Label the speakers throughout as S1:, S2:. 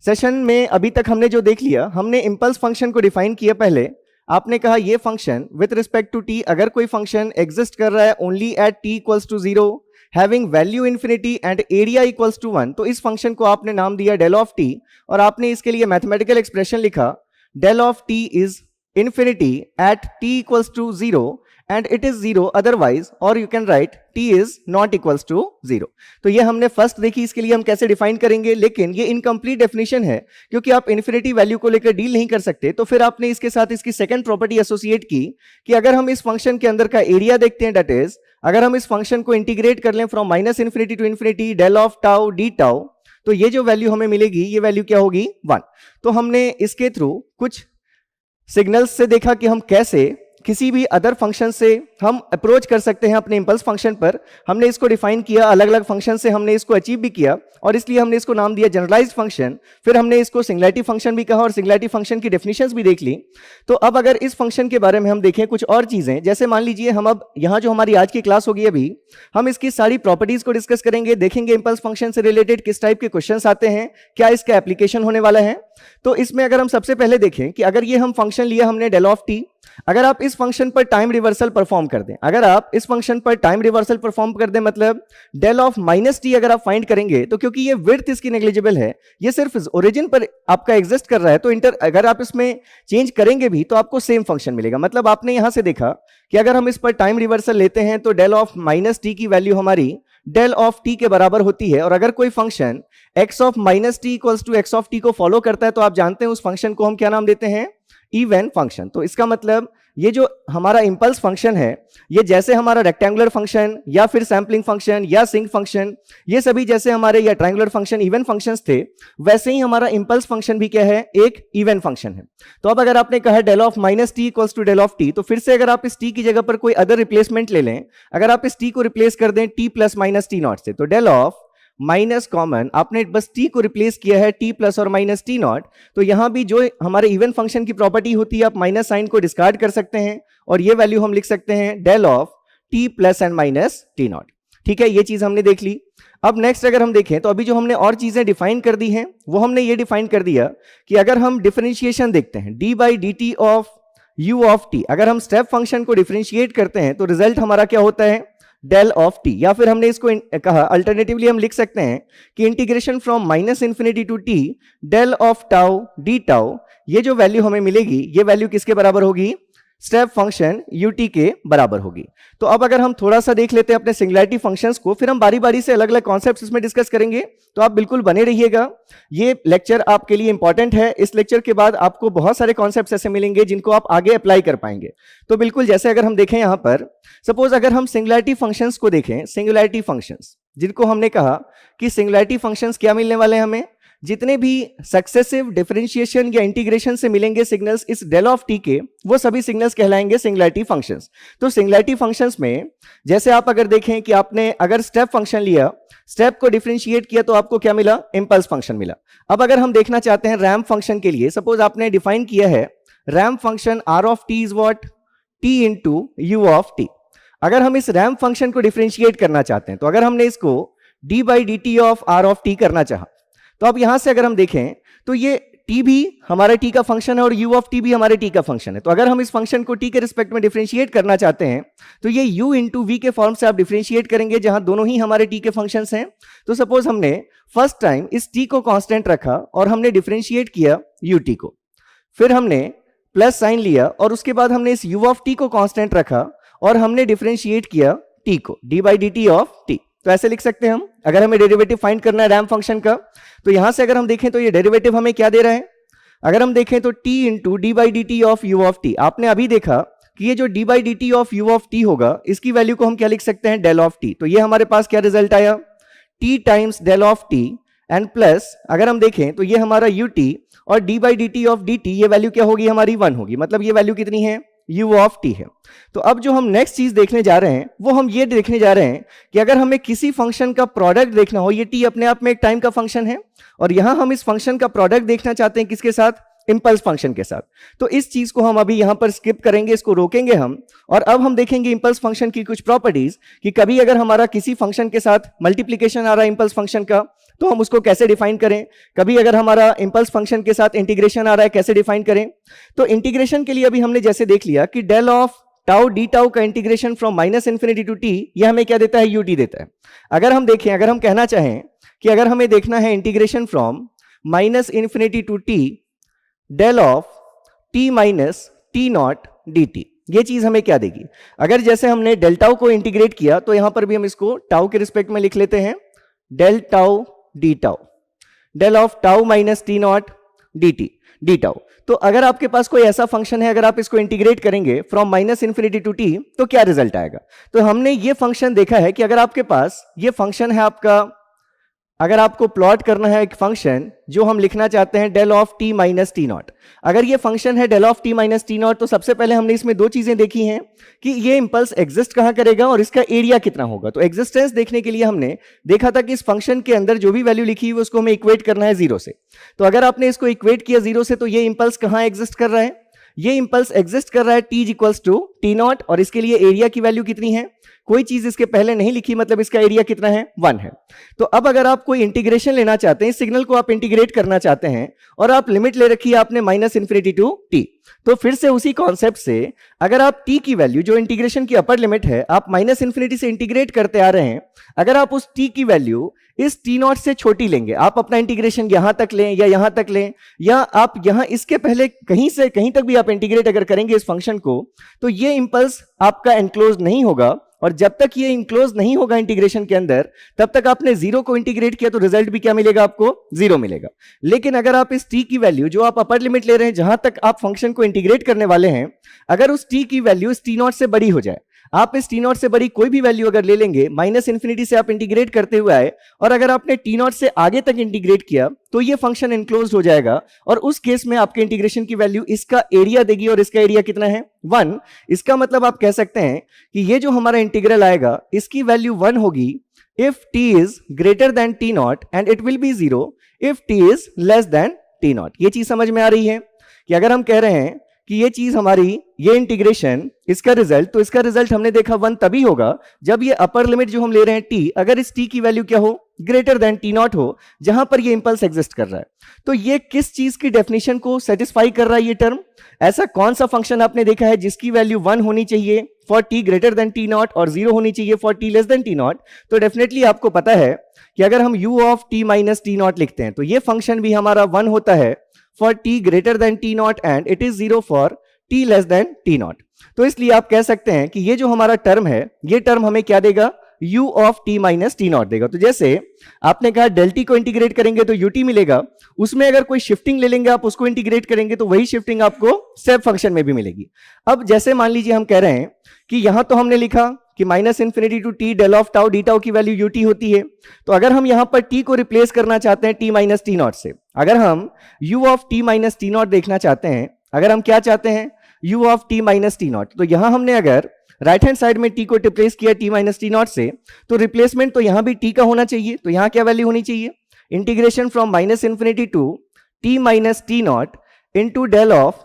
S1: Session में अभी तक हमने जो देख लिया, हमने इंपल्स फंक्शन को डिफाइन किया पहले। आपने कहा ये function with respect to T, अगर कोई फंक्शन एग्जिस्ट कर रहा है only at T equals to 0 having value infinity and area equals to 1, तो इस फंक्शन को आपने नाम दिया डेल ऑफ टी, और आपने इसके लिए मैथमेटिकल एक्सप्रेशन लिखा del of T is infinity at t equals to 0 and it is 0 otherwise, or you can write t is not equals to 0। तो ये हमने फर्स्ट देखी, इसके लिए हम कैसे डिफाइन करेंगे, लेकिन ये इनकम्प्लीट डेफिनेशन है क्योंकि आप इन्फिनिटी वैल्यू को लेकर डील नहीं कर सकते। तो फिर आपने इसके साथ इसकी सेकंड प्रॉपर्टी एसोसिएट की कि अगर हम इस फंक्शन के अंदर का एरिया देखते हैं, दैट इज अगर हम इस फंक्शन को इंटीग्रेट कर लें from minus infinity to infinity del of tau D tau, तो ये जो वैल्यू हमें मिलेगी ये वैल्यू क्या होगी 1। तो हमने इसके थ्रू कुछ सिग्नल्स से देखा कि हम कैसे किसी भी अदर फंक्शन से हम अप्रोच कर सकते हैं अपने इंपल्स फंक्शन पर। हमने इसको डिफाइन किया, अलग अलग फंक्शन से हमने इसको अचीव भी किया, और इसलिए हमने इसको नाम दिया जनरलाइज्ड फंक्शन। फिर हमने इसको सिंगुलैरिटी फंक्शन भी कहा और सिंगुलैरिटी फंक्शन की डेफिनेशंस भी देख ली। तो अब अगर इस फंक्शन के बारे में हम देखें कुछ और चीजें, जैसे मान लीजिए हम अब यहाँ जो हमारी आज की क्लास होगी, अभी हम इसकी सारी प्रॉपर्टीज को डिस्कस करेंगे, देखेंगे इंपल्स फंक्शन से रिलेटेड किस टाइप के क्वेश्चंस आते हैं, क्या इसका एप्लीकेशन होने वाला है। तो इसमें अगर हम सबसे पहले देखें कि अगर ये हम फंक्शन लिया हमने डेल ऑफ टी, अगर आप इस फंक्शन पर टाइम रिवर्सल परफॉर्म कर दें, अगर आप इस फंक्शन पर टाइम रिवर्सल परफॉर्म कर दें, मतलब डेल ऑफ माइनस टी अगर आप फाइंड करेंगे, तो क्योंकि ये विड्थ इसकी नेग्लिजिबल है, ये सिर्फ ओरिजिन पर आपका एग्जिस्ट कर रहा है, तो अगर आप इसमें चेंज करेंगे भी तो आपको सेम फंक्शन मिलेगा। मतलब आपने यहां से देखा कि अगर हम इस पर टाइम रिवर्सल लेते हैं तो डेल ऑफ माइनस टी की वैल्यू हमारी डेल ऑफ टी के बराबर होती है, और अगर कोई function x of minus T equals to X of T को फॉलो करता है तो आप जानते हैं उस फंक्शन को हम क्या नाम देते हैं, इवन फंक्शन। तो इसका मतलब ये जो हमारा इंपल्स फंक्शन है, ये जैसे हमारा रेक्टेंगुलर फंक्शन या फिर सैंपलिंग फंक्शन या सिंक फंक्शन, ये सभी जैसे हमारे या ट्रायंगुलर फंक्शन इवन फंक्शंस थे, वैसे ही हमारा इंपल्स फंक्शन भी क्या है, एक इवन फंक्शन है। तो अब अगर आपने कहा del of minus T equals to del of T, तो फिर से अगर आप इस टी की जगह पर कोई अदर रिप्लेसमेंट ले लें, अगर आप इस टी को रिप्लेस कर दें T plus minus T not से, तो डेल ऑफ माइनस कॉमन आपने बस टी को रिप्लेस किया है टी प्लस और माइनस टी नॉट, तो यहां भी जो हमारे इवन फंक्शन की प्रॉपर्टी होती है, आप माइनस साइन को डिस्कार्ड कर सकते हैं और ये वैल्यू हम लिख सकते हैं del of T plus and minus T naught. ठीक है, ये चीज हमने देख ली। अब नेक्स्ट अगर हम देखें तो अभी जो हमने और चीजें डिफाइन कर दी हैं, वो हमने ये डिफाइन कर दिया कि अगर हम डिफरेंशिएशन देखते हैं d by D T of u of T, अगर हम स्टेप फंक्शन को डिफरेंशिएट करते हैं तो रिजल्ट हमारा क्या होता है, डेल ऑफ टी। या फिर हमने इसको कहा अल्टरनेटिवली हम लिख सकते हैं कि integration from minus infinity to T del of tau D tau, ये जो वैल्यू हमें मिलेगी ये वैल्यू किसके बराबर होगी, स्टेप फंक्शन ut के बराबर होगी। तो अब अगर हम थोड़ा सा देख लेते हैं अपने सिंगुलैरिटी फंक्शंस को, फिर हम बारी बारी से अलग अलग कॉन्सेप्ट्स इसमें डिस्कस करेंगे, तो आप बिल्कुल बने रहिएगा। ये लेक्चर आपके लिए इंपॉर्टेंट है। इस लेक्चर के बाद आपको बहुत सारे कॉन्सेप्ट्स ऐसे मिलेंगे जिनको आप आगे अप्लाई कर पाएंगे। तो बिल्कुल जैसे अगर हम देखें यहां पर, सपोज अगर हम सिंगुलैरिटी फंक्शंस को देखें, सिंगुलैरिटी फंक्शंस जिनको हमने कहा कि सिंगुलैरिटी फंक्शंस क्या मिलने वाले हैं हमें, जितने भी सक्सेसिव डिफरेंशिएशन या इंटीग्रेशन से मिलेंगे सिग्नल्स इस डेल ऑफ टी के, वो सभी सिग्नल्स कहलाएंगे सिंगुलैरिटी फंक्शंस। तो सिंगुलैरिटी फंक्शंस में जैसे आप अगर देखें कि आपने अगर स्टेप फंक्शन लिया, स्टेप को डिफरेंशिएट किया तो आपको क्या मिला, इंपल्स फंक्शन मिला। अब अगर हम देखना चाहते हैं रैंप फंक्शन के लिए, सपोज आपने डिफाइन किया है ramp function R of T is what, T into U of T. अगर हम इस रैंप फंक्शन को डिफरेंशिएट करना चाहते हैं, तो अगर हमने इसको D by D T of are of T करना चाहा, तो अब यहां से अगर हम देखें तो ये t भी हमारा t का फंक्शन है और u ऑफ t भी हमारे t का फंक्शन है। तो अगर हम इस फंक्शन को t के रिस्पेक्ट में डिफरेंशिएट करना चाहते हैं तो ये u इंटू वी के फॉर्म से आप डिफरेंशिएट करेंगे, जहां दोनों ही हमारे t के फंक्शंस हैं। तो सपोज हमने फर्स्ट टाइम इस t को कांस्टेंट रखा और हमने डिफरेंशिएट किया ut को, फिर हमने प्लस साइन लिया और उसके बाद हमने इस u ऑफ t को कांस्टेंट रखा और हमने डिफरेंशिएट किया t को, d by D T of t। तो ऐसे लिख सकते हैं हम, अगर हमें डेरिवेटिव फाइंड करना है रैंप फंक्शन का, तो यहां से अगर हम देखें तो ये डेरिवेटिव हमें क्या दे रहा है, अगर हम देखें तो t into d by D T of u of T. आपने अभी देखा कि ये जो D by D T of u of T होगा, इसकी वैल्यू को हम क्या लिख सकते हैं, डेल ऑफ टी। तो ये हमारे पास क्या रिजल्ट आया, t times del of T and plus अगर हम देखें तो ये हमारा ut और D by D T of D T, ये वैल्यू क्या होगी हमारी 1 होगी, मतलब ये वैल्यू कितनी है, u ऑफ t है। तो अब जो हम नेक्स्ट चीज देखने जा रहे हैं वो हम ये देखने जा रहे हैं कि अगर हमें किसी फंक्शन का प्रोडक्ट देखना हो, ये t अपने आप में एक टाइम का फंक्शन है और यहां हम इस फंक्शन का प्रोडक्ट देखना चाहते हैं किसके साथ, इंपल्स फंक्शन के साथ। तो इस चीज को हम अभी यहां पर स्किप करेंगे, इसको रोकेंगे हम, और अब हम देखेंगे इंपल्स फंक्शन की कुछ प्रॉपर्टीज कि कभी अगर हमारा किसी फंक्शन के साथ मल्टीप्लीकेशन आ रहा है इंपल्स फंक्शन का, तो हम उसको कैसे डिफाइन करें, कभी अगर हमारा इंपल्स फंक्शन के साथ इंटीग्रेशन आ रहा है कैसे डिफाइन करें। तो इंटीग्रेशन के लिए अभी हमने जैसे देख लिया कि del of tau D tau का integration from minus infinity to t, यह हमें क्या देता है, यूटी देता है। अगर हम देखें, अगर हम कहना चाहें कि अगर हमें देखना है integration from minus infinity to T del of T minus T naught D T, ये चीज हमें क्या देगी। अगर जैसे हमने डेल टाउ को इंटीग्रेट किया तो यहां पर भी हम इसको टाउ के रिस्पेक्ट में लिख लेते हैं, del tau D tau, del of tau minus T naught D T D tau. तो अगर आपके पास कोई ऐसा फंक्शन है, अगर आप इसको इंटीग्रेट करेंगे from minus infinity to T, तो क्या रिजल्ट आएगा। तो हमने ये फंक्शन देखा है कि अगर आपके पास ये फंक्शन है आपका, अगर आपको प्लॉट करना है एक फंक्शन जो हम लिखना चाहते हैं del of T minus T naught, अगर ये फंक्शन है del of T minus T naught, तो सबसे पहले हमने इसमें दो चीजें देखी हैं कि ये इंपल्स एग्जिस्ट कहां करेगा और इसका एरिया कितना होगा। तो एग्जिस्टेंस देखने के लिए हमने देखा था कि इस फंक्शन के अंदर जो भी वैल्यू लिखी हुई उसको हमें इक्वेट करना है जीरो से। तो अगर आपने इसको इक्वेट किया जीरो से, तो ये इंपल्स कहां एग्जिस्ट कर रहा है, ये इंपल्स एग्जिस्ट कर रहा है t equals to t naught, और इसके लिए एरिया की वैल्यू कितनी है, कोई चीज इसके पहले नहीं लिखी, मतलब इसका एरिया कितना है, 1 है। तो अब अगर आप कोई इंटीग्रेशन लेना चाहते हैं, इस सिग्नल को आप इंटीग्रेट करना चाहते हैं और आप लिमिट ले रखी है आपने माइनस इन्फिनिटी टू टी, तो फिर से उसी कॉन्सेप्ट से अगर आप टी की वैल्यू जो इंटीग्रेशन की अपर लिमिट है आप माइनस इन्फिनिटी से इंटीग्रेट करते आ रहे हैं, अगर आप उस टी की वैल्यू इस टी नॉट से छोटी लेंगे, आप अपना इंटीग्रेशन यहां तक लें या यहां तक लें, या आप यहां इसके पहले कहीं से कहीं तक भी आप इंटीग्रेट अगर करेंगे इस फंक्शन को, तो ये इंपल्स आपका एनक्लोज नहीं होगा। और जब तक ये इंक्लोज नहीं होगा इंटीग्रेशन के अंदर, तब तक आपने जीरो को इंटीग्रेट किया तो रिजल्ट भी क्या मिलेगा, आपको जीरो मिलेगा। लेकिन अगर आप इस टी की वैल्यू जो आप अपर लिमिट ले रहे हैं, जहां तक आप फंक्शन को इंटीग्रेट करने वाले हैं, अगर उस टी की वैल्यू इस टी नॉट से बड़ी हो जाए, आप इस टी नॉट से बड़ी कोई भी वैल्यू अगर ले लेंगे, माइनस इन्फिनिटी से आप इंटीग्रेट करते हुए आए, और अगर आपने टी नॉट से आगे तक इंटीग्रेट किया, तो ये फंक्शन इनक्लोज हो जाएगा, और उस केस में आपके इंटीग्रेशन की वैल्यू इसका एरिया देगी, और इसका एरिया कितना है, 1। इसका मतलब आप कह सकते हैं कि ये जो हमारा इंटीग्रल आएगा इसकी वैल्यू 1 होगी if t is greater than T not, and it will B 0 if t is less than T not. ये चीज समझ में आ रही है कि अगर हम कह रहे हैं कि ये चीज हमारी, ये इंटीग्रेशन, इसका रिजल्ट, तो इसका रिजल्ट हमने देखा 1 तभी होगा जब ये अपर लिमिट जो हम ले रहे हैं t, अगर इस t की वैल्यू क्या हो, ग्रेटर देन टी नॉट हो, जहां पर ये इंपल्स एग्जिस्ट कर रहा है। तो ये किस चीज की डेफिनेशन को सेटिस्फाई कर रहा है ये टर्म, ऐसा कौन सा फंक्शन आपने देखा है जिसकी वैल्यू 1 होनी चाहिए for t greater than T naught और 0 होनी चाहिए for t less than T naught. तो डेफिनेटली आपको पता है कि अगर हम u of t minus T not लिखते हैं, तो ये फंक्शन भी हमारा 1 होता है for t greater than T not and it is 0 for t less than T naught. तो इसलिए आप कह सकते हैं कि ये जो हमारा टर्म है, ये टर्म हमें क्या देगा, u of t minus T naught देगा। तो जैसे आपने कहा डेल टी को इंटीग्रेट करेंगे तो ut मिलेगा, उसमें अगर कोई शिफ्टिंग ले लेंगे आप उसको इंटीग्रेट करेंगे तो वही शिफ्टिंग आपको स्टेप फंक्शन में भी मिलेगी। अब जैसे मान लीजिए हम कह रहे हैं कि यहां तो हमने लिखा कि minus infinity to T del of tau D tau की वैल्यू ut होती है, तो अगर हम यहां पर t को रिप्लेस करना चाहते हैं t माइनस टी नॉट से, अगर हम u of t minus T not देखना चाहते हैं, अगर हम क्या चाहते हैं, u of t minus T naught, तो यहां हमने अगर राइट हैंड साइड में t को रिप्लेस किया t माइनस टी नॉट से, तो रिप्लेसमेंट तो यहां भी t का होना चाहिए, तो यहां क्या वैल्यू होनी चाहिए, integration from minus infinity to t minus T naught into del of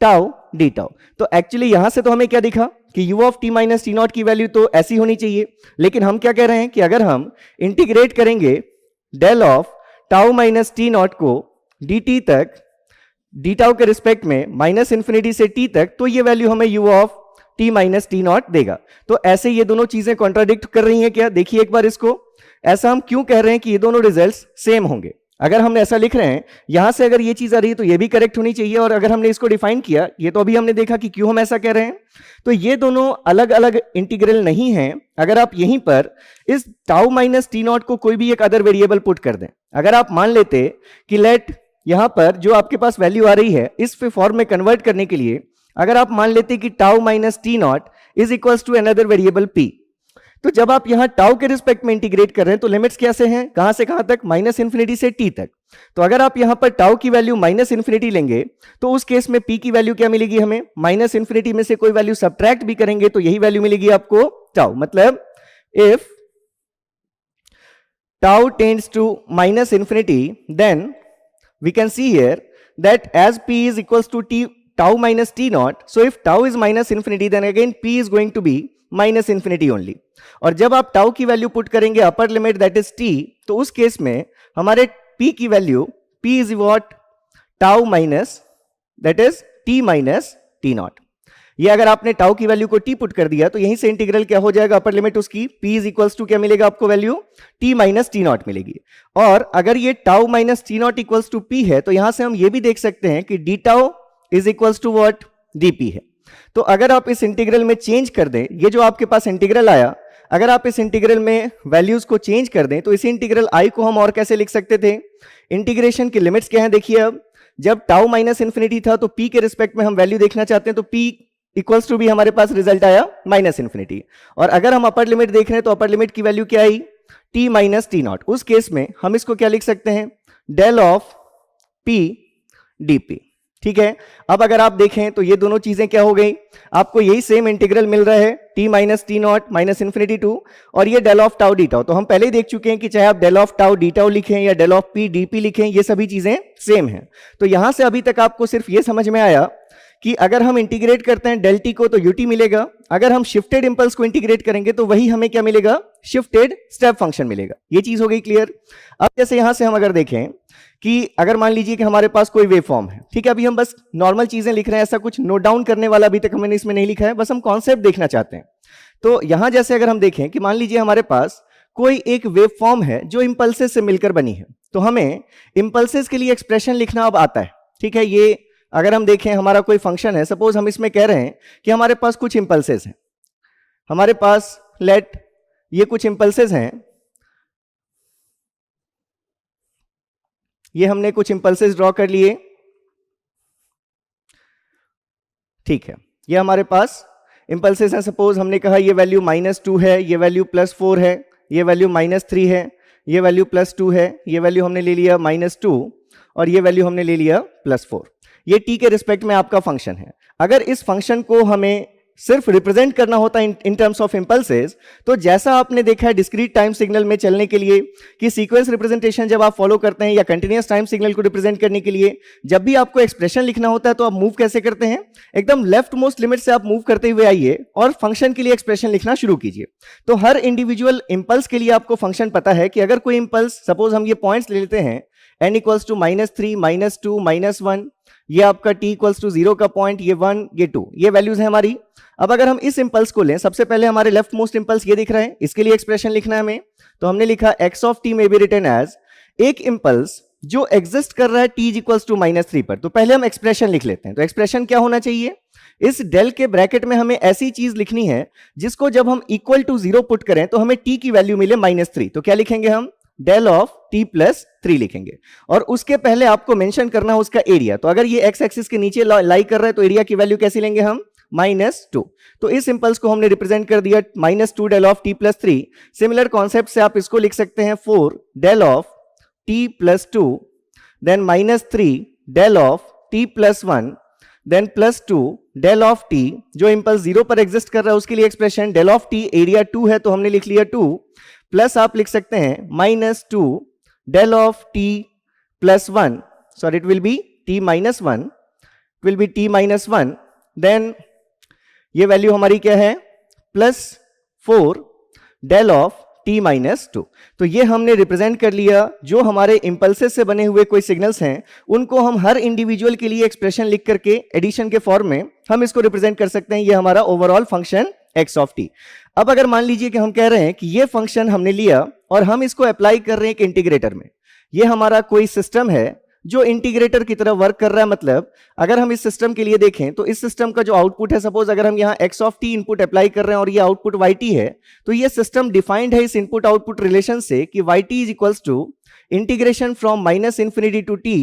S1: tau D tau. तो एक्चुअली यहां से तो हमें क्या दिखा कि u of t minus T naught की वैल्यू तो ऐसी होनी चाहिए, लेकिन हम क्या कह रहे हैं कि अगर हम इंटीग्रेट करेंगे del of tau minus T naught को dt तक, डी टाउ के रिस्पेक्ट में माइनस इन्फिनिटी से t तक, तो ये वैल्यू हमें u of t minus T naught देगा। तो ऐसे ये दोनों चीजें कॉन्ट्राडिक्ट कर रही हैं क्या, देखिए एक बार इसको, ऐसा हम क्यों कह रहे हैं कि ये दोनों रिजल्ट्स सेम होंगे। अगर हम ऐसा लिख रहे हैं, यहां से अगर ये चीज आ रही है तो ये भी करेक्ट होनी चाहिए, और अगर हमने इसको डिफाइन किया, ये तो अभी हमने देखा कि क्यों हम ऐसा कह रहे हैं, तो ये दोनों अलग अलग इंटीग्रल नहीं है। अगर आप यहीं पर इस टाउ माइनस टी नॉट को कोई भी एक अदर वेरिएबल पुट कर दें, अगर आप मान लेते कि लेट यहां पर जो आपके पास वैल्यू आ रही है इस फॉर्म में कन्वर्ट करने के लिए, अगर आप मान लेते कि tau minus T naught is equals to another variable p, तो जब आप यहां टाउ के रिस्पेक्ट में इंटीग्रेट कर रहे हैं तो लिमिट्स कैसे हैं, कहां से कहां तक, माइनस इन्फिनिटी से t तक। तो अगर आप यहां पर टाउ की वैल्यू माइनस इन्फिनिटी लेंगे तो उस केस में p की वैल्यू क्या मिलेगी हमें, माइनस इन्फिनिटी में से कोई वैल्यू सब्ट्रैक्ट भी करेंगे तो यही वैल्यू मिलेगी आपको टाउ। मतलब if tau tends to minus infinity, then we can see here that as p is equals to t tau minus t naught. So if tau is minus infinity, then again p is going to be minus infinity only. और जब आप tau की value put करेंगे upper limit that is t, तो उस case में हमारे p की value p is what? tau minus that is t minus t naught. ये अगर आपने टाउ की वैल्यू को t पुट कर दिया तो यहीं से इंटीग्रल क्या हो जाएगा अपर लिमिट उसकी p इज इक्वल्स टू क्या मिलेगा आपको value t minus T naught मिलेगी. और अगर ये tau minus T naught equals to p है तो यहां से हम ये भी देख सकते हैं कि d tau is equals to what? dp है. तो अगर आप इस इंटीग्रल में चेंज कर दें, ये जो आपके पास इंटीग्रल आया, अगर आप इस इंटीग्रल में वैल्यूज को चेंज कर दें तो इसी इंटीग्रल i को हम और कैसे लिख सकते थे? इंटीग्रेशन की लिमिट्स क्या है देखिए. अब जब टाउ माइनस इंफिनिटी था तो p के रिस्पेक्ट में हम वैल्यू देखना चाहते हैं, तो p इक्वल्स टू भी हमारे पास रिजल्ट आया माइनस इंफिनिटी. और अगर हम अपर लिमिट देख रहे हैं तो अपर लिमिट की वैल्यू क्या आई? t minus T naught. उस केस में हम इसको क्या लिख सकते हैं? Del of p dp. ठीक है. अब अगर आप देखें तो ये दोनों चीजें क्या हो गई, आपको यही सेम इंटीग्रल मिल रहा है t minus T naught minus infinity to, और ये del of tau D tau. तो हम पहले ही देख चुके हैं कि चाहे आप del of tau D tau लिखें या डेल ऑफ p dp लिखें, ये सभी चीजें सेम हैं. तो यहां से अभी तक आपको सिर्फ ये समझ में आया कि अगर हम इंटीग्रेट करते हैं डेल टी को तो ut मिलेगा, अगर हम शिफ्टेड इंपल्स को इंटीग्रेट करेंगे तो वही हमें क्या मिलेगा? शिफ्टेड स्टेप फंक्शन मिलेगा. ये चीज हो गई क्लियर. अब जैसे यहां से हम अगर देखें कि अगर मान लीजिए कि हमारे पास कोई वेव फॉर्म है, ठीक है, अभी हम बस नॉर्मल चीजें लिख रहे हैं, ऐसा कुछ नोट डाउन करने वाला अभी तक हमने इसमें नहीं लिखा है, बस हम कॉन्सेप्ट देखना चाहते हैं. तो यहां जैसे अगर हम देखें कि मान लीजिए हमारे पास कोई एक वेव फॉर्म है जो इंपल्सेस से मिलकर बनी है, तो हमें इंपल्सेस के लिए एक्सप्रेशन लिखना अब आता है. ठीक है. ये अगर हम देखें हमारा कोई फंक्शन है, सपोज हम इसमें कह रहे हैं कि हमारे पास कुछ इंपल्सेस हैं, हमारे पास लेट ये कुछ इंपल्सेस हैं, ये हमने कुछ इंपल्सेस ड्रॉ कर लिए. ठीक है. ये हमारे पास इंपल्सेस हैं. सपोज हमने कहा ये वैल्यू -2 है, ये वैल्यू +4 है, ये वैल्यू -3 है, ये वैल्यू +2 है, ये वैल्यू हमने ले लिया -2 और ये वैल्यू हमने ले लिया +4. ये t के रिस्पेक्ट में आपका फंक्शन है. अगर इस फंक्शन को हमें सिर्फ रिप्रेजेंट करना होता है इन टर्म्स ऑफ इंपल्सेस, तो जैसा आपने देखा है डिस्क्रीट टाइम सिग्नल में चलने के लिए कि सीक्वेंस रिप्रेजेंटेशन जब आप फॉलो करते हैं या कंटिन्यूअस टाइम सिग्नल को रिप्रेजेंट करने के लिए, जब भी आपको एक्सप्रेशन लिखना होता है तो आप मूव कैसे करते हैं? एकदम लेफ्ट मोस्ट लिमिट से आप मूव करते हुए आइए और फंक्शन के लिए एक्सप्रेशन लिखना शुरू कीजिए. तो हर इंडिविजुअल इंपल्स के लिए आपको फंक्शन पता है कि अगर कोई इंपल्स, सपोज हम ये पॉइंट्स ले लेते हैं n इक्वल्स टू -3, -2, -1, ये आपका t इक्वल्स टू 0 का पॉइंट, ये 1, ये 2, ये वैल्यूज है हमारी. अब अगर हम इस इंपल्स को लें, सबसे पहले हमारे लेफ्ट मोस्ट इंपल्स ये दिख रहा है, इसके लिए एक्सप्रेशन लिखना है हमें. तो हमने लिखा x ऑफ t में बी रिटन एज एक इंपल्स जो एग्जिस्ट कर रहा है t इक्वल्स टू -3 पर. तो पहले हम एक्सप्रेशन लिख लेते हैं. तो एक्सप्रेशन क्या होना चाहिए? इस डेल के ब्रैकेट में हमें ऐसी चीज लिखनी है जिसको जब हम इक्वल टू 0 पुट करें तो हमें t की वैल्यू मिले -3. तो क्या लिखेंगे हम? डेल ऑफ t प्लस 3 लिखेंगे. और उसके पहले आपको मेंशन करना है उसका एरिया. तो अगर ये x एक्सिस के नीचे लाई कर रहा है तो एरिया की वैल्यू कैसी लेंगे हम? -2. तो इस इंपल्स को हमने रिप्रेजेंट कर दिया -2 del of t plus 3. Similar concept से आप इसको लिख सकते हैं 4 del of t plus 2, then -3 del of t plus 1, then +2 del of t. जो इंपल्स 0 पर एग्जिस्ट कर रहा है उसके लिए expression del of t, area 2 है तो हमने लिख लिया 2, प्लस आप लिख सकते हैं -2 del of t plus 1, sorry it will be t minus 1, it will be t minus 1, then ये वैल्यू हमारी क्या है? +4 डेल ऑफ t माइनस 2. तो ये हमने रिप्रेजेंट कर लिया. जो हमारे इंपल्सेस से बने हुए कोई सिग्नल्स हैं उनको हम हर इंडिविजुअल के लिए एक्सप्रेशन लिख करके एडिशन के फॉर्म में हम इसको रिप्रेजेंट कर सकते हैं. ये हमारा overall function x of t. अब अगर मान लीजिए कि हम कह रहे हैं कि ये फंक्शन हमने लिया और हम इसको अप्लाई कर रहे हैं एक इंटीग्रेटर में. ये हमारा कोई सिस्टम है जो इंटीग्रेटर की तरह वर्क कर रहा है. मतलब अगर हम इस सिस्टम के लिए देखें तो इस सिस्टम का जो आउटपुट है, सपोज अगर हम यहाँ x of t input apply कर रहे हैं और ये आउटपुट yt है, तो ये सिस्टम डिफाइंड है इस इनपुट आउटपुट रिलेशन से कि yt is equals to integration from -infinity to t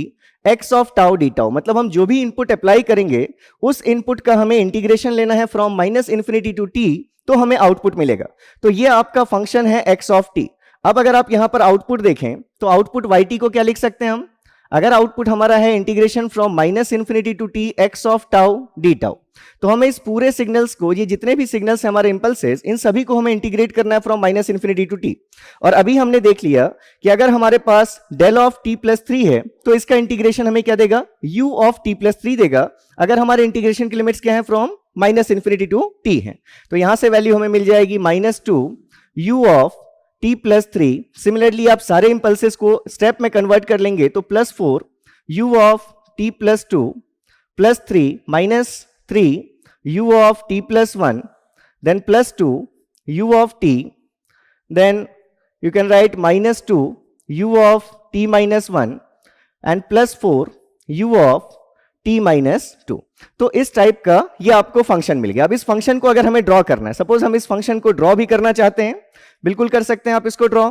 S1: x of tau D tau. मतलब हम जो भी इनपुट अप्लाई करेंगे उस इनपुट का हमें इंटीग्रेशन लेना है फ्रॉम -इंफिनिटी टू t, तो हमें आउटपुट मिलेगा. तो ये आपका फंक्शन है x ऑफ t. अब अगर आप यहां पर आउटपुट देखें तो आउटपुट yt को क्या लिख सकते हैं हम? अगर आउटपुट हमारा है integration from -infinity to t x of tau D tau, तो हमें इस पूरे सिग्नल्स को, ये जितने भी सिग्नल्स हैं हमारे इंपल्सेस, इन सभी को हमें इंटीग्रेट करना है from minus infinity to t. और अभी हमने देख लिया कि अगर हमारे पास डेल ऑफ टी प्लस 3 है तो इसका इंटीग्रेशन हमें क्या देगा, u ऑफ टी प्लस 3 देगा, अगर हमारे इंटीग्रेशन की लिमिट्स क्या है, from minus infinity to t है। तो यहां से वैल्यू हमें मिल जाएगी -2 u of t plus 3। Similarly आप सारे इंपल्सेस को स्टेप में कन्वर्ट कर लेंगे तो +4 u of t plus 2 plus 3 -3 u of t plus 1, then +2 u of t, then you can write -2 u of t minus 1 and +4 u of t minus 2। तो इस type का ये आपको फंक्शन मिल गया। अब इस फंक्शन को अगर हमें ड्रॉ करना है, सपोज हम इस फंक्शन को ड्रॉ भी करना चाहते हैं, बिल्कुल कर सकते हैं आप इसको ड्रॉ।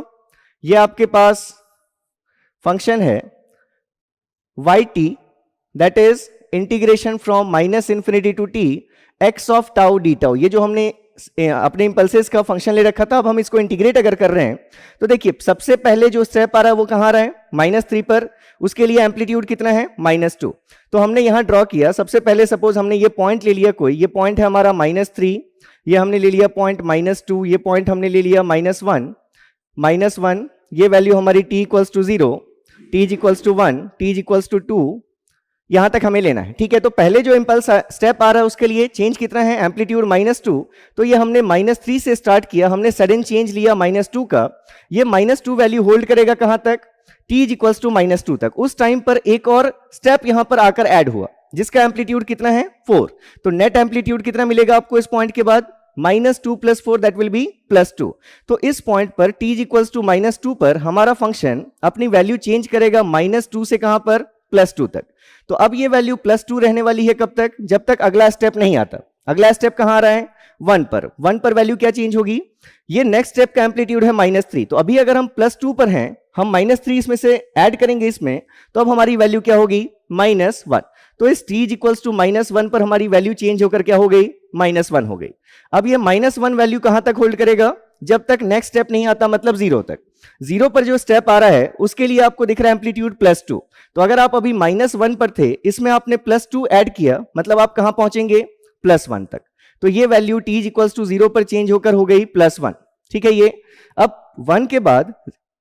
S1: ये आपके पास फंक्शन है yt, that is integration from minus infinity to t x of tau D tau. ये जो हमने अपने इंपल्सेस का फंक्शन ले रखा था, अब हम इसको इंटीग्रेट अगर कर रहे हैं तो देखिए सबसे पहले जो स्टेप आ रहा है वो कहां आ रहा है, -3 पर, उसके लिए एम्पलीट्यूड कितना है, -2। तो हमने यहां ड्रॉ किया, सबसे पहले सपोज हमने ये पॉइंट ले लिया, कोई ये पॉइंट है हमारा -3, ये हमने ले लिया पॉइंट -2, ये पॉइंट हमने ले लिया -1, ये वैल्यू हमारी t equals to 0, t equals to 1, t equals to 2, यहां तक हमें लेना है। ठीक है, तो पहले जो इंपल्स स्टेप आ रहा है उसके लिए चेंज कितना है, एम्पलीट्यूड -2। तो ये हमने -3 से स्टार्ट किया, हमने सडन चेंज लिया -2 का, ये -2 वैल्यू होल्ड करेगा कहां तक, t इक्वल्स टू -2 तक। उस टाइम पर एक और स्टेप यहां पर आकर ऐड हुआ जिसका एम्पलीट्यूड कितना है, 4। तो नेट एम्पलीट्यूड कितना मिलेगा आपको इस पॉइंट के बाद, -2 + 4, दैट विल बी +2। तो इस पॉइंट पर t इक्वल्स टू -2 पर हमारा फंक्शन अपनी वैल्यू चेंज करेगा -2 से कहां पर, +2 तक। तो अब ये वैल्यू +2 रहने वाली है कब तक, जब तक अगला स्टेप नहीं आता। अगला स्टेप कहां आ रहा है, 1 पर। 1 पर वैल्यू क्या चेंज होगी, ये नेक्स्ट स्टेप का एम्पलीट्यूड है -3। तो अभी अगर हम +2 पर हैं, हम -3 इसमें से ऐड करेंगे इसमें, तो अब हमारी वैल्यू क्या होगी, -1। तो इस t इक्वल्स टू -1 पर हमारी वैल्यू चेंज होकर क्या हो गई, -1 हो गई। अब ये -1 वैल्यू कहां तक होल्ड करेगा, जब तक नेक्स्ट स्टेप नहीं आता, मतलब 0 तक। 0 पर जो स्टेप आ रहा है उसके लिए आपको दिख रहा है एम्पलीट्यूड +2। तो अगर आप अभी -1 पर थे, इसमें आपने +2 ऐड किया, मतलब आप कहां पहुंचेंगे, +1 तक। तो ये वैल्यू t इक्वल्स टू 0 पर चेंज होकर हो गई +1। ठीक है, ये अब 1 के बाद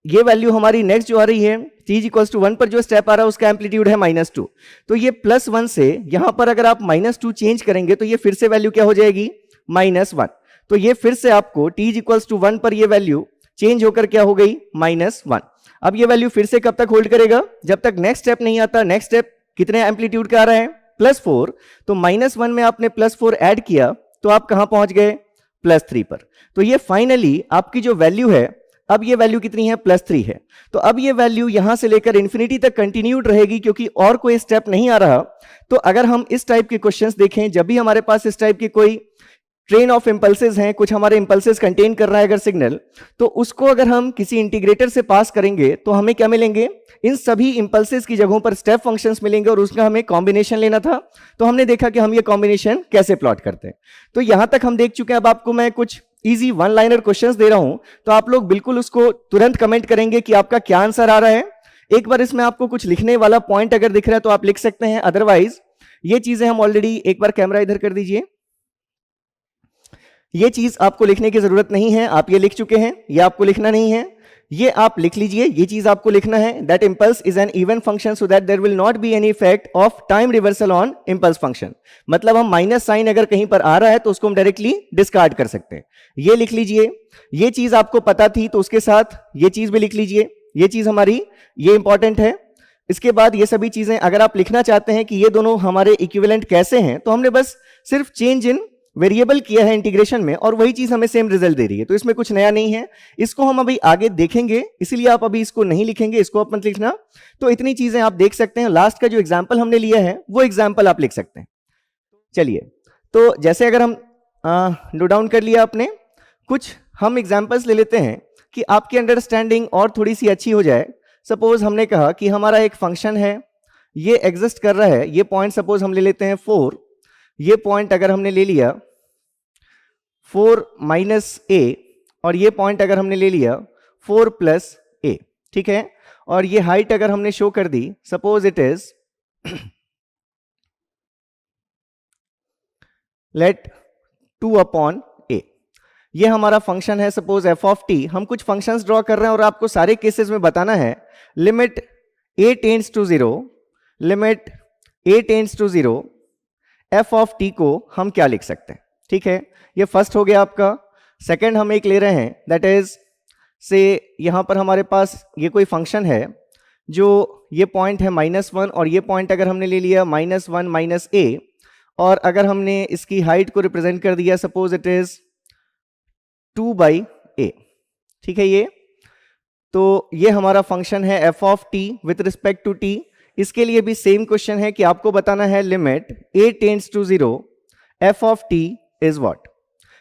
S1: ये वैल्यू हमारी नेक्स्ट जो आ रही है, t इक्वल्स टू 1 पर जो स्टेप आ रहा है उसका एम्पलीट्यूड है -2। तो ये +1 से यहां पर अगर आप -2 चेंज करेंगे तो ये फिर से वैल्यू क्या हो जाएगी, -1। तो ये फिर से आपको t इक्वल्स टू 1 पर ये वैल्यू चेंज होकर क्या हो गई, -1। अब ये वैल्यू फिर से कब तक होल्ड करेगा, जब तक नेक्स्ट स्टेप नहीं आता। नेक्स्ट स्टेप कितने एम्पलीट्यूड का आ रहा है, +4। तो -1 में आपने +4 ऐड किया तो आप कहां पहुंच गए, +3 पर। तो ये फाइनली आपकी जो वैल्यू है, अब ये वैल्यू कितनी है, +3 है। तो अब ये वैल्यू यहां से लेकर इंफिनिटी तक कंटिन्यूड रहेगी, क्योंकि और कोई स्टेप नहीं आ रहा। तो अगर हम इस टाइप के क्वेश्चंस देखें, जब भी हमारे पास इस टाइप की कोई ट्रेन ऑफ इंपल्सेस हैं, कुछ हमारे इंपल्सेस कंटेन कर रहा है अगर सिग्नल, तो उसको अगर हम किसी इंटीग्रेटर से पास करेंगे तो हमें क्या मिलेंगे, इन सभी इंपल्सेस की जगहों पर स्टेप फंक्शंस मिलेंगे, और उसका हमें कॉम्बिनेशन लेना था। तो हमने देखा कि हम ये कॉम्बिनेशन कैसे प्लॉट करते हैं। तो यहां तक हम देख चुके हैं। अब आपको मैं कुछ इजी 1 लाइनर क्वेश्चंस दे रहा हूं, तो आप लोग बिल्कुल उसको तुरंत कमेंट करेंगे कि आपका क्या आंसर आ रहा है। एक बार इसमें आपको कुछ लिखने वाला पॉइंट अगर दिख रहा है तो आप लिख सकते हैं, अदरवाइज ये चीजें हम ऑलरेडी, एक बार कैमरा इधर कर दीजिए, ये चीज आपको लिखने की जरूरत नहीं है, आप ये लिख चुके हैं, ये आपको लिखना नहीं है, ये आप लिख लीजिए। ये चीज आपको लिखना है, that impulse is an even function so that there will not be any effect of time reversal on impulse function. मतलब हम माइनस साइन अगर कहीं पर आ रहा है तो उसको हम डायरेक्टली डिस्कार्ड कर सकते हैं। ये लिख लीजिए। ये चीज आपको पता थी तो उसके साथ ये चीज भी लिख लीजिए, ये चीज हमारी ये इंपॉर्टेंट है। इसके बाद ये सभी चीजें अगर आप लिखना चाहते हैं कि ये दोनों हमारे इक्विवेलेंट कैसे हैं, तो हमने बस सिर्फ चेंज इन वेरिएबल किया है इंटीग्रेशन में, और वही चीज हमें सेम रिजल्ट दे रही है। तो इसमें कुछ नया नहीं है, इसको हम अभी आगे देखेंगे, इसीलिए आप अभी इसको नहीं लिखेंगे, इसको आप मत लिखना। तो इतनी चीजें आप देख सकते हैं। लास्ट का जो एग्जाम्पल हमने लिया है वो एग्जाम्पल आप लिख सकते हैं। चलिए, तो जैसे अगर हम नोट डाउन कर लिया आपने, कुछ हम एग्जाम्पल्स ले लेते हैं कि आपकी अंडरस्टैंडिंग और थोड़ी सी अच्छी हो जाए। सपोज हमने कहा कि हमारा एक फंक्शन है, ये एग्जिस्ट कर रहा है, ये पॉइंट सपोज हम ले लेते हैं 4, ये पॉइंट अगर हमने ले लिया 4 - a, और ये पॉइंट अगर हमने ले लिया 4 + a, ठीक है। और ये हाइट अगर हमने शो कर दी, suppose it is let 2 upon A, ये हमारा फंक्शन है सपोज एफ ऑफ टी। हम कुछ फंक्शंस ड्रॉ कर रहे हैं और आपको सारे केसेस में बताना है limit a tends to 0, limit a tends to 0 f of T को हम क्या लिख सकते हैं। ठीक है, ये फर्स्ट हो गया आपका। सेकंड हम एक ले रहे हैं दैट इज से यहां पर हमारे पास ये कोई फंक्शन है जो ये पॉइंट है -1 और ये पॉइंट अगर हमने ले लिया -1 माइनस ए, और अगर हमने इसकी हाइट को रिप्रेजेंट कर दिया सपोज इट इज 2/a। ठीक है, ये तो ये हमारा फंक्शन है f of t with respect to t. इसके लिए भी सेम क्वेश्चन है कि आपको बताना है limit a tends to 0 f of T is what.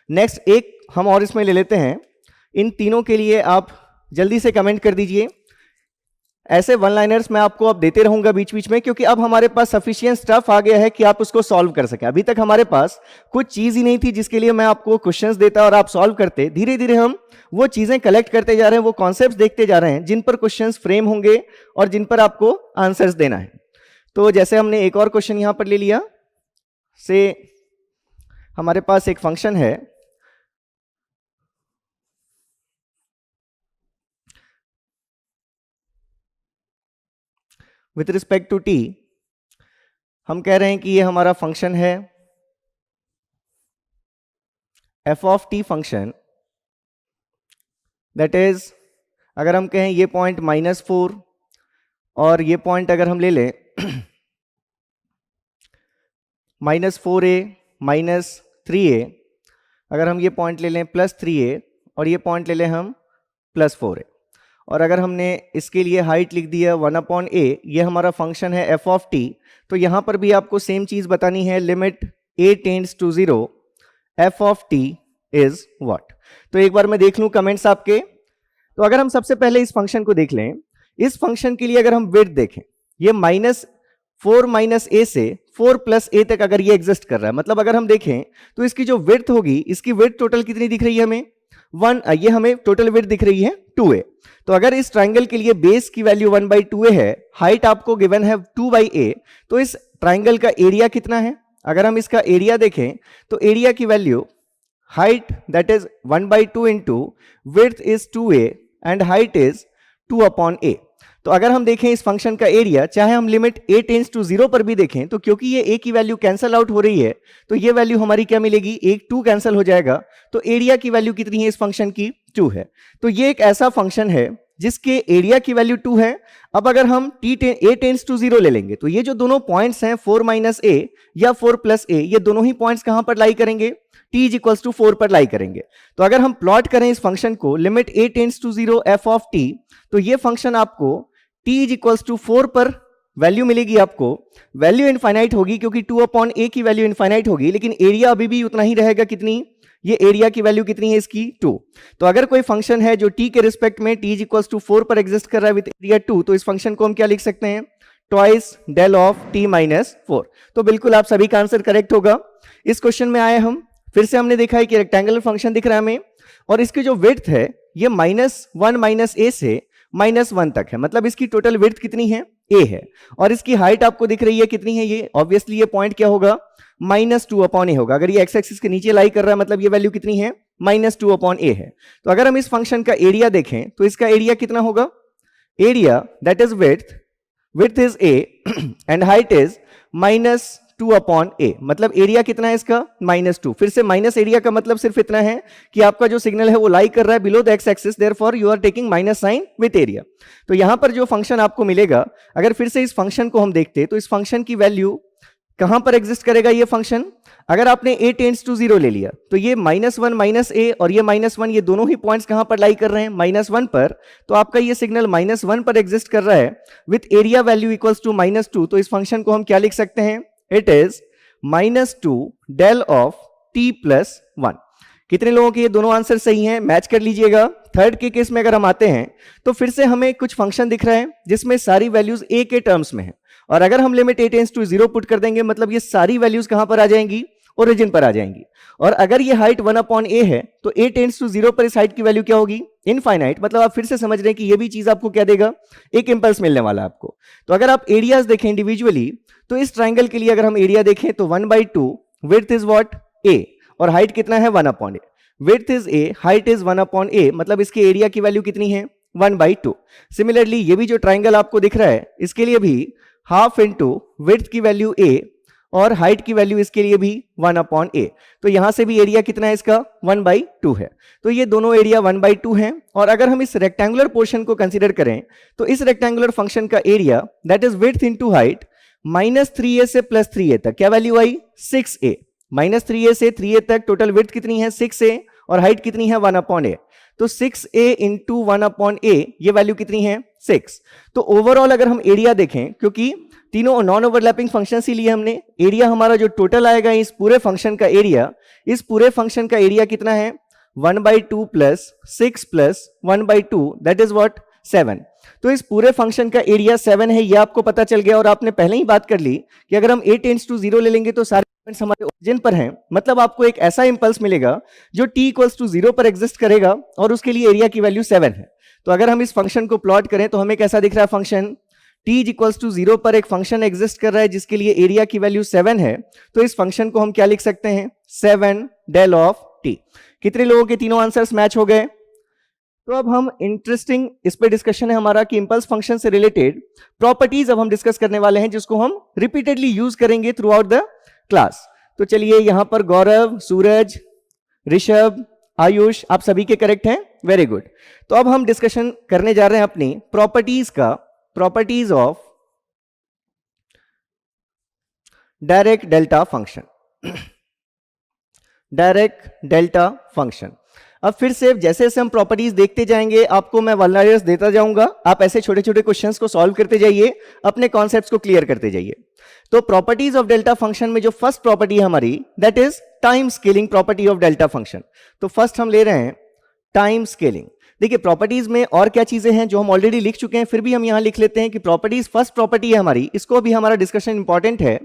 S1: Next एक हम और इसमें ले लेते हैं। इन तीनों के लिए आप जल्दी से कमेंट कर दीजिए। ऐसे वन लाइनर्स मैं आपको अब देते रहूंगा बीच बीच में, क्योंकि अब हमारे पास सफिशिएंट स्टफ आ गया है कि आप उसको सॉल्व कर सकें। अभी तक हमारे पास कुछ चीज ही नहीं थी जिसके लिए मैं आपको क्वेश्चंस देता और आप सॉल्व करते। धीरे धीरे हम वो चीजें कलेक्ट करते जा रहे हैं, वो कॉन्सेप्ट्स देखते जा रहे हैं जिन पर क्वेश्चंस फ्रेम होंगे और जिन पर आपको आंसर्स देना है। तो जैसे हमने एक और क्वेश्चन यहां पर ले लिया, से हमारे पास एक फंक्शन है विथ रिस्पेक्ट टू टी। हम कह रहे हैं कि ये हमारा फंक्शन है f of T function, that is अगर हम कहें ये पॉइंट -4 और ये पॉइंट अगर हम ले लें -4a -3a, अगर हम ये पॉइंट ले लें +3a और ये पॉइंट ले लें हम +4a, और अगर हमने इसके लिए हाइट लिख दी है 1/a, ये हमारा फंक्शन है एफ ऑफ टी। तो यहां पर भी आपको सेम चीज बतानी है limit a tends to 0 f of T is what. तो एक बार मैं देख लूं कमेंट्स आपके। तो अगर हम सबसे पहले इस फंक्शन को देख लें, इस फंक्शन के लिए अगर हम विड्थ देखें, ये -4 - a से 4 + a तक अगर ये एग्जिस्ट कर रहा है, मतलब अगर हम देखें तो इसकी जो विड्थ होगी, इसकी विड्थ टोटल कितनी दिख रही है हमें 1, ये हमें टोटल विड्थ दिख रही है 2a। तो अगर इस ट्राइंगल के लिए बेस की वैल्यू 1/2a है, हाइट आपको गिवन है 2/a, तो इस ट्राइंगल का एरिया कितना है? अगर हम इसका एरिया देखें तो एरिया की value height that is 1/2 into width is 2a and height is 2/a। तो अगर हम देखें इस फंक्शन का एरिया, चाहे हम लिमिट a टेंड्स टू 0 पर भी देखें, तो क्योंकि ये a की वैल्यू कैंसल आउट हो रही है, तो ये वैल्यू हमारी क्या मिलेगी, 1 2 कैंसल हो जाएगा। तो एरिया की वैल्यू कितनी है इस फंक्शन की, 2 है। तो ये एक ऐसा फंक्शन है जिसके एरिया की वैल्यू 2 है। अब अगर हम a टेंड्स टू 0 ले लेंगे, तो ये जो दोनों पॉइंट्स हैं 4 - a या 4 + a, ये दोनों ही पॉइंट्स कहां पर लाई करेंगे, t = 4 पर लाई करेंगे। तो अगर हम प्लॉट करें इस फंक्शन को limit a tends to 0 f of t, तो ये फंक्शन आपको t = 4 पर वैल्यू मिलेगी। आपको वैल्यू इनफाइनाइट होगी क्योंकि 2/a की वैल्यू इनफाइनाइट होगी, लेकिन एरिया अभी भी उतना ही रहेगा। कितनी, ये एरिया की वैल्यू कितनी है इसकी, 2। तो अगर कोई फंक्शन है जो t के रिस्पेक्ट में t = 4 पर एग्जिस्ट कर रहा है विद एरिया 2, तो इस फंक्शन को हम क्या लिख सकते हैं, ट्वाइस डेल ऑफ t - 4। तो बिल्कुल आप सभी का आंसर करेक्ट होगा। इस क्वेश्चन में आए हम, फिर से हमने देखा है कि रेक्टेंगुलर फंक्शन दिख रहा है हमें, और इसकी जो विड्थ है ये -1 - a से -1 तक है, मतलब इसकी टोटल विड्थ कितनी है, a है। और इसकी हाइट आपको दिख रही है कितनी है, ये ऑब्वियसली ये पॉइंट क्या होगा, -2/a होगा। अगर ये एक्स एक्सिस के नीचे लाई कर रहा है, मतलब ये वैल्यू कितनी है, -2/a है। तो अगर हम इस फंक्शन का एरिया देखें तो इसका एरिया कितना होगा, area that is width is a and height is -2/a, मतलब एरिया कितना है इसका, -2। फिर से माइनस एरिया का मतलब सिर्फ इतना है कि आपका जो सिग्नल है वो लाई कर रहा है below the x axis, therefore you are taking minus sign with area. तो यहां पर जो फंक्शन आपको मिलेगा, अगर फिर से इस फंक्शन को हम देखते तो इस फंक्शन की वैल्यू कहां पर एग्जिस्ट करेगा ये फंक्शन। अगर आपने a टेंड्स टू 0 ले लिया, तो ये -1 - a और ये -1, ये दोनों ही पॉइंट्स कहां पर लाई कर रहे हैं, -1 पर। तो आपका ये सिग्नल -1 पर एग्जिस्ट कर रहा है with area value equals to -2। तो इस फंक्शन को हम क्या लिख सकते हैं, it is -2 del of t + 1। कितने लोगों के ये दोनों आंसर सही हैं, मैच कर लीजिएगा। थर्ड के केस में अगर हम आते हैं तो फिर से हमें कुछ फंक्शन दिख रहा है जिसमें सारी वैल्यूज a के टर्म्स में है, और अगर हम limit a tends to 0 put कर देंगे, मतलब ये सारी वैल्यूज कहां पर आ जाएंगी, ओरिजिन पर आ जाएंगी। और अगर ये हाइट 1/a है, तो a टेंड्स टू 0 पर इस हाइट की वैल्यू क्या होगी, इनफाइनाइट। मतलब आप फिर से समझ रहे हैं कि ये भी चीज आपको क्या देगा, एक इंपल्स मिलने वाला है आपको। तो अगर आप एरियाज देखें इंडिविजुअली, तो इस ट्राइंगल के लिए अगर हम एरिया देखें तो 1/2 विड्थ इज व्हाट, a और हाइट कितना है 1 upon A, width is a, height is 1 upon a, मतलब इसके एरिया की वैल्यू कितनी है 1/2। सिमिलरली ये भी जो ट्राइंगल आपको दिख रहा है इसके लिए भी हाफ इंटू विड्थ की वैल्यू a और हाइट की वैल्यू इसके लिए भी 1 अपॉन a, तो यहां से भी एरिया कितना है इसका 1/2 है। तो ये दोनों एरिया 1/2 हैं। और अगर हम इस रेक्टेंगुलर पोर्शन को कंसीडर करें तो इस रेक्टेंगुलर फंक्शन का area that is width into height -3a से +3a तक क्या वैल्यू आई 6a, -3a से 3a तक टोटल विड्थ कितनी है 6a और हाइट कितनी है 1 अपॉन a, तो 6a इंटू 1 अपॉन a ये वैल्यू कितनी है 6। तो ओवरऑल अगर हम एरिया देखें, क्योंकि तीनों नॉन ओवरलैपिंग फंक्शन ही लिए हमने, एरिया हमारा जो टोटल आएगा इस पूरे फंक्शन का एरिया, इस पूरे फंक्शन का एरिया कितना है 1/2 plus 6 plus 1/2 that is what 7। तो इस पूरे फंक्शन का एरिया 7 है, ये आपको पता चल गया। और आपने पहले ही बात कर ली कि अगर हम a टेंड्स टू 0 ले लेंगे तो सारे पॉइंट्स हमारे ओरिजिन पर हैं, मतलब आपको एक ऐसा इंपल्स मिलेगा जो t इक्वल्स टू 0 पर एग्जिस्ट करेगा और उसके लिए एरिया की वैल्यू 7 है। तो अगर हम इस फंक्शन को प्लॉट करें तो हमें कैसा दिख रहा है फंक्शन, t इक्वल्स टू 0 पर एक फंक्शन एग्जिस्ट कर रहा है जिसके लिए एरिया की वैल्यू 7 है। तो इस फंक्शन को हम क्या लिख सकते हैं 7 del ऑफ t। कितने लोगों के तीनों आंसर्स मैच हो गए? तो अब हम इंटरेस्टिंग इस पे डिस्कशन है हमारा कि इंपल्स फंक्शन से रिलेटेड प्रॉपर्टीज अब हम डिस्कस करने वाले हैं जिसको हम रिपीटेडली यूज करेंगे थ्रू आउट द क्लास। तो चलिए यहां पर गौरव, सूरज, ऋषभ, आयुष आप सभी के करेक्ट हैं, वेरी गुड। तो अब हम डिस्कशन करने जा रहे हैं अपनी प्रॉपर्टीज का, properties of direct delta function. Direct delta function. अब फिर से जैसे जैसे हम प्रॉपर्टीज देखते जाएंगे आपको मैं वन लाइनर्स देता जाऊंगा, आप ऐसे छोटे छोटे क्वेश्चंस को सॉल्व करते जाइए, अपने कॉन्सेप्ट्स को क्लियर करते जाइए। तो प्रॉपर्टीज ऑफ डेल्टा फंक्शन में जो फर्स्ट प्रॉपर्टी है हमारी that is time scaling property of delta function. तो फर्स्ट हम ले रहे हैं टाइम स्केलिंग। देखिए प्रॉपर्टीज में और क्या चीजें हैं जो हम ऑलरेडी लिख चुके हैं, फिर भी हम यहां लिख लेते हैं कि प्रॉपर्टीज फर्स्ट प्रॉपर्टी है हमारी, इसको भी हमारा डिस्कशन इंपॉर्टेंट है।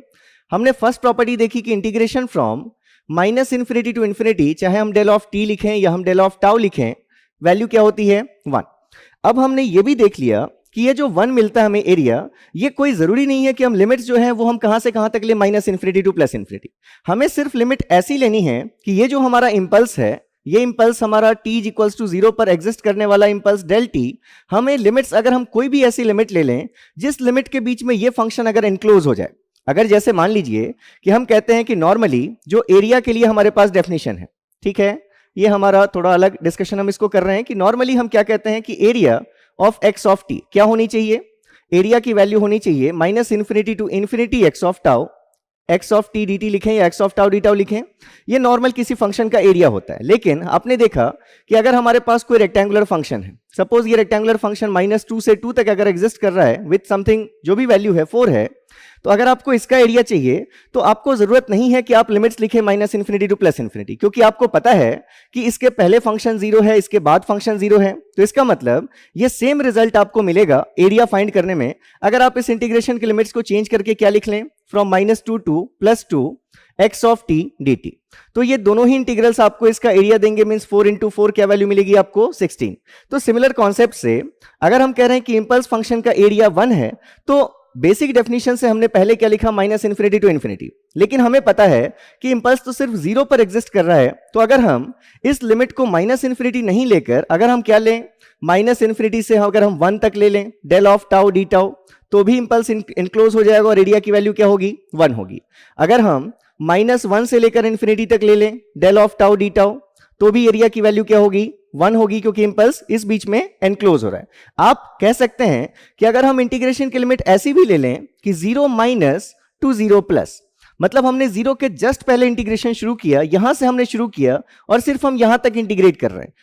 S1: हमने फर्स्ट प्रॉपर्टी देखी कि इंटीग्रेशन फ्रॉम -∞ टू इन्फिनिटी, चाहे हम डेल ऑफ टी लिखें या हम डेल ऑफ टाउ लिखें, वैल्यू क्या होती है 1। अब हमने ये भी देख लिया कि ये जो 1 मिलता है हमें एरिया, ये कोई जरूरी नहीं है कि हम लिमिट्स जो है वो हम कहां से कहां तक ले -∞ टू +∞। हमें सिर्फ लिमिट ऐसी लेनी है कि ये जो हमारा इंपल्स है, ये इंपल्स हमारा t इक्वल्स टू 0 पर एग्जिस्ट करने वाला इंपल्स डेल t, हमें लिमिट्स अगर हम कोई भी ऐसी लिमिट ले लें जिस लिमिट के बीच में ये फंक्शन अगर एनक्लोज हो जाए, अगर जैसे मान लीजिए कि हम कहते हैं कि नॉर्मली जो एरिया के लिए हमारे पास डेफिनेशन है, ठीक है, ये हमारा थोड़ा अलग डिस्कशन हम इसको कर रहे हैं कि नॉर्मली हम क्या कहते हैं कि area of x of t क्या होनी चाहिए, एरिया की वैल्यू होनी चाहिए -∞ to ∞ x of tau, x of t dt लिखें या x of tau D tau लिखें, ये नॉर्मल किसी फंक्शन का एरिया होता है। लेकिन आपने देखा कि अगर हमारे पास कोई रेक्टेंगुलर फंक्शन है, सपोज ये रेक्टेंगुलर फंक्शन -2 से 2 तक अगर एग्जिस्ट कर रहा है विथ समथिंग जो भी वैल्यू है 4 है, तो अगर आपको इसका एरिया चाहिए तो आपको जरूरत नहीं है कि आप लिमिट्स लिखें -∞ टू +∞, क्योंकि आपको पता है कि इसके पहले फंक्शन 0 है, इसके बाद फंक्शन 0 है। तो इसका मतलब ये सेम रिजल्ट आपको मिलेगा एरिया फाइंड करने में अगर आप इस इंटीग्रेशन के लिमिट्स को चेंज करके क्या लिख लें from -2 to +2 x of t dt। तो ये दोनों ही इंटीग्रल्स आपको इसका एरिया देंगे, मींस 4 इंटू 4 क्या वैल्यू मिलेगी आपको 16। तो सिमिलर कॉन्सेप्ट से अगर हम कह रहे हैं कि इंपल्स फंक्शन का एरिया 1 है, तो बेसिक डेफिनेशन से हमने पहले क्या लिखा -∞ टू इन्फिनिटी, लेकिन हमें पता है कि इंपल्स तो सिर्फ 0 पर एग्जिस्ट कर रहा है। तो अगर हम इस लिमिट को -∞ नहीं लेकर अगर हम क्या लें -∞ से अगर हम 1 तक ले लें del of tau D tau, तो भी इंपल्स इनक्लोज हो जाएगा और एरिया की वैल्यू क्या होगी 1 होगी। अगर हम -1 से लेकर इन्फिनिटी तक ले लें del of tau D tau, तो भी एरिया की वैल्यू क्या होगी 1 होगी, क्योंकि इंपल्स इस बीच में एनक्लोज हो रहा है। आप कह सकते हैं कि अगर हम इंटीग्रेशन की लिमिट ऐसी भी ले लें कि 0 टू 0+, मतलब हमने 0 के जस्ट पहले इंटीग्रेशन शुरू किया, यहां से हमने शुरू किया और सिर्फ हम यहां तक इंटीग्रेट कर रहे हैं,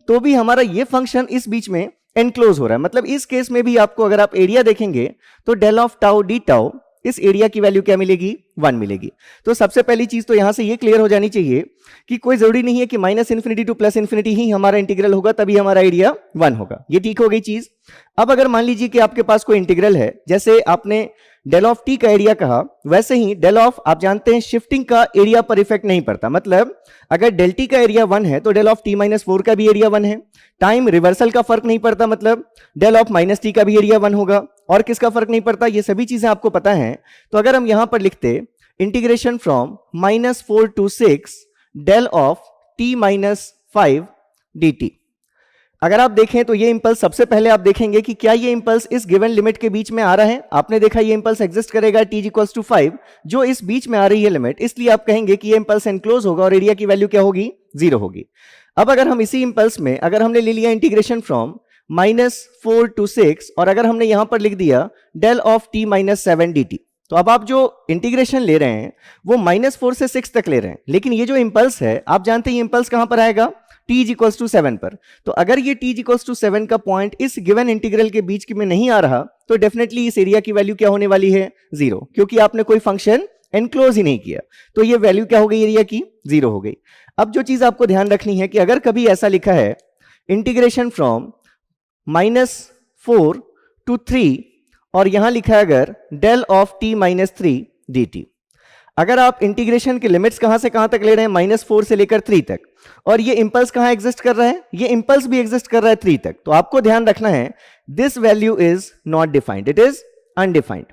S1: तो भी हमारा ये फंक्शन इस बीच में एनक्लोज हो रहा है। मतलब इस केस में भी आपको अगर आप एरिया देखेंगे तो del of tau D tau, इस एरिया की वैल्यू क्या मिलेगी 1 मिलेगी। तो सबसे पहली चीज तो यहां से ये क्लियर हो जानी चाहिए कि कोई जरूरी नहीं है कि -∞ टू +∞ ही हमारा इंटीग्रल होगा तभी हमारा एरिया 1 होगा। ये ठीक हो गई चीज। अब अगर मान लीजिए कि आपके पास कोई इंटीग्रल है, जैसे आपने डेल ऑफ टी का एरिया कहा, वैसे ही डेल ऑफ आप जानते हैं शिफ्टिंग का एरिया पर इफेक्ट नहीं पड़ता। मतलब अगर डेल टी का एरिया 1 है तो डेल ऑफ t - 4 का भी एरिया 1 है। टाइम रिवर्सल का फर्क नहीं पड़ता, मतलब डेल ऑफ -t का भी एरिया 1 होगा। और किसका फर्क नहीं पड़ता, ये सभी चीजें आपको पता है। तो अगर हम यहां पर लिखते integration from -4 to 6 del of t minus 5 dt। अगर आप देखें तो ये इंपल्स सबसे पहले आप देखेंगे कि क्या ये इंपल्स इस गिवन लिमिट के बीच में आ रहा है। आपने देखा ये इंपल्स एग्जिस्ट करेगा t इक्वल्स टू 5, जो इस बीच में आ रही है लिमिट, इसलिए आप कहेंगे कि ये इंपल्स एनक्लोज होगा और एरिया की वैल्यू क्या होगी, 0 होगी। अब अगर हम इसी इंपल्स में अगर हमने ले लिया इंटीग्रेशन फ्रॉम -4 to 6 और अगर हमने यहां पर लिख दिया del of t minus 7 dt, तो अब आप जो इंटीग्रेशन ले रहे हैं वो -4 से 6 तक ले रहे हैं, लेकिन ये जो इंपल्स है आप जानते हैं ये इंपल्स कहां पर आएगा, t इक्वल्स टू 7 पर। तो अगर ये t इक्वल्स टू 7 का पॉइंट इस गिवन इंटीग्रल के बीच में नहीं आ रहा तो डेफिनेटली इस एरिया की वैल्यू क्या होने वाली है, 0, क्योंकि आपने कोई फंक्शन एनक्लोज ही नहीं किया। तो ये वैल्यू क्या हो गई एरिया की, 0 हो गई। अब जो चीज आपको ध्यान रखनी है कि अगर कभी ऐसा लिखा है इंटीग्रेशन फ्रॉम -4 to 3 और यहां लिखा है अगर del of t minus 3 dt, अगर आप इंटीग्रेशन के लिमिट्स कहां से कहां तक ले रहे हैं, -4 से लेकर 3 तक, और ये इंपल्स कहां एग्जिस्ट कर रहा है, ये इंपल्स भी एग्जिस्ट कर रहा है 3 तक, तो आपको ध्यान रखना है this value is not defined, it is undefined.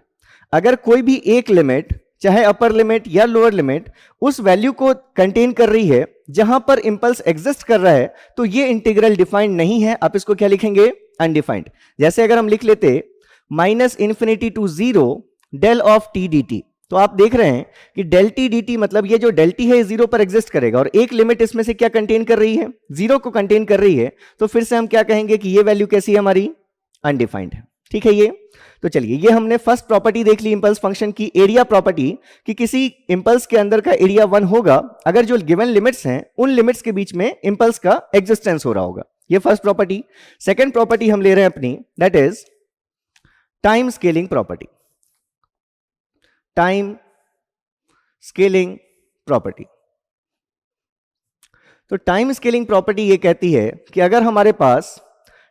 S1: अगर कोई भी एक लिमिट चाहे अपर लिमिट या लोअर लिमिट उस वैल्यू को कंटेन कर रही है जहां पर इंपल्स एग्जिस्ट कर रहा है तो ये इंटीग्रल डिफाइंड नहीं है, आप इसको क्या लिखेंगे, अनडिफाइंड। जैसे अगर हम लिख लेते -∞ to 0 del of t dt, तो आप देख रहे हैं कि del t dt मतलब ये जो del t है 0 पर एग्जिस्ट करेगा और एक लिमिट इसमें से क्या कंटेन कर रही है, 0 को कंटेन कर रही है, तो फिर से हम क्या कहेंगे कि ये वैल्यू कैसी है हमारी, अनडिफाइंड है। ठीक है ये, तो चलिए ये हमने फर्स्ट प्रॉपर्टी देख ली इंपल्स फंक्शन की, एरिया प्रॉपर्टी, कि किसी इंपल्स के अंदर का एरिया 1 होगा अगर जो गिवन लिमिट्स हैं उन लिमिट्स के बीच में इंपल्स का एग्जिस्टेंस हो रहा होगा। ये फर्स्ट प्रॉपर्टी। सेकंड प्रॉपर्टी हम ले रहे हैं अपनी, that is time scaling property. Time scaling property. तो टाइम स्केलिंग प्रॉपर्टी ये कहती है कि अगर हमारे पास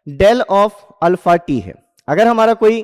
S1: del ऑफ अल्फा टी है, अगर हमारा कोई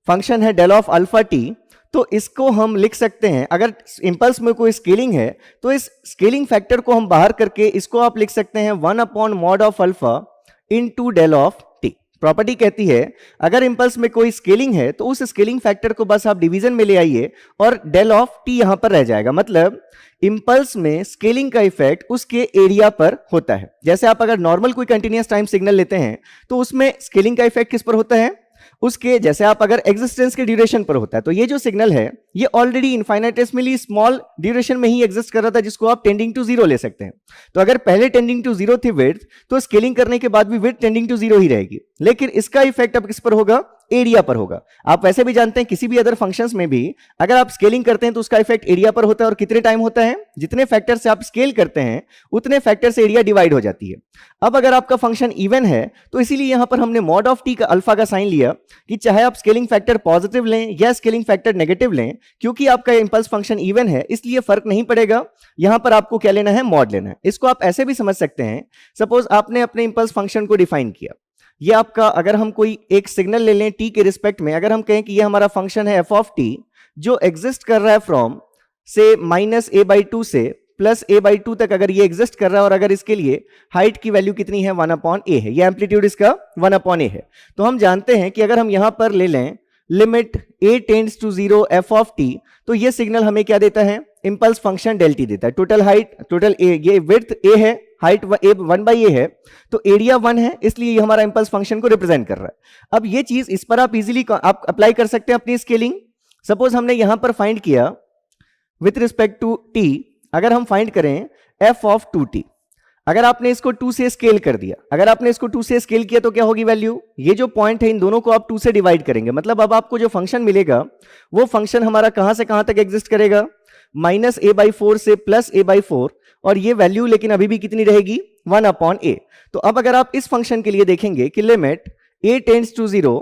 S1: फंक्शन है del ऑफ अल्फा टी, तो इसको हम लिख सकते हैं, अगर इंपल्स में कोई स्केलिंग है तो इस स्केलिंग फैक्टर को हम बाहर करके इसको आप लिख सकते हैं 1/mod of alpha into del of T. Property कहती है अगर इंपल्स में कोई स्केलिंग है तो उस स्केलिंग फैक्टर को बस आप डिवीजन में ले आइए और del ऑफ टी यहां पर रह जाएगा। मतलब इंपल्स में स्केलिंग का इफेक्ट उसके एरिया पर होता है। जैसे आप अगर नॉर्मल कोई कंटिन्यूअस टाइम सिग्नल लेते हैं तो उसमें स्केलिंग का इफेक्ट किस पर होता है, उसके जैसे आप अगर एग्जिस्टेंस के ड्यूरेशन पर होता है। तो ये जो सिग्नल है ये ऑलरेडी इनफाइनाइटेसिमली स्मॉल ड्यूरेशन में ही एग्जिस्ट कर रहा था, जिसको आप टेंडिंग टू 0 ले सकते हैं। तो अगर पहले टेंडिंग टू 0 थी विड्थ, तो स्केलिंग करने के बाद भी विड्थ टेंडिंग टू 0 ही रहेगी, लेकिन इसका इफेक्ट अब किस पर होगा, एरिया पर होगा। आप वैसे भी जानते हैं किसी भी अदर फंक्शंस में भी अगर आप स्केलिंग करते हैं तो उसका इफेक्ट एरिया पर होता है, और कितने टाइम होता है, जितने फैक्टर से आप स्केल करते हैं उतने फैक्टर से एरिया डिवाइड हो जाती है। अब अगर आपका फंक्शन इवन है तो इसीलिए यहां पर हमने मॉड ऑफ टी का अल्फा का साइन लिया कि चाहे आप स्केलिंग फैक्टर पॉजिटिव लें या स्केलिंग फैक्टर नेगेटिव लें, क्योंकि आपका इंपल्स फंक्शन इवन है इसलिए फर्क नहीं पड़ेगा, यहां पर आपको क्या लेना है, मॉड लेना है। इसको आप ऐसे भी समझ सकते हैं, सपोज आपने अपने इंपल्स फंक्शन को डिफाइन किया, ये आपका अगर हम कोई एक सिग्नल ले लें टी के रिस्पेक्ट में, अगर हम कहें कि ये हमारा फंक्शन है एफ ऑफ टी जो एग्जिस्ट कर रहा है फ्रॉम से -a/2 से +a/2 तक, अगर ये एग्जिस्ट कर रहा है और अगर इसके लिए हाइट की वैल्यू कितनी है, 1/a है, ये एम्पलीट्यूड इसका 1/a है, तो हम जानते हैं कि अगर हम यहां पर ले लें limit a tends to 0 f of t, तो ये सिग्नल हमें क्या देता है, इंपल्स फंक्शन del t देता है। टोटल हाइट, टोटल ये विड्थ a है, हाइट 1/a है, तो एरिया 1 है, इसलिए ये हमारा इंपल्स फंक्शन को रिप्रेजेंट कर रहा है। अब ये चीज इस पर आप इजीली आप अप्लाई कर सकते हैं अपनी स्केलिंग। सपोज हमने यहां पर फाइंड किया विथ रिस्पेक्ट टू t, अगर हम फाइंड करें f ऑफ 2t, अगर आपने इसको 2 से स्केल कर दिया, अगर आपने इसको 2 से स्केल किया तो क्या होगी वैल्यू, ये जो पॉइंट है इन दोनों को आप 2 से डिवाइड करेंगे, मतलब अब आपको जो फंक्शन मिलेगा वो फंक्शन हमारा कहां से कहां तक एग्जिस्ट करेगा, -a/4 से +a/4, और ये वैल्यू लेकिन अभी भी कितनी रहेगी, 1/a। तो अब अगर आप इस फंक्शन के लिए देखेंगे कि limit a tends to 0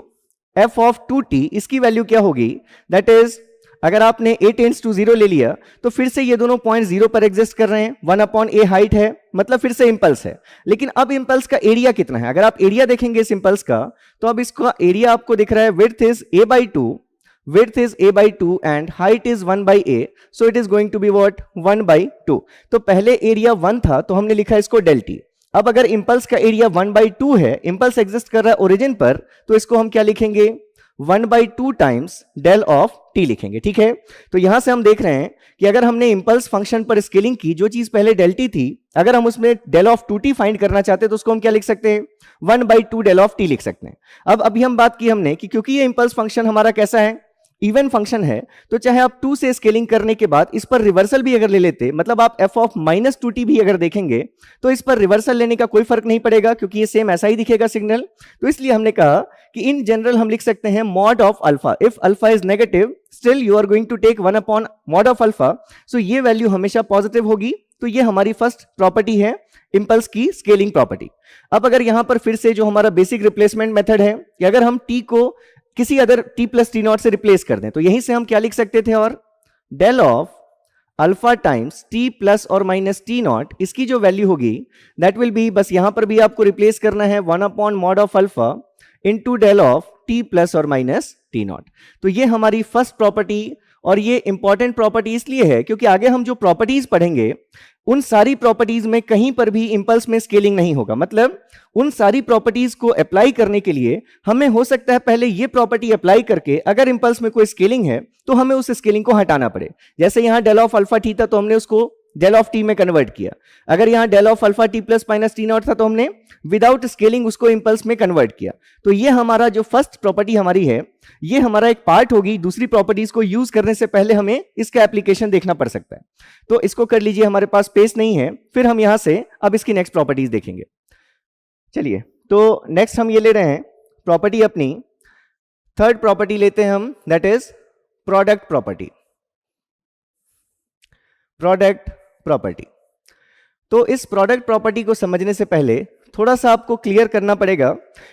S1: f of 2t, इसकी वैल्यू क्या होगी, दैट इज अगर आपने a टेंड्स टू 0 ले लिया तो फिर से ये दोनों पॉइंट 0 पर एग्जिस्ट कर रहे हैं, 1/a हाइट है, मतलब फिर से इंपल्स है, लेकिन अब इंपल्स का एरिया कितना है, अगर आप एरिया देखेंगे इस इंपल्स का तो अब इसका एरिया आपको दिख रहा है width is a/2 and height is 1/a, so it is going to be what, 1/2। तो पहले एरिया 1 था तो हमने लिखा इसको del t। अब अगर इंपल्स का एरिया 1/2 है, इंपल्स एग्जिस्ट कर रहा है ओरिजिन पर, तो इसको हम क्या लिखेंगे, 1/2 टाइम्स डेल ऑफ टी लिखेंगे, ठीक है। तो यहां से हम देख रहे हैं कि अगर हमने इंपल्स फंक्शन पर स्केलिंग की, जो चीज पहले डेल टी थी, अगर हम उसमें डेल ऑफ 2t फाइंड करना चाहते हैं तो उसको हम क्या लिख सकते हैं, 1/2 डेल ऑफ टी लिख सकते हैं। अब अभी हम बात की हमने कि क्योंकि ये इंपल्स फंक्शन हमारा कैसा है, इवन फंक्शन है, तो चाहे आप 2 से स्केलिंग करने के बाद इस पर रिवर्सल भी अगर ले लेते, मतलब आप f ऑफ -2t भी अगर देखेंगे तो इस पर रिवर्सल लेने का कोई फर्क नहीं पड़ेगा, क्योंकि ये सेम ऐसा ही दिखेगा सिग्नल। तो इसलिए हमने कहा कि इन जनरल हम लिख सकते हैं mod of alpha, if alpha is negative still you are going to take 1 upon mod of alpha, so ये वैल्यू हमेशा पॉजिटिव होगी। तो ये हमारी फर्स्ट प्रॉपर्टी है इंपल्स की स्केलिंग प्रॉपर्टी। अब अगर यहां पर फिर से जो हमारा बेसिक रिप्लेसमेंट मेथड है कि अगर हम t को किसी other t plus T not से रिप्लेस कर दें, तो यहीं से हम क्या लिख सकते थे, और del of alpha times t plus और माइनस टी नॉट, इसकी जो वैल्यू होगी दैट विल बी, बस यहां पर भी आपको रिप्लेस करना है 1 upon mod of alpha into del of t plus और माइनस टी नॉट। तो ये हमारी फर्स्ट प्रॉपर्टी, और ये इंपॉर्टेंट प्रॉपर्टी इसलिए है क्योंकि आगे हम जो प्रॉपर्टीज पढ़ेंगे उन सारी प्रॉपर्टीज में कहीं पर भी इंपल्स में स्केलिंग नहीं होगा। मतलब उन सारी प्रॉपर्टीज को अप्लाई करने के लिए हमें हो सकता है पहले ये प्रॉपर्टी अप्लाई करके अगर इंपल्स में कोई स्केलिंग है तो हमें उस स्केलिंग को हटाना पड़े। जैसे यहां डेल ऑफ अल्फा टी था तो हमने उसको डेल ऑफ टी में कन्वर्ट किया, अगर यहां del of alpha t plus minus T naught था तो हमने विदाउट स्केलिंग उसको इंपल्स में कन्वर्ट किया। तो ये हमारा जो फर्स्ट प्रॉपर्टी हमारी है, ये हमारा एक पार्ट होगी। दूसरी प्रॉपर्टीज को यूज करने से पहले हमें इसका एप्लीकेशन देखना पड़ सकता है, तो इसको कर लीजिए, हमारे पास स्पेस नहीं है, फिर हम यहां से अब इसकी नेक्स्ट प्रॉपर्टीज देखेंगे। चलिए, तो नेक्स्ट हम ये ले रहे हैं प्रॉपर्टी, अपनी थर्ड प्रॉपर्टी लेते हैं हम, that is product property. Product property, तो इस प्रोडक्ट प्रॉपर्टी को समझने से पहले थोड़ा सा आपको क्लियर करना पड़ेगा,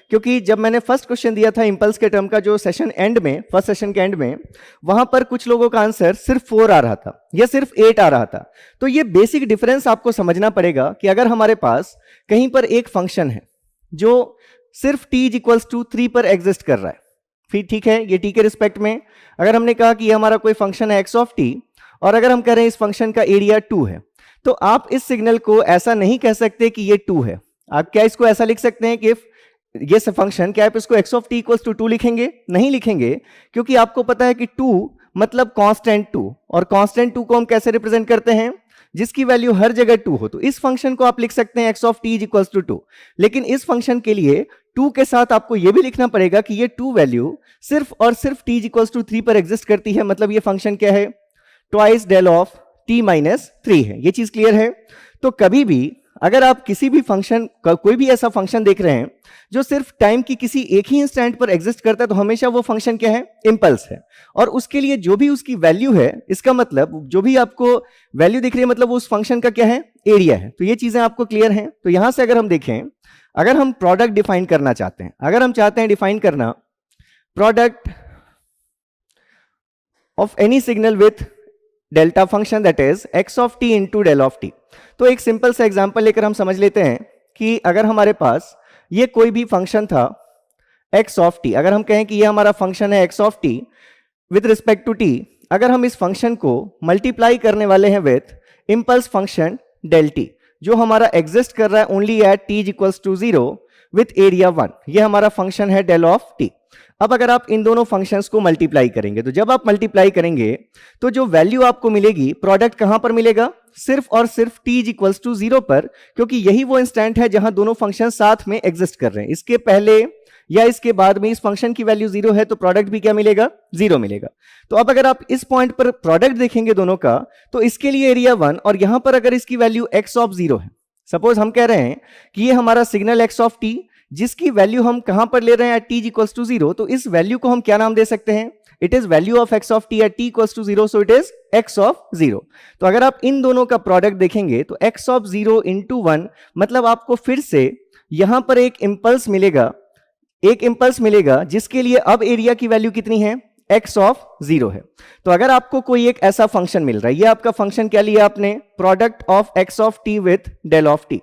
S1: क्योंकि जब मैंने फर्स्ट क्वेश्चन दिया था इंपल्स के टर्म का, जो सेशन एंड में, फर्स्ट सेशन के एंड में, वहां पर कुछ लोगों का आंसर सिर्फ 4 आ रहा था या सिर्फ 8 आ रहा था। तो ये बेसिक डिफरेंस आपको समझना पड़ेगा कि अगर हमारे पास कहीं पर एक फंक्शन है जो सिर्फ t इक्वल्स टू 3 पर एग्जिस्ट कर रहा है, फिर ठीक है, ये t के रिस्पेक्ट में, अगर हमने कहा कि ये हमारा कोई फंक्शन है x ऑफ t, और अगर हम कह रहे हैं इस फंक्शन का एरिया 2 है, तो आप इस सिग्नल को ऐसा नहीं कह सकते कि ये 2 है। आप क्या इसको ऐसा लिख सकते हैं कि ये फंक्शन, क्या आप इसको x of t equals to 2 लिखेंगे? नहीं लिखेंगे, क्योंकि आपको पता है कि 2 मतलब कांस्टेंट 2, और कांस्टेंट 2 को हम कैसे रिप्रेजेंट करते हैं, जिसकी वैल्यू हर जगह 2 हो। तो इस फंक्शन को आप लिख सकते हैं x of t equals to 2, लेकिन इस फंक्शन के लिए 2 के साथ आपको यह भी लिखना पड़ेगा कि ये 2 वैल्यू सिर्फ और सिर्फ t इक्वल्स टू 3 पर एग्जिस्ट करती है। मतलब ये फंक्शन क्या है, twice del of t minus 3 है। ये चीज क्लियर है? तो कभी भी अगर आप किसी भी फंक्शन का कोई भी ऐसा फंक्शन देख रहे हैं जो सिर्फ टाइम की किसी एक ही इंस्टेंट पर एग्जिस्ट करता है, तो हमेशा वो फंक्शन क्या है, इंपल्स है। और उसके लिए जो भी उसकी वैल्यू है, इसका मतलब जो भी आपको वैल्यू दिख रही है, मतलब उस फंक्शन का क्या है, एरिया है। तो ये चीजें आपको क्लियर हैं? तो यहां से अगर हम देखें, अगर हम प्रोडक्ट डिफाइन करना चाहते हैं, अगर हम चाहते हैं डिफाइन करना product of any signal with delta function, that is x of t into del of t, तो एक सिंपल सा एग्जांपल लेकर हम समझ लेते हैं कि अगर हमारे पास ये कोई भी फंक्शन था x ऑफ t, अगर हम कहें कि ये हमारा फंक्शन है x of t with respect to t, अगर हम इस फंक्शन को मल्टीप्लाई करने वाले हैं with impulse function del t, जो हमारा एग्जिस्ट कर रहा है only at t equals to 0 with area 1, ये हमारा फंक्शन है डेल ऑफ t। अब अगर आप इन दोनों फंक्शंस को मल्टीप्लाई करेंगे, तो जब आप मल्टीप्लाई करेंगे तो जो वैल्यू आपको मिलेगी, प्रोडक्ट कहां पर मिलेगा, सिर्फ और सिर्फ t इक्वल्स टू 0 पर, क्योंकि यही वो इंस्टेंट है जहां दोनों फंक्शन साथ में एग्जिस्ट कर रहे हैं। इसके पहले या इसके बाद में इस फंक्शन की वैल्यू 0 है, तो प्रोडक्ट भी क्या मिलेगा, 0 मिलेगा। तो अब अगर आप इस पॉइंट पर प्रोडक्ट देखेंगे दोनों का, तो इसके लिए एरिया 1, और यहां पर अगर इसकी वैल्यू x ऑफ 0 है, सपोज हम कह रहे हैं कि ये हमारा सिग्नल x ऑफ t, जिसकी वैल्यू हम कहां पर ले रहे हैं, एट t इक्वल्स टू 0, तो इस वैल्यू को हम क्या नाम दे सकते हैं, it is value of x of t at t equals to 0, so it is x of 0। तो अगर आप इन दोनों का प्रोडक्ट देखेंगे तो x ऑफ 0 इंटू 1, मतलब आपको फिर से यहां पर एक इंपल्स मिलेगा, एक इंपल्स मिलेगा जिसके लिए अब एरिया की वैल्यू कितनी है, x ऑफ 0 है। तो अगर आपको कोई एक ऐसा फंक्शन मिल रहा है, ये आपका फंक्शन क्या लिया आपने, product of x of t with del of t,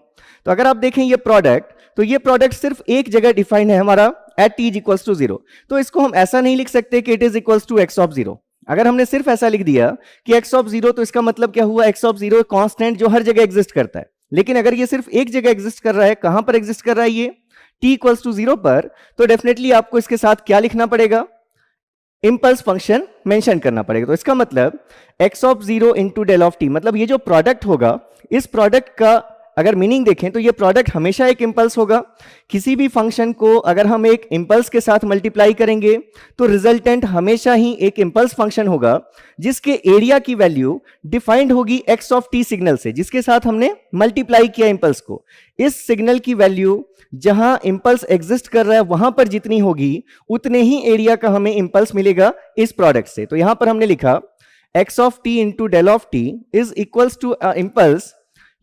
S1: तो अगर आप देखें ये प्रोडक्ट, तो ये प्रोडक्ट सिर्फ एक जगह डिफाइन है हमारा एट t इक्वल्स टू 0, तो इसको हम ऐसा नहीं लिख सकते कि it is equals to x of 0। अगर हमने सिर्फ ऐसा लिख दिया कि x ऑफ 0, तो इसका मतलब क्या हुआ, x ऑफ 0 कांस्टेंट जो हर जगह एग्जिस्ट करता है। लेकिन अगर ये सिर्फ एक जगह एग्जिस्ट कर रहा है, कहां पर एग्जिस्ट कर रहा है, ये t इक्वल्स टू 0 पर, तो डेफिनेटली आपको इसके साथ क्या लिखना पड़ेगा, इम्पल्स फंक्शन मेंशन करना पड़ेगा। तो इसका मतलब x of 0 into del of t, मतलब ये जो प्रोडक्ट होगा, इस प्रोडक्ट का अगर मीनिंग देखें तो ये प्रोडक्ट हमेशा एक इंपल्स होगा। किसी भी फंक्शन को अगर हम एक इंपल्स के साथ मल्टीप्लाई करेंगे तो रिजल्टेंट हमेशा ही एक इंपल्स फंक्शन होगा, जिसके एरिया की वैल्यू डिफाइंड होगी x ऑफ टी सिग्नल से, जिसके साथ हमने मल्टीप्लाई किया इंपल्स को। इस सिग्नल की वैल्यू जहां इंपल्स एग्जिस्ट कर रहा है वहां पर जितनी होगी उतने ही एरिया का हमें इंपल्स मिलेगा इस प्रोडक्ट से। तो यहां पर हमने लिखा x of t into del of T is equals to impulse,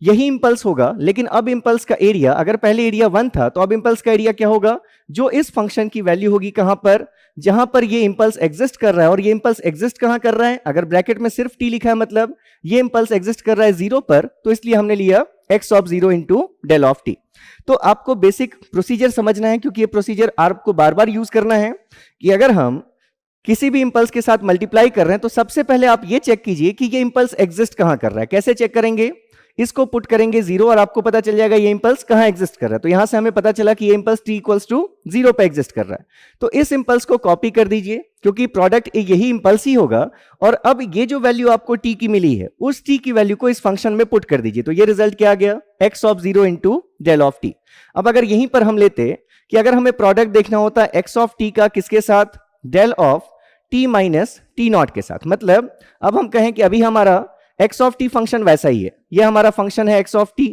S1: यही इंपल्स होगा, लेकिन अब इंपल्स का एरिया, अगर पहले एरिया 1 था तो अब इंपल्स का एरिया क्या होगा, जो इस फंक्शन की वैल्यू होगी कहां पर, जहां पर ये इंपल्स एग्जिस्ट कर रहा है। और ये इंपल्स एग्जिस्ट कहां कर रहा है, अगर ब्रैकेट में सिर्फ टी लिखा है मतलब ये इंपल्स एग्जिस्ट कर रहा है 0 पर, तो इसलिए हमने लिया x of 0 into del of T. तो आपको बेसिक प्रोसीजर समझना है, क्योंकि ये प्रोसीजर आपको बार बार यूज करना है कि अगर हम किसी भी इंपल्स के साथ मल्टीप्लाई कर रहे हैं तो सबसे पहले आप ये चेक कीजिए कि ये इंपल्स एग्जिस्ट कहां कर रहा है। कैसे चेक करेंगे, इसको पुट करेंगे 0 और आपको पता चल जाएगा ये इंपल्स कहां एग्जिस्ट कर रहा है। तो यहां से हमें पता चला कि ये इंपल्स t इक्वल्स टू 0 पे एग्जिस्ट कर रहा है। तो इस इंपल्स को कॉपी कर दीजिए, क्योंकि प्रोडक्ट यही इंपल्स ही होगा। और अब ये जो वैल्यू आपको t की मिली है उस t की वैल्यू को इस फंक्शन में पुट कर दीजिए। तो ये रिजल्ट क्या आ गया, x of 0 into del of t. अब अगर यहीं पर हम लेते कि अगर हमें प्रोडक्ट देखना होता है x ऑफ t का किसके साथ, del of t minus T naught के साथ, मतलब अब हम कहें कि अभी हमारा x ऑफ टी फंक्शन वैसा ही है, ये हमारा फंक्शन है x ऑफ टी,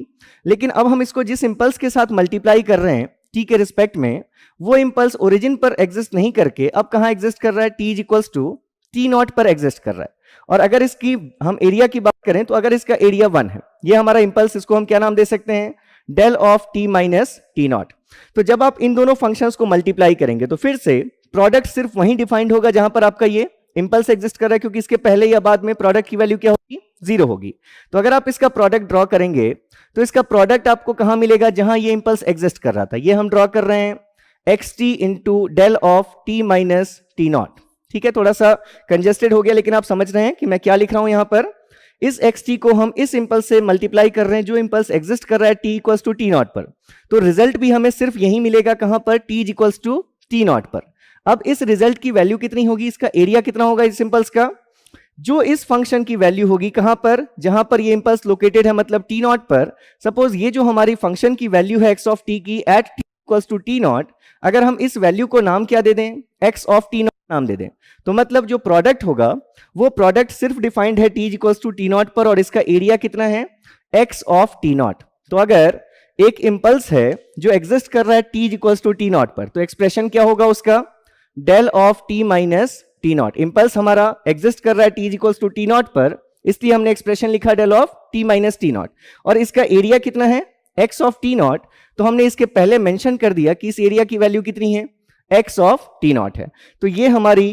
S1: लेकिन अब हम इसको जिस इंपल्स के साथ मल्टीप्लाई कर रहे हैं t के रिस्पेक्ट में, वो इंपल्स ओरिजिन पर एग्जिस्ट नहीं करके अब कहां एग्जिस्ट कर रहा है, t equals to t naught पर एग्जिस्ट कर रहा है। और अगर इसकी हम एरिया की बात करें तो अगर इसका एरिया 1 है, ये हमारा इंपल्स, इसको हम क्या नाम दे सकते हैं, del of T minus T naught. तो जब आप इन दोनों फंक्शंस को मल्टीप्लाई करेंगे तो फिर से प्रोडक्ट सिर्फ वहीं डिफाइंड होगा जहां पर आपका ये इंपल्स एग्जिस्ट कर रहा है, क्योंकि इसके पहले या बाद में प्रोडक्ट की वैल्यू क्या होगी, 0 होगी। तो अगर आप इसका प्रोडक्ट ड्रॉ करेंगे तो इसका प्रोडक्ट आपको कहां मिलेगा, जहां ये इंपल्स एग्जिस्ट कर रहा था। ये हम ड्रॉ कर रहे हैं x t into del of T minus T naught. ठीक है, थोड़ा सा कंजेस्टेड हो गया, लेकिन आप समझ रहे हैं कि मैं क्या लिख रहा हूं यहां पर। इस एक्स टी को हम इस इंपल्स से मल्टीप्लाई कर रहे हैं जो इंपल्स एग्जिस्ट कर रहा है t equals to t naught पर। तो रिजल्ट भी हमें सिर्फ यही मिलेगा, कहां पर, t equals to t naught पर। अब इस रिजल्ट की वैल्यू कितनी होगी, इसका एरिया कितना होगा इस इंपल्स का, जो इस फंक्शन की वैल्यू होगी कहां पर, जहां पर ये इंपल्स लोकेटेड है, मतलब टी नॉट पर। सपोज ये जो हमारी फंक्शन की वैल्यू है एक्स ऑफ टी की at T equals to t naught, अगर हम इस वैल्यू को नाम क्या दे दें, एक्स ऑफ टी नॉट नाम दे दें, तो मतलब जो प्रोडक्ट होगा वो प्रोडक्ट सिर्फ डिफाइंड है t equals to t naught पर, और इसका एरिया कितना है, एक्स ऑफ टी नॉट। तो अगर एक इंपल्स है जो एग्जिस्ट कर रहा है t equals to t naught पर, तो एक्सप्रेशन क्या होगा उसका, del of T minus T naught. Impulse हमारा एग्जिस्ट कर रहा है t equals to t naught पर, इसलिए हमने एक्सप्रेशन लिखा del of T minus T naught. और इसका एरिया कितना है, एक्स ऑफ टी नॉट, तो हमने इसके पहले मेंशन कर दिया कि इस एरिया की वैल्यू कितनी है, एक्स ऑफ टी नॉट है। तो ये हमारी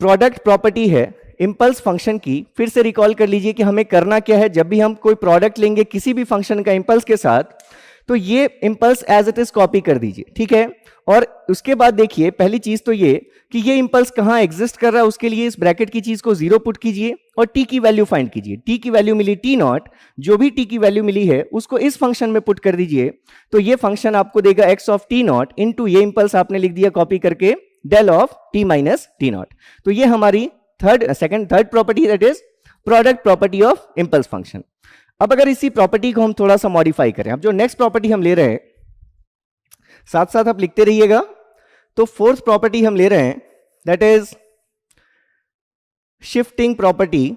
S1: प्रोडक्ट प्रॉपर्टी है इंपल्स फंक्शन की। फिर से रिकॉल कर लीजिए कि हमें करना क्या है, जब भी हम कोई प्रोडक्ट लेंगे किसी भी फंक्शन का इंपल्स के साथ, तो ये impulse as it is copy कर दीजिए। ठीक है, और उसके बाद देखिए पहली चीज तो ये कि ये इंपल्स कहां एग्जिस्ट कर रहा है, उसके लिए इस ब्रैकेट की चीज को 0 पुट कीजिए और टी की वैल्यू फाइंड कीजिए। टी की वैल्यू मिली टी नॉट, जो भी टी की वैल्यू मिली है उसको इस फंक्शन में पुट कर दीजिए। तो ये फंक्शन आपको देगा x of t naught into ये इंपल्स आपने लिख दिया कॉपी करके, del of T minus T naught. तो ये हमारी third property, that is product property of impulse function. अब अगर इसी प्रॉपर्टी को हम थोड़ा सा मॉडिफाई करें, अब जो नेक्स्ट प्रॉपर्टी हम ले रहे हैं, साथ साथ आप लिखते रहिएगा। तो फोर्थ प्रॉपर्टी हम ले रहे हैं, दैट इज शिफ्टिंग प्रॉपर्टी,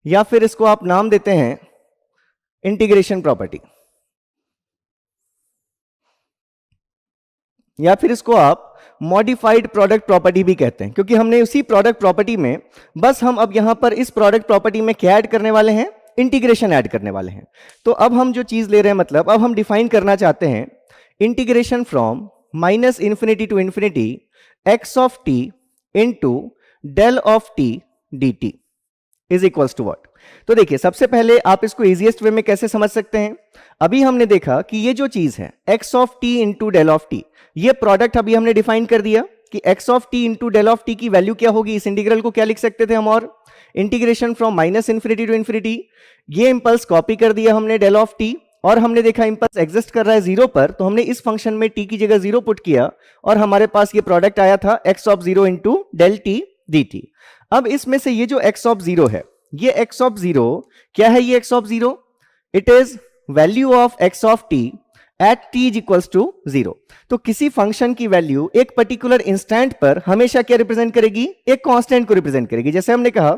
S1: या फिर इसको आप नाम देते हैं इंटीग्रेशन प्रॉपर्टी, या फिर इसको आप मॉडिफाइड प्रोडक्ट प्रॉपर्टी भी कहते हैं, क्योंकि हमने उसी प्रोडक्ट प्रॉपर्टी में बस हम अब यहां पर इस प्रोडक्ट प्रॉपर्टी में क्या ऐड करने वाले हैं, इंटीग्रेशन ऐड करने वाले हैं। तो अब हम जो चीज ले रहे हैं, मतलब अब हम डिफाइन करना चाहते हैं integration from minus infinity to infinity x of t into del of t d t is equals to what. तो देखिए सबसे पहले आप इसको इजीएस्ट वे में कैसे समझ सकते हैं, अभी हमने देखा कि ये जो चीज है x of t into del of t, ये प्रोडक्ट अभी हमने डिफाइन कर दिया कि x of t into del of t की वैल्यू क्या होगी। इस इंटीग्रल को क्या लिख सकते थे हम, और integration from minus infinity to infinity, ये इंपल्स कॉपी कर दिया हमने डेल ऑफ टी, और हमने देखा इंपल्स एग्जिस्ट कर रहा है 0 पर, तो हमने इस फंक्शन में t की जगह 0 पुट किया और हमारे पास ये प्रोडक्ट आया था x of 0 into del t d t. अब इसमें से ये जो x ऑफ 0 है, ये x ऑफ 0 क्या है? ये x of 0 it is value of x of t at t is equals to 0। तो किसी फंक्शन की वैल्यू एक पर्टिकुलर इंस्टेंट पर हमेशा क्या रिप्रेजेंट करेगी? एक कांस्टेंट को रिप्रेजेंट करेगी। जैसे हमने कहा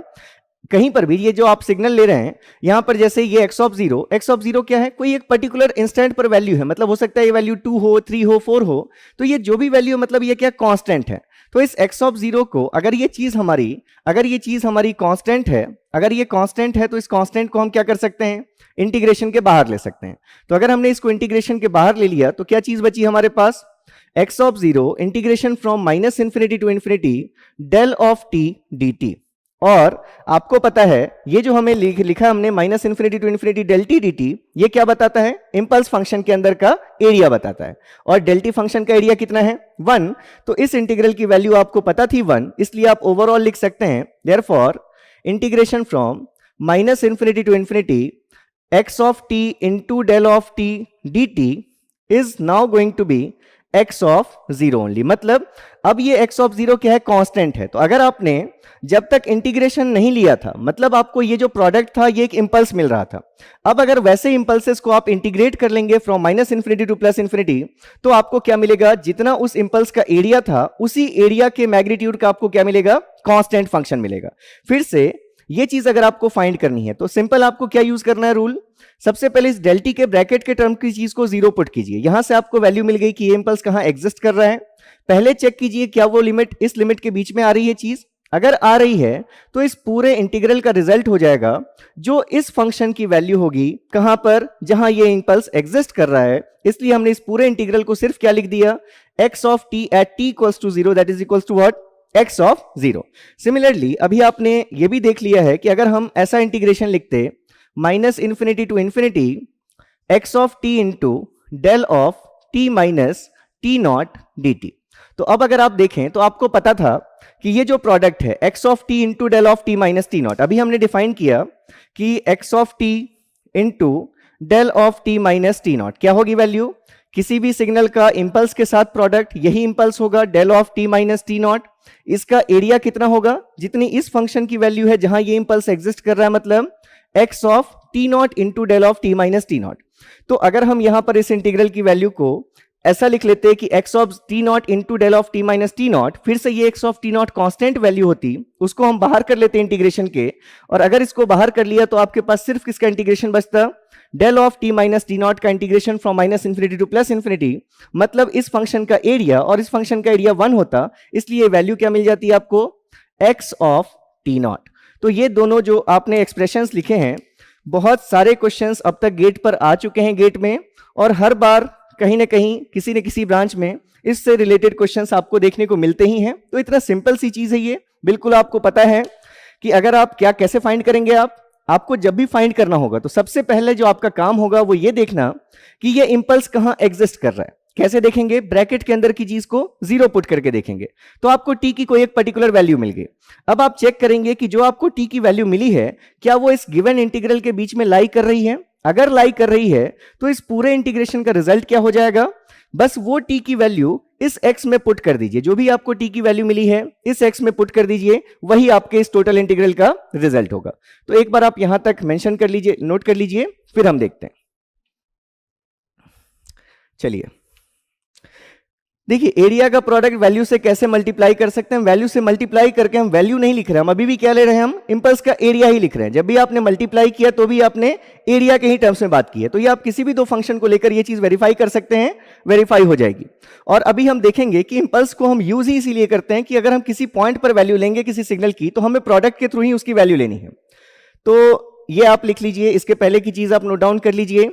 S1: कहीं पर भी ये जो आप सिग्नल ले रहे हैं यहां पर, जैसे ये x ऑफ 0 क्या है? कोई एक पर्टिकुलर इंस्टेंट पर वैल्यू है, मतलब हो सकता है ये वैल्यू 2 हो, 3 हो, 4 हो, तो ये जो भी वैल्यू मतलब ये क्या कांस्टेंट है। तो इस x ऑफ 0 को अगर ये चीज हमारी कांस्टेंट है, अगर ये कांस्टेंट है तो इस कांस्टेंट को हम क्या कर सकते हैं? इंटीग्रेशन के बाहर ले सकते हैं। तो अगर हमने इसको इंटीग्रेशन के बाहर ले लिया तो क्या चीज बची हमारे पास? x of 0 integration from minus infinity to infinity del of t dt। और आपको पता है ये जो हमें लिखा हमने minus infinity to infinity del t d T, ये क्या बताता है? इंपल्स फंक्शन के अंदर का एरिया बताता है। और डेल टी फंक्शन का एरिया कितना है? 1। तो इस इंटीग्रल की वैल्यू आपको पता थी 1, इसलिए आप ओवरऑल लिख सकते हैं therefore integration from minus infinity to infinity x of t into del of t d t is now going to be x of 0 only. मतलब अब ये x ऑफ 0 क्या है? कांस्टेंट है। तो अगर आपने जब तक इंटीग्रेशन नहीं लिया था, मतलब आपको ये जो प्रोडक्ट था ये एक इंपल्स मिल रहा था। अब अगर वैसे इंपल्सेस को आप इंटीग्रेट कर लेंगे from minus infinity to plus infinity, तो आपको क्या मिलेगा? जितना उस इंपल्स का एरिया था उसी एरिया के मैग्नीट्यूड का आपको क्या मिलेगा? कांस्टेंट फंक्शन मिलेगा। फिर से ये चीज अगर आपको फाइंड करनी है तो सिंपल आपको क्या यूज करना है रूल? सबसे पहले इस डेल टी के ब्रैकेट के टर्म की चीज को 0 पुट कीजिए। यहां से आपको वैल्यू मिल गई कि ये इंपल्स कहां एग्जिस्ट कर रहा है। पहले चेक कीजिए क्या वो लिमिट इस लिमिट के बीच में आ रही है चीज। अगर आ रही है तो इस पूरे इंटीग्रल का रिजल्ट हो जाएगा जो इस फंक्शन की वैल्यू होगी कहां पर? जहां ये इंपल्स एग्जिस्ट कर रहा है। इसलिए हमने इस पूरे इंटीग्रल को सिर्फ क्या लिख दिया? x of t at t equals to 0 that is equals to what? x of 0। Similarly अभी आपने ये भी देख लिया है कि अगर हम ऐसा इंटीग्रेशन लिखते minus infinity to infinity x of t into del of t minus T naught D t. तो अब अगर आप देखें तो आपको पता था कि ये जो प्रोडक्ट है x of t into del of t minus T naught, अभी हमने डिफाइन किया कि x of t into del of t minus T naught क्या होगी वैल्यू? किसी भी सिग्नल का इंपल्स के साथ प्रोडक्ट यही इंपल्स होगा del of t minus T naught. इसका एरिया कितना होगा? जितनी इस फंक्शन की वैल्यू है जहां ये इंपल्स एग्जिस्ट कर रहा है, मतलब x of t naught into del of t minus T naught. तो अगर हम यहां पर इस इंटीग्रल की वैल्यू को ऐसा लिख लेते हैं कि x of t naught into del of t minus T naught, फिर से ये x of t naught constant value होती, उसको हम बाहर कर लेते हैं इंटीग्रेशन के। और अगर इसको बाहर कर लिया तो आपके पास सिर्फ किसका इंटीग्रेशन बचता? Del of t minus T not का integration from minus infinity to plus infinity. मतलब इस फंक्शन का एरिया और इस फंक्शन का एरिया 1 होता, इसलिए वैल्यू क्या मिल जाती है आपको? x of t naught. तो ये दोनों जो आपने एक्सप्रेशंस लिखे हैं, बहुत सारे क्वेश्चंस अब तक गेट पर आ चुके हैं गेट में, और हर बार कहीं ना कहीं किसी न किसी ब्रांच में इससे रिलेटेड क्वेश्चंस आपको देखने को मिलते ही हैं। तो इतना सिंपल सी चीज है ये, बिल्कुल आपको पता है कि अगर आप क्या कैसे फाइंड करेंगे। आपको जब भी फाइंड करना होगा तो सबसे पहले जो आपका काम होगा वो ये देखना कि ये इंपल्स कहां एग्जिस्ट कर रहा है। कैसे देखेंगे? ब्रैकेट के अंदर की चीज को 0 पुट करके देखेंगे तो आपको t की कोई एक पर्टिकुलर वैल्यू मिल गई। अब आप चेक करेंगे कि जो आपको t की वैल्यू मिली है क्या वो इस गिवन इंटीग्रल के बीच में लाई कर रही है। अगर लाई कर रही है तो इस पूरे इंटीग्रेशन का रिजल्ट क्या हो जाएगा? बस वो t की वैल्यू इस x में पुट कर दीजिए। जो भी आपको t की वैल्यू मिली है इस x में पुट कर दीजिए, वही आपके इस टोटल इंटीग्रल का रिजल्ट होगा। तो एक बार आप यहां तक मेंशन कर लीजिए, नोट कर लीजिए, फिर हम देखते हैं। चलिए देखिए, एरिया का प्रोडक्ट वैल्यू से कैसे मल्टीप्लाई कर सकते हैं। वैल्यू से मल्टीप्लाई करके हम वैल्यू नहीं लिख रहे हैं, हम अभी भी क्या ले रहे हैं? हम इंपल्स का एरिया ही लिख रहे हैं। जब भी आपने मल्टीप्लाई किया तो भी आपने एरिया के ही टर्म्स में बात की है। तो ये आप किसी भी दो फंक्शन को लेकर ये चीज वेरीफाई कर सकते हैं, वेरीफाई हो जाएगी। और अभी हम देखेंगे कि इंपल्स को हम यूज ही इसीलिए करते हैं कि अगर हम किसी पॉइंट पर वैल्यू लेंगे किसी सिग्नल की, तो हमें प्रोडक्ट के थ्रू ही उसकी वैल्यू लेनी है। तो ये आप लिख लीजिए, इसके पहले की चीज आप नोट डाउन कर लीजिए।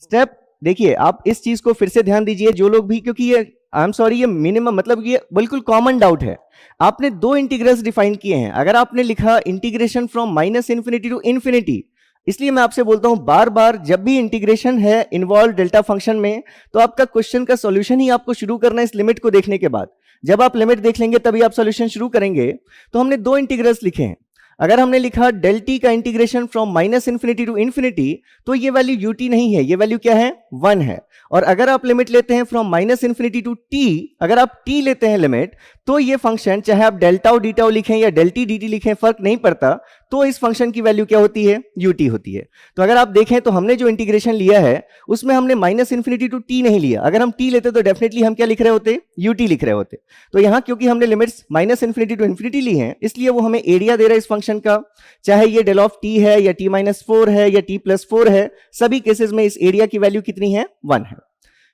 S1: स्टेप देखिए, आप इस चीज को फिर से ध्यान दीजिए, जो लोग भी, क्योंकि ये आई एम सॉरी, ये मिनिमम मतलब ये बिल्कुल कॉमन डाउट है। आपने दो इंटीग्रल्स डिफाइन किए हैं। अगर आपने लिखा integration from minus infinity to infinity, इसलिए मैं आपसे बोलता हूं बार बार जब भी इंटीग्रेशन है इन्वॉल्व डेल्टा फंक्शन में, तो आपका क्वेश्चन का सॉल्यूशन ही आपको शुरू करना है इस लिमिट को देखने के बाद। जब आप लिमिट देख लेंगे तभी आप सॉल्यूशन शुरू करेंगे। तो हमने दो इंटीग्रल्स लिखे हैं। अगर हमने लिखा डेल टी का integration from minus infinity to infinity, तो ये वैल्यू यूटी नहीं है, ये वैल्यू क्या है, 1 है। और अगर आप लिमिट लेते हैं from minus infinity to T, अगर आप टी लेते हैं लिमिट, तो ये फंक्शन चाहे आप डेल्टा डीटा लिखें या डेल टी डी टी लिखें, फर्क नहीं पड़ता, तो इस फंक्शन की वैल्यू क्या होती है, यूटी होती है। तो अगर आप देखें तो हमने जो इंटीग्रेशन लिया है उसमें हमने माइनस इंफिनिटी टू टी नहीं लिया, अगर हम टी लेते तो डेफिनेटली हम क्या लिख रहे होते, यूटी लिख रहे होते। तो यहां क्योंकि हमने limits minus infinity to infinity ली हैं, इसलिए वो हमें एरिया दे रहा है इस फंक्शन का, चाहे ये डेल ऑफ टी है या टी माइनस 4 है या टी प्लस 4 है, सभी केसेस में इस एरिया की वैल्यू कितनी है, 1 है।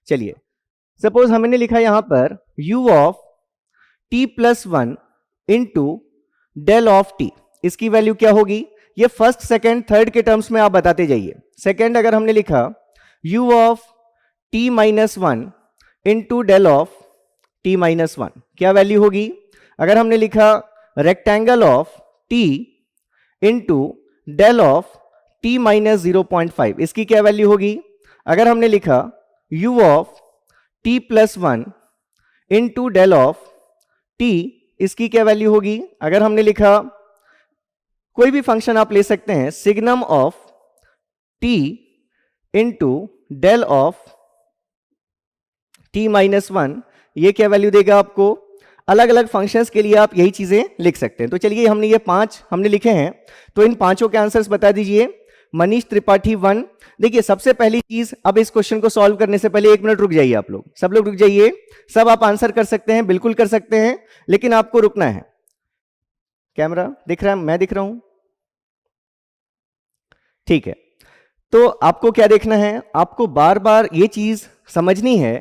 S1: चलिए सपोज हमने लिखा यहां पर u of t plus 1 into del of t, इसकी वैल्यू क्या होगी, ये फर्स्ट सेकेंड थर्ड के टर्म्स में आप बताते जाइए। सेकेंड अगर हमने लिखा u of t minus 1 into del of t minus 1, क्या वैल्यू होगी। अगर हमने लिखा rectangle of t into del of t minus 0.5, इसकी क्या वैल्यू होगी। अगर हमने लिखा u of t plus 1 into del of t, इसकी क्या वैल्यू होगी। अगर हमने लिखा कोई भी फंक्शन आप ले सकते हैं, signum of t into del of t minus 1, ये क्या वैल्यू देगा आपको। अलग अलग फंक्शंस के लिए आप यही चीजें लिख सकते हैं। तो चलिए हमने ये 5 हमने लिखे हैं, तो इन पांचों के आंसर्स बता दीजिए। मनीष त्रिपाठी 1। देखिए सबसे पहली चीज, अब इस क्वेश्चन को सॉल्व करने से पहले 1 मिनट रुक जाइए, आप लोग सब लोग रुक जाइए। सब आप आंसर कर सकते हैं, बिल्कुल कर सकते हैं, लेकिन आपको रुकना है। कैमरा दिख रहा है, मैं दिख रहा हूं, ठीक है। तो आपको क्या देखना है, आपको बार बार ये चीज समझनी है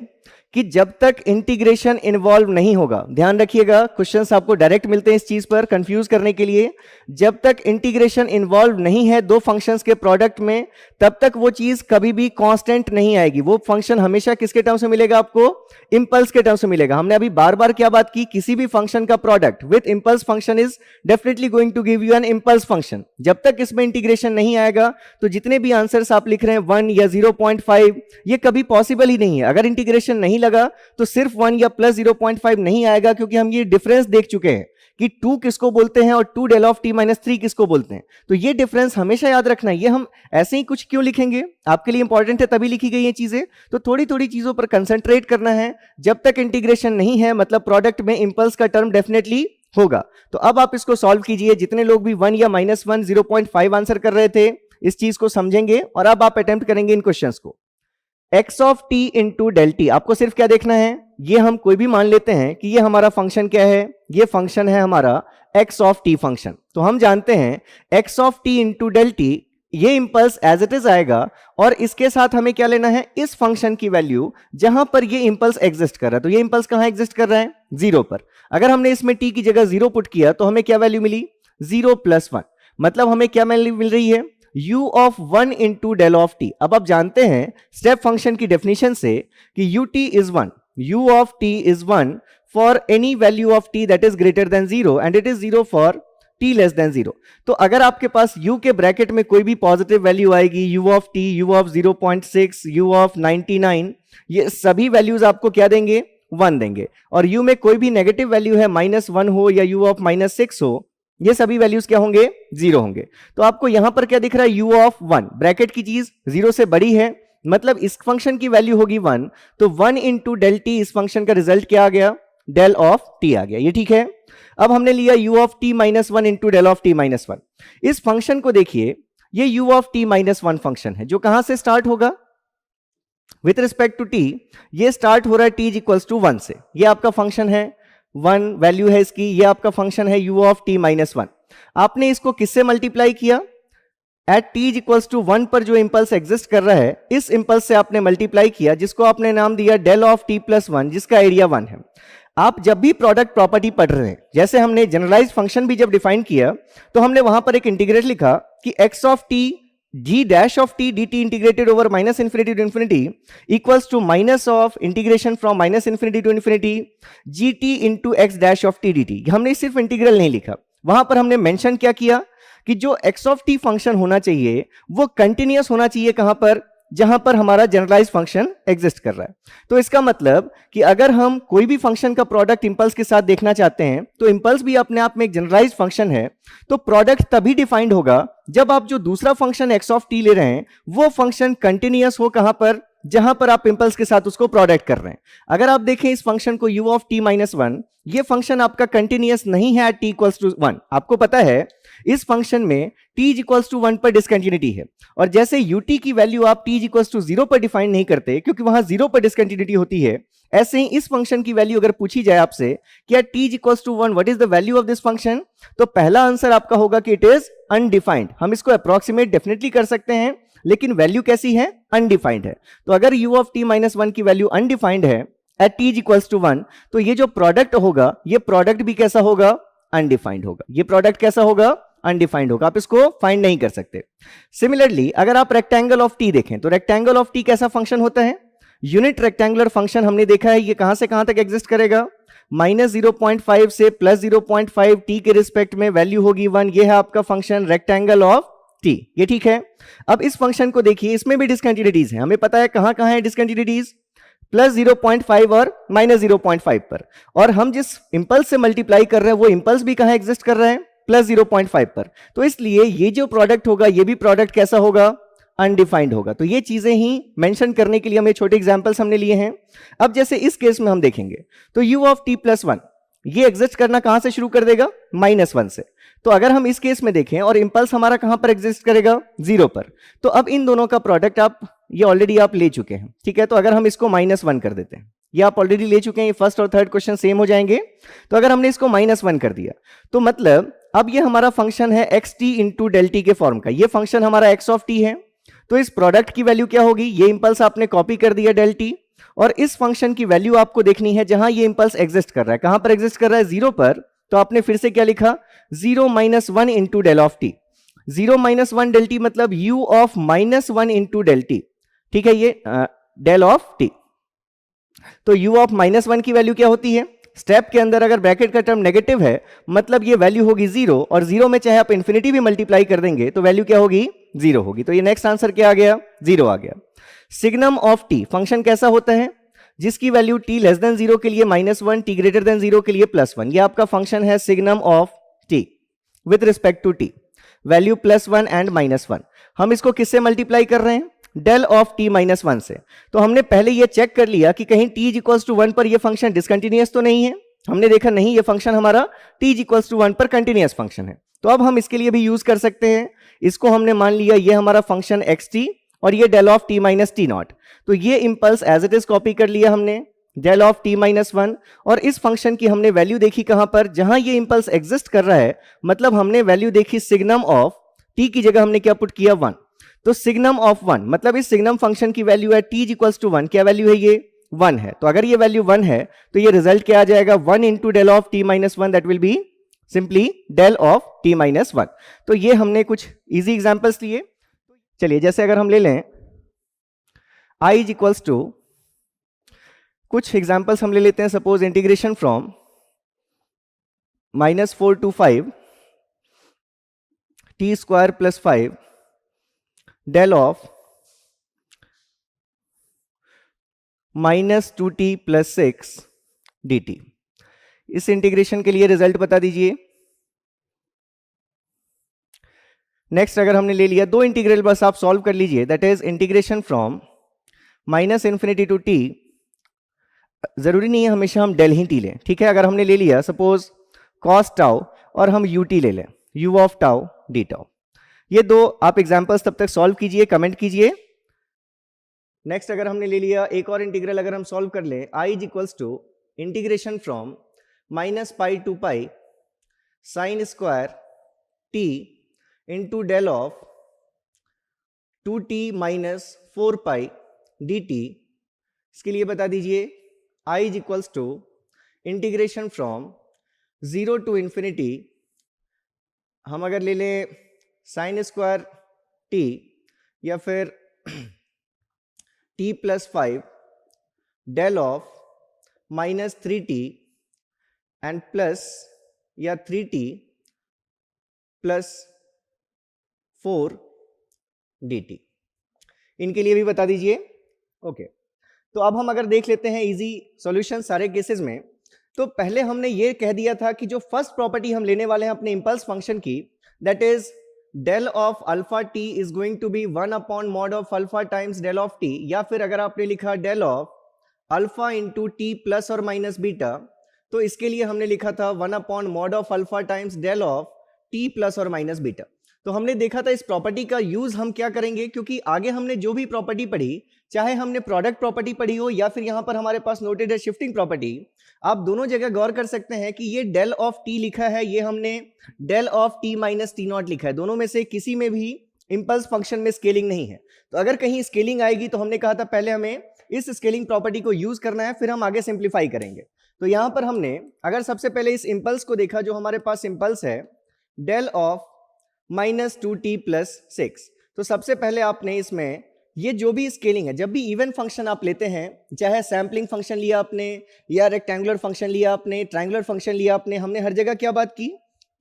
S1: कि जब तक इंटीग्रेशन इन्वॉल्व नहीं होगा, ध्यान रखिएगा क्वेश्चंस आपको डायरेक्ट मिलते हैं इस चीज पर कंफ्यूज करने के लिए, जब तक इंटीग्रेशन इन्वॉल्व नहीं है दो फंक्शंस के प्रोडक्ट में, तब तक वो चीज कभी भी कांस्टेंट नहीं आएगी। वो फंक्शन हमेशा किसके टर्म से मिलेगा आपको, इंपल्स के टर्म से मिलेगा। हमने अभी बार बार क्या बात की, किसी भी फंक्शन का product with impulse function is definitely going to give you an impulse function. जब तक इसमें इंटीग्रेशन नहीं आएगा तो जितने भी आंसर्स आप लिख रहे हैं 1 या 0.5, ये कभी पॉसिबल ही नहीं है। अगर इंटीग्रेशन नहीं लगा तो सिर्फ 1 या प्लस 0.5 नहीं आएगा, क्योंकि हम ये डिफरेंस देख चुके हैं कि 2 किसको बोलते हैं और 2 डेल ऑफ t माइनस 3 किसको बोलते हैं। तो ये डिफरेंस हमेशा याद रखना है। ये हम ऐसे ही कुछ क्यों लिखेंगे, आपके लिए इंपॉर्टेंट है तभी लिखी गई ये चीजें। तो थोड़ी थोड़ी चीजों पर कंसंट्रेट करना है। जब तक इंटीग्रेशन नहीं है मतलब प्रोडक्ट में इंपल्स का टर्म डेफिनेटली होगा। तो अब आप इसको सॉल्व कीजिए। जितने लोग भी 1 या -1 0.5 आंसर कर रहे थे, इस चीज को समझेंगे और अब आप अटेम्प्ट करेंगे इन क्वेश्चंस को। x of t into del t, आपको सिर्फ क्या देखना है, ये हम कोई भी मान लेते हैं कि ये हमारा फंक्शन क्या है, ये फंक्शन है हमारा x ऑफ t फंक्शन। तो हम जानते हैं x of t into del t, ये इंपल्स एज इट इज आएगा और इसके साथ हमें क्या लेना है, इस फंक्शन की वैल्यू जहां पर ये इंपल्स एग्जिस्ट कर रहा है। तो ये इंपल्स कहां एग्जिस्ट कर रहा है, 0 पर। अगर हमने इसमें t की जगह 0 पुट किया तो हमें क्या वैल्यू मिली, 0 + 1, मतलब हमें क्या वैल्यू मिल रही है, u of 1 into del of t। अब आप जानते हैं स्टेप फंक्शन की डेफिनेशन से कि ut is 1, u of t is 1 for any value of t that is greater than 0 and it is 0 for t less than 0। तो अगर आपके पास u के ब्रैकेट में कोई भी पॉजिटिव वैल्यू आएगी, u of t, u of 0.6, u of 99, ये सभी वैल्यूज आपको क्या देंगे, 1 देंगे। और u में कोई भी नेगेटिव वैल्यू है, -1 हो या u ऑफ -6 हो, ये सभी वैल्यूज क्या होंगे, 0 होंगे। तो आपको यहां पर क्या दिख रहा है, u ऑफ 1, ब्रैकेट की चीज 0 से बड़ी है, मतलब इस फंक्शन की वैल्यू होगी 1। तो 1 इंटू डेल टी, इस फंक्शन का रिजल्ट क्या आ गया, डेल ऑफ टी आ गया। ये ठीक है। अब हमने लिया u of t minus 1 into del of t minus 1। इस फंक्शन को देखिए, ये u of t minus 1 function है जो कहां से स्टार्ट होगा, विथ रिस्पेक्ट टू t, ये स्टार्ट हो रहा है t इज इक्वल्स टू 1 से। ये आपका फंक्शन है, 1 वैल्यू है इसकी, ये आपका फंक्शन है u ऑफ t माइनस 1। आपने इसको किससे मल्टीप्लाई किया, at t is equals to 1 पर जो इंपल्स एग्जिस्ट कर रहा है, इस इंपल्स से आपने मल्टीप्लाई किया, जिसको आपने नाम दिया डेल ऑफ t प्लस 1, जिसका एरिया 1 है। आप जब भी प्रोडक्ट प्रॉपर्टी पढ़ रहे हैं, जैसे हमने जनरलाइज फंक्शन भी जब डिफाइन किया, तो हमने वहां पर एक इंटीग्रेट लिखा कि x of t g dash of t dt integrated over minus infinity to infinity equals to minus of integration from minus infinity to infinity gt into x dash of t dt। हमने सिर्फ integral नहीं लिखा, वहां पर हमने mention क्या किया कि जो x ऑफ t फंक्शन होना चाहिए वो कंटिन्यूअस होना चाहिए, कहां पर, जहां पर हमारा जनरलाइज फंक्शन एग्जिस्ट कर रहा है। तो इसका मतलब कि अगर हम कोई भी फंक्शन का प्रोडक्ट इंपल्स के साथ देखना चाहते हैं तो इंपल्स भी अपने आप में एक जनरलाइज फंक्शन है। तो प्रोडक्ट तभी डिफाइंड होगा जब आप जो दूसरा फंक्शन एक्स ऑफ टी ले रहे हैं वो फंक्शन कंटिन्यूअस हो, कहां पर, जहां पर आप इंपल्स के साथ उसको प्रोडक्ट कर रहे हैं। अगर आप देखें इस फंक्शन को u of t minus one, ये फंक्शन आपका कंटिन्यूअस नहीं है at t equals to one. आपको पता है इस फंक्शन में t इक्वल्स टू वन पर डिसकंटिन्यूटी है, और जैसे ut की वैल्यू आप t इक्वल्स टू जीरो पर डिफाइन नहीं करते क्योंकि वहां जीरो पर डिसकंटिन्यूटी होती है, ऐसे ही इस फंक्शन की वैल्यू अगर पूछी जाए आपसे कि at t equals to one what is the value of this function, तो पहला आंसर आपका होगा कि इट इज अनडिफाइंड। हम इसको अप्रोक्सीमेट डेफिनेटली कर सकते हैं, लेकिन वैल्यू कैसी है, अनडिफाइंड है। तो अगर u of t minus one की वैल्यू अनडिफाइंड है at t equals to one, तो ये जो प्रोडक्ट होगा ये प्रोडक्ट भी कैसा होगा, अनडिफाइंड होगा। ये प्रोडक्ट कैसा होगा, अनडिफाइंड होगा, आप इसको फाइंड नहीं कर सकते। सिमिलरली अगर आप रेक्टेंगल ऑफ t देखें तो रेक्टेंगल ऑफ t कैसा फंक्शन होता है, यूनिट रेक्टेंगुलर फंक्शन हमने देखा है, ये कहां से कहां तक एग्जिस्ट करेगा, -0.5 से +0.5 t के रिस्पेक्ट में वैल्यू होगी 1। ये है आपका फंक्शन रेक्टेंगल ऑफ t, ये ठीक है। अब इस फंक्शन को देखिए, इसमें भी डिसकंटिन्यूटीज है, हमें पता है कहां कहां है डिसकंटिन्यूटीज, +0.5 और -0.5 पर, और हम जिस इंपल्स से मल्टीप्लाई कर रहे हैं वो इंपल्स भी कहां एग्जिस्ट कर रहे हैं, +0.5 पर। तो इसलिए ये जो प्रोडक्ट होगा ये भी प्रोडक्ट कैसा होगा, अनडिफाइंड होगा। तो ये चीजें ही मेंशन करने के लिए हमें छोटे एग्जांपल्स हमने लिए हैं। अब जैसे इस केस में हम देखेंगे तो u of t plus one ये एग्जिस्ट करना कहां से शुरू कर देगा, -1 से। तो अगर हम इस केस में देखें और इंपल्स हमारा कहां पर एग्जिस्ट करेगा, 0 पर, तो अब इन दोनों का प्रोडक्ट आप ये ऑलरेडी आप ले चुके हैं, ठीक है। तो अगर हम इसको -1 कर देते हैं, ये आप ऑलरेडी ले चुके हैं, ये फर्स्ट और थर्ड क्वेश्चन सेम हो जाएंगे। तो अगर हमने इसको -1 कर दिया तो मतलब अब ये हमारा फंक्शन है x t into del t के फॉर्म का, ये फंक्शन हमारा एक्स ऑफ टी है। तो इस प्रोडक्ट की वैल्यू क्या होगी, ये इंपल्स आपने कॉपी कर दिया डेल टी, और इस फंक्शन की वैल्यू आपको देखनी है जहां ये इंपल्स एग्जिस्ट कर रहा है, कहां पर एग्जिस्ट कर रहा है, 0 पर। तो आपने फिर से क्या लिखा, 0 - 1 into del of t. 0 - 1 del t मतलब u of -1 into del t, ठीक है, ये डेल ऑफ टी। तो u ऑफ -1 की वैल्यू क्या होती है, स्टेप के अंदर अगर ब्रैकेट का टर्म नेगेटिव है मतलब ये वैल्यू होगी 0, और 0 में चाहे आप इंफिनिटी भी मल्टीप्लाई कर देंगे तो वैल्यू क्या होगी, 0 होगी। तो ये नेक्स्ट आंसर क्या आ गया, 0 आ गया। सिग्नम ऑफ t फंक्शन कैसा होता है, जिसकी वैल्यू t लेस देन 0 के लिए -1, t ग्रेटर देन 0 के लिए +1। ये आपका फंक्शन है signum of t with respect to t, value +1 and -1। हम इसको किससे मल्टीप्लाई कर रहे हैं, डेल ऑफ t -1 से। तो हमने पहले ये चेक कर लिया कि कहीं t इक्वल्स टू 1 पर ये फंक्शन डिसकंटिन्यूअस तो नहीं है, हमने देखा नहीं, ये फंक्शन हमारा t इक्वल्स टू 1 पर कंटिन्यूअस फंक्शन है। तो अब हम इसके लिए भी यूज कर सकते हैं, इसको हमने मान लिया ये हमारा फंक्शन xt और ये del of t minus T naught. तो ये impulse as it is copy कर लिया हमने, डेल ऑफ t -1, और इस फंक्शन की हमने वैल्यू देखी कहां पर, जहां ये इंपल्स एग्जिस्ट कर रहा है, मतलब हमने वैल्यू देखी सिग्नम ऑफ t की जगह हमने क्या पुट किया, 1। तो सिग्नम ऑफ 1 मतलब इस सिग्नम फंक्शन की वैल्यू है t इक्वल्स टू 1, क्या वैल्यू है, ये 1 है। तो अगर ये वैल्यू 1 है तो ये रिजल्ट क्या आ जाएगा, 1 into del of t -1, that will be simply del of t -1। तो ये हमने कुछ इजी एग्जांपल्स लिए। चलिए जैसे अगर हम ले लें i इज इक्वल्स टू, कुछ एग्जांपल्स हम ले लेते हैं, suppose integration from -4 to 5 t square plus 5 del of -2t plus 6 dt। इस इंटीग्रेशन के लिए रिजल्ट बता दीजिए। नेक्स्ट अगर हमने ले लिया, दो इंटीग्रल बस आप सॉल्व कर लीजिए, that is integration from -∞ to t। जरूरी नहीं है हमेशा हम डेल ही t लें, ठीक है। अगर हमने ले लिया सपोज cos टाउ और हम ut ले लें, u of tau D tau. ये दो आप एग्जांपल्स तब तक सॉल्व कीजिए, कमेंट कीजिए। नेक्स्ट अगर हमने ले लिया एक और इंटीग्रल, अगर हम सॉल्व कर लें, i is equals to integration from -π to π sine square t into del of 2t - 4π dt। इसके लिए बता दीजिए i is equals to integration from 0 to infinity, हम अगर ले लें साइन स्क्वायर t या फिर t + 5 del of -3t and plus या 3t + 4 dt। इनके लिए भी बता दीजिए। ओके, तो अब हम अगर देख लेते हैं इजी सॉल्यूशन सारे केसेस में, तो पहले हमने ये कह दिया था कि जो फर्स्ट प्रॉपर्टी हम लेने वाले हैं अपने इंपल्स फंक्शन की, that is del of alpha t is going to be 1 upon mod of alpha times del of t, या फिर अगर आपने लिखा del of alpha into t plus और माइनस बीटा, तो इसके लिए हमने लिखा था 1 upon mod of alpha times del of T plus और माइनस बीटा। तो हमने देखा था इस प्रॉपर्टी का यूज हम क्या करेंगे, क्योंकि आगे हमने जो भी प्रॉपर्टी पढ़ी, चाहे हमने प्रोडक्ट प्रॉपर्टी पढ़ी हो या फिर यहां पर हमारे पास नोटेड है शिफ्टिंग प्रॉपर्टी, आप दोनों जगह गौर कर सकते हैं कि ये डेल ऑफ टी लिखा है, ये हमने del of T minus T naught लिखा है। दोनों में से किसी में भी इंपल्स फंक्शन में स्केलिंग नहीं है। तो अगर कहीं स्केलिंग आएगी तो हमने कहा था पहले हमें इस स्केलिंग प्रॉपर्टी को यूज करना है, फिर हम आगे सिंप्लीफाई करेंगे। तो यहां पर हमने अगर सबसे पहले इस इंपल्स को देखा, जो हमारे पास इंपल्स है del of minus 2t plus 6, तो सबसे पहले आपने इसमें ये जो भी स्केलिंग है, जब भी इवन फंक्शन आप लेते हैं, चाहे सैम्पलिंग फंक्शन लिया आपने या रेक्टेंगुलर फंक्शन लिया आपने, ट्रायंगुलर फंक्शन लिया आपने, हमने हर जगह क्या बात की,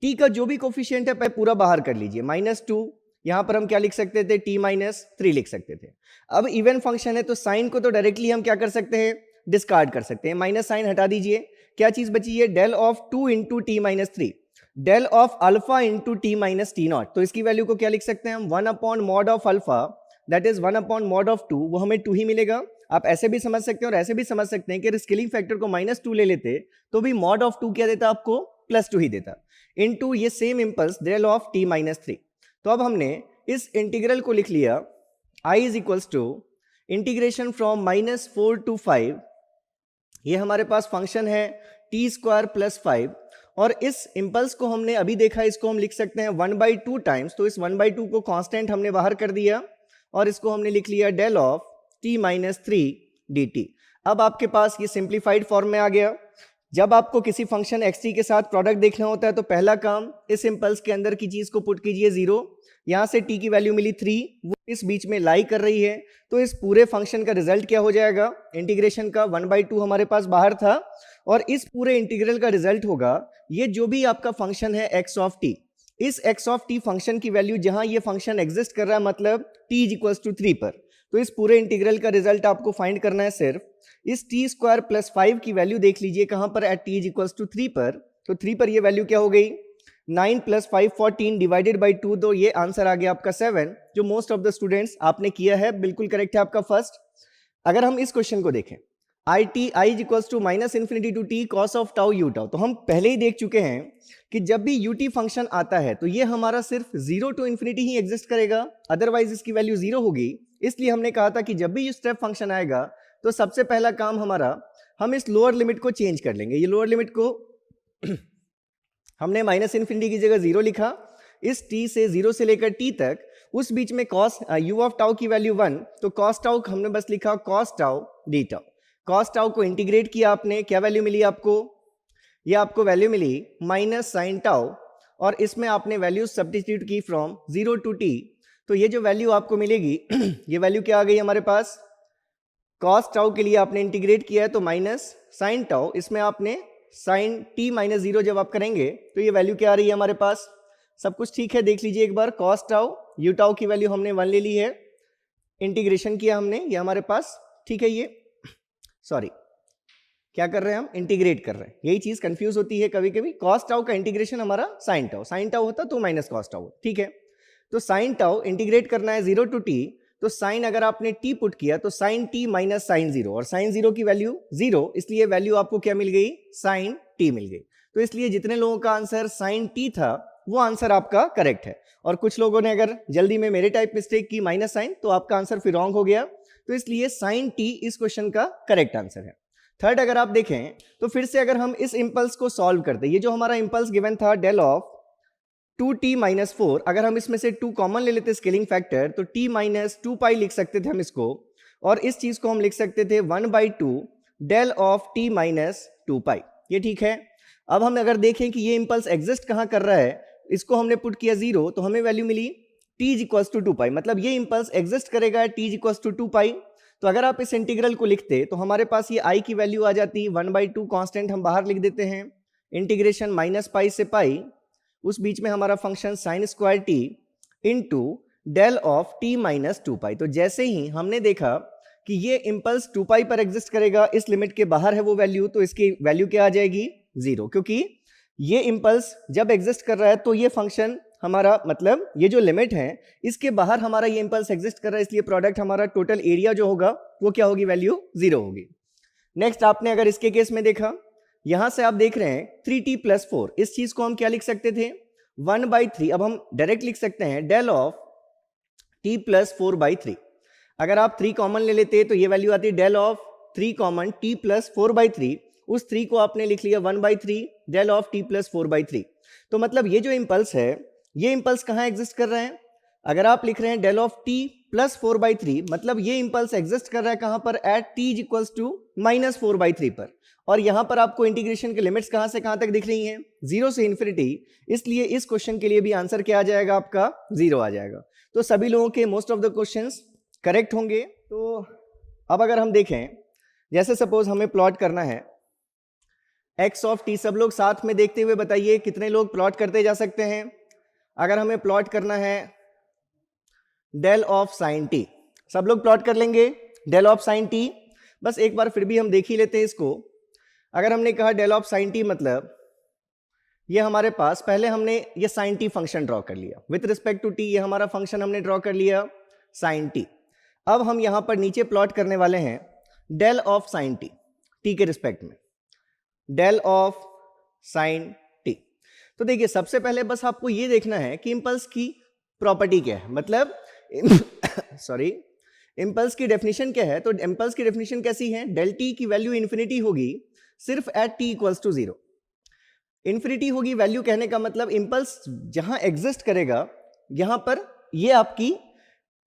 S1: t का जो भी कोफिशिएंट है पूरा बाहर कर लीजिए। -2 यहां पर हम क्या लिख सकते थे, t-3 लिख सकते थे। अब इवन फंक्शन है तो साइन को तो डायरेक्टली हम क्या कर सकते हैं, डिस्कार्ड कर सकते हैं, माइनस साइन हटा दीजिए। क्या चीज बची है, del of 2 into t-3, del of alpha into t minus T naught. तो इसकी वैल्यू को क्या लिख सकते हैं हम, 1 upon mod of alpha, that is 1 upon mod of 2, वो हमें 2 ही मिलेगा। आप ऐसे भी समझ सकते हैं और ऐसे भी समझ सकते हैं कि स्केलिंग फैक्टर को -2 ले लेते तो भी मॉड ऑफ 2 क्या देता आपको, +2 ही देता, इनटू ये same impulse del of t-3। तो अब हमने इस इंटीग्रल को लिख लिया, i is equals to integration from -4 to 5, ये हमारे पास फंक्शन है t² + 5, और इस इंपल्स को हमने अभी देखा, इसको हम लिख सकते हैं 1/2 टाइम्स। तो इस 1/2 को कांस्टेंट हमने बाहर कर दिया और इसको हमने लिख लिया डेल ऑफ t-3 dt। अब आपके पास ये सिंप्लीफाइड फॉर्म में आ गया। जब आपको किसी फंक्शन xt के साथ प्रोडक्ट देखना होता है तो पहला काम, इस इंपल्स के अंदर की चीज को पुट कीजिए 0, यहां से t की वैल्यू मिली 3, वो इस बीच में लाई कर रही है, तो इस पूरे फंक्शन का रिजल्ट क्या हो जाएगा, इंटीग्रेशन का 1/2 हमारे पास बाहर था, और इस पूरे इंटीग्रल का रिजल्ट होगा ये जो भी आपका फंक्शन है x ऑफ t, इस x ऑफ t फंक्शन की वैल्यू जहां ये फंक्शन एग्जिस्ट कर रहा है, मतलब t = 3 पर, तो इस पूरे इंटीग्रल का रिजल्ट आपको फाइंड करना है सिर्फ इस t² + 5 की वैल्यू देख लीजिए कहां पर, एट t = 3 पर। तो 3 पर ये वैल्यू क्या हो गई, 9 + 5 14 डिवाइडेड बाई 2, तो ये आंसर आ गया आपका 7, जो मोस्ट ऑफ द स्टूडेंट्स आपने किया है, बिल्कुल करेक्ट है आपका फर्स्ट। अगर हम इस क्वेश्चन को देखें, i equals to -∞ to t cos of tau u tau, तो हम पहले ही देख चुके हैं कि जब भी ut फंक्शन आता है तो ये हमारा सिर्फ 0 to ∞ ही एग्जिस्ट करेगा, अदरवाइज इसकी वैल्यू 0 होगी। इसलिए हमने कहा था कि जब भी ये स्टेप फंक्शन आएगा तो सबसे पहला काम हमारा, हम इस लोअर लिमिट को चेंज कर लेंगे। ये लोअर लिमिट को हमने -∞ की जगह 0 लिखा, इस t से 0 से लेकर t तक, उस बीच में cos u ऑफ टाउ की वैल्यू 1, तो cos टाउ हमने बस लिखा cos tau d tau. cos tau को इंटीग्रेट किया आपने, क्या वैल्यू मिली आपको, ये आपको वैल्यू मिली -sin टाउ, और इसमें आपने वैल्यू सब्स्टिट्यूट की फ्रॉम 0 to t, तो ये जो वैल्यू आपको मिलेगी ये वैल्यू क्या आ गई हमारे पास, cos टाउ के लिए आपने इंटीग्रेट किया है तो -sin टाउ, इसमें आपने sin t-0 जब आप करेंगे तो ये वैल्यू क्या आ रही है हमारे पास, सब कुछ ठीक है, देख लीजिए एक बार, cos टाउ u टाउ की वैल्यू हमने 1 ले ली है, इंटीग्रेशन किया हमने, ये हमारे पास ठीक है। ये सॉरी क्या कर रहे हैं हम, इंटीग्रेट कर रहे हैं, यही चीज कंफ्यूज होती है कभी कभी। cos टाउ का इंटीग्रेशन हमारा sin टाउ होता तो -cos टाउ, ठीक है। तो sin टाउ इंटीग्रेट करना है 0 to t, तो sin अगर आपने t पुट किया तो sin t - sin 0, और sin 0 की वैल्यू 0, इसलिए वैल्यू आपको क्या मिल गई, sin t मिल गई। तो इसलिए जितने लोगों का आंसर sin t था वो आंसर आपका करेक्ट है, और कुछ लोगों ने अगर जल्दी में मेरे टाइप मिस्टेक की -sin, तो आपका आंसर फिर रॉन्ग हो गया। तो इसलिए sin t इस क्वेश्चन का करेक्ट आंसर है। थर्ड, अगर आप देखें तो फिर से अगर हम इस इंपल्स को सॉल्व करते, ये जो हमारा इंपल्स गिवन था डेल ऑफ 2t-4, अगर हम इसमें से 2 कॉमन ले लेते स्केलिंग फैक्टर, तो t-2π लिख सकते थे हम इसको, और इस चीज को हम लिख सकते थे 1/2 डेल ऑफ t-2π, ये ठीक है। अब हम अगर देखें कि ये इंपल्स एग्जिस्ट कहां कर रहा है, इसको हमने पुट किया 0, तो हमें वैल्यू मिली t = 2π, मतलब ये इंपल्स एग्जिस्ट करेगा t = 2π। तो अगर आप इस इंटीग्रल को लिखते तो हमारे पास ये i की वैल्यू आ जाती 1/2, कांस्टेंट हम बाहर लिख देते हैं, इंटीग्रेशन -π से π, उस बीच में हमारा function sin² t into del of T minus 2 pi. तो जैसे ही हमने देखा कि ये इंपल्स 2 पाई पर एग्जिस्ट करेगा, इस लिमिट के बाहर है वो वैल्यू, तो इसकी वैल्यू क्या आ जाएगी? 0, क्योंकि ये इंपल्स जब एग्जिस्ट कर रहा है तो ये फंक्शन हमारा, मतलब ये जो लिमिट है इसके बाहर हमारा ये इंपल्स एग्जिस्ट कर रहा है, इसलिए प्रोडक्ट हमारा टोटल एरिया जो होगा वो क्या होगी? वैल्यू 0 होगी। नेक्स्ट आपने अगर इसके केस में देखा, यहां से आप देख रहे हैं 3t + 4, इस चीज को हम क्या लिख सकते थे? 1/3। अब हम डायरेक्ट लिख सकते हैं डेल ऑफ t + 4/3। अगर आप 3 कॉमन ले लेते तो ये वैल्यू आती है डेल ऑफ 3 कॉमन t + 4/3। उस 3 को आपने लिख लिया 1/3 डेल ऑफ t + 4/3। तो मतलब ये जो इंपल्स है, ये इंपल्स कहाँ एग्जिस्ट कर रहे हैं? अगर आप लिख रहे हैं डेल ऑफ t + 4/3, मतलब ये इंपल्स एग्जिस्ट कर रहा है कहां पर? एट t = -4/3 पर। और यहां पर आपको इंटीग्रेशन के लिमिट्स कहां से कहां तक दिख रही हैं? 0 से इन्फिनिटी। इसलिए इस क्वेश्चन के लिए भी आंसर क्या आ जाएगा? आपका 0 आ जाएगा। तो सभी लोगों के most of the questions correct होंगे। तो अब अगर हम देखें, जैसे सपोज हमें प्लॉट करना है x ऑफ t, सब लोग साथ में देखते हुए बताइए कितने लोग प्लॉट करते जा सकते हैं? अगर हमें प्लॉट करना है डेल ऑफ साइन t, सब लोग प्लॉट कर लेंगे डेल ऑफ साइन t। बस एक बार फिर भी हम देख ही लेते हैं इसको। अगर हमने कहा डेल ऑफ साइन t, मतलब ये हमारे पास पहले हमने ये साइन t फंक्शन ड्रॉ कर लिया विथ रिस्पेक्ट टू t, ये हमारा फंक्शन हमने ड्रॉ कर लिया साइन t। अब हम यहां पर नीचे प्लॉट करने वाले हैं डेल ऑफ साइन t के रिस्पेक्ट में, डेल ऑफ साइन t। तो देखिए सबसे पहले बस आपको ये देखना है कि इंपल्स की प्रॉपर्टी क्या है, मतलब सॉरी, इंपल्स की डेफिनेशन क्या है? तो इंपल्स की डेफिनेशन कैसी है? डेल टी की वैल्यू इन्फिनिटी होगी सिर्फ एट t = 0। इन्फिनिटी होगी वैल्यू, कहने का मतलब इंपल्स जहां एग्जिस्ट करेगा यहां पर ये आपकी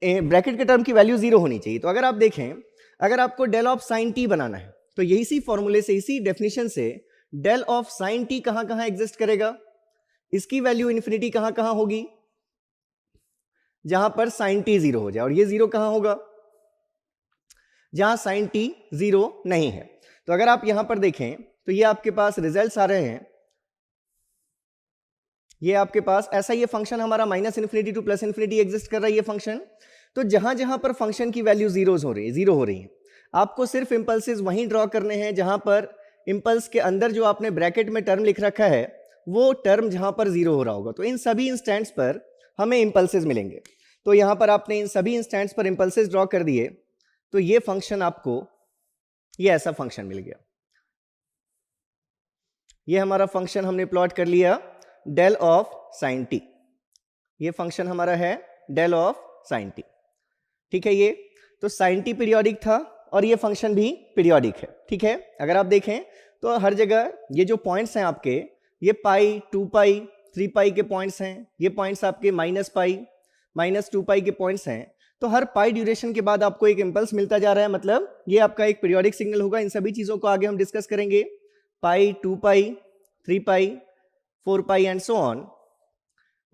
S1: ब्रैकेट के टर्म की वैल्यू 0 होनी चाहिए। तो अगर आप देखें, अगर आपको डेल ऑफ साइन t बनाना है तो इसी फॉर्मूले से, इसी डेफिनेशन से डेल ऑफ साइन t कहां कहां एग्जिस्ट करेगा? इसकी वैल्यू इन्फिनिटी कहां कहां होगी? जहां पर साइन t 0 हो जाए। और ये 0 कहां होगा? जहां साइन t 0 नहीं है। तो अगर आप यहां पर देखें तो ये आपके पास रिजल्ट्स आ रहे हैं, ये आपके पास ऐसा ये फंक्शन हमारा -∞ टू +∞ एग्जिस्ट कर रहा है ये फंक्शन। तो जहां जहां पर फंक्शन की वैल्यू 0 हो रही है, आपको सिर्फ इंपल्सेस वहीं ड्रॉ करने हैं जहां पर इंपल्स के अंदर जो आपने ब्रैकेट में टर्म लिख रखा है वो टर्म जहां पर 0 हो रहा होगा। तो इन सभी इंस्टेंट्स पर हमें इंपल्सेस मिलेंगे। तो यहां पर आपने इन सभी इंस्टेंट्स पर इंपल्सेस ड्रॉ कर दिए, तो ये फंक्शन आपको ये ऐसा फंक्शन मिल गया। ये हमारा फंक्शन हमने प्लॉट कर लिया डेल ऑफ साइन t। ये फंक्शन हमारा है डेल ऑफ साइन t, ठीक है। ये तो साइन t पीरियोडिक था और ये फंक्शन भी पीरियोडिक है, ठीक है। अगर आप देखें तो हर जगह ये जो पॉइंट्स हैं आपके, ये पाई, 2 पाई, 3 पाई के पॉइंट्स हैं, ये पॉइंट्स आपके -π, -2 पाई के पॉइंट्स हैं। तो हर पाई ड्यूरेशन के बाद आपको एक इंपल्स मिलता जा रहा है, मतलब ये आपका एक पीरियोडिक सिग्नल होगा। इन सभी चीजों को आगे हम डिस्कस करेंगे, pi, 2 pi, 3 pi, 4 pi and so on,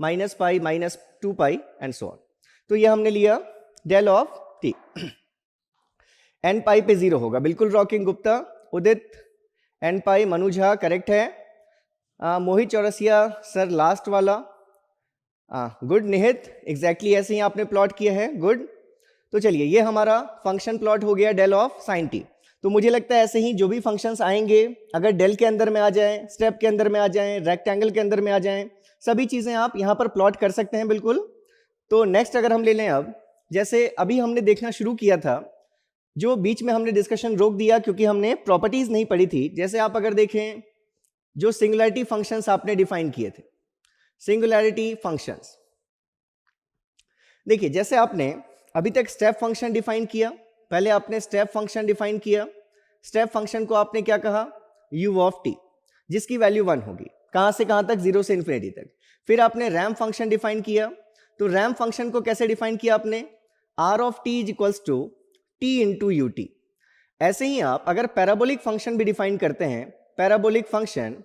S1: -π, -2 pi and so on. तो ये हमने लिया del of t। N pi पे 0 होगा, बिल्कुल rocking Gupta, Udit, N pi, Manu Jha correct है, मोहित चौरसिया सर लास्ट वाला, गुड निहित, एग्जैक्टली ऐसे ही आपने प्लॉट किया है, गुड। तो चलिए ये हमारा फंक्शन प्लॉट हो गया डेल ऑफ साइन t। तो मुझे लगता है ऐसे ही जो भी फंक्शंस आएंगे, अगर डेल के अंदर में आ जाएं, स्टेप के अंदर में आ जाएं, रेक्टेंगल के अंदर में आ जाएं, सभी चीजें आप यहां पर प्लॉट कर सकते हैं बिल्कुल। तो नेक्स्ट अगर हम ले लें, अब जैसे अभी हमने देखना शुरू किया था, जो बीच में हमने डिस्कशन रोक दिया क्योंकि हमने प्रॉपर्टीज नहीं पढ़ी थी। जैसे आप अगर देखें, जो सिंगुलैरिटी फंक्शंस आपने डिफाइन किए थे, सिंगुलैरिटी फंक्शंस, देखिए जैसे आपने अभी तक स्टेप फंक्शन डिफाइन किया, पहले आपने स्टेप फंक्शन डिफाइन किया। स्टेप फंक्शन को आपने क्या कहा? u ऑफ t, जिसकी वैल्यू 1 होगी, कहां से कहां तक? 0 से इन्फिनिटी तक। फिर आपने रैम्प फंक्शन डिफाइन किया। तो रैम्प फंक्शन को कैसे डिफाइन किया आपने? r of t is equals to t into u t. ऐसे ही आप अगर पैराबोलिक फंक्शन भी डिफाइन करते हैं, पैराबोलिक फंक्शन,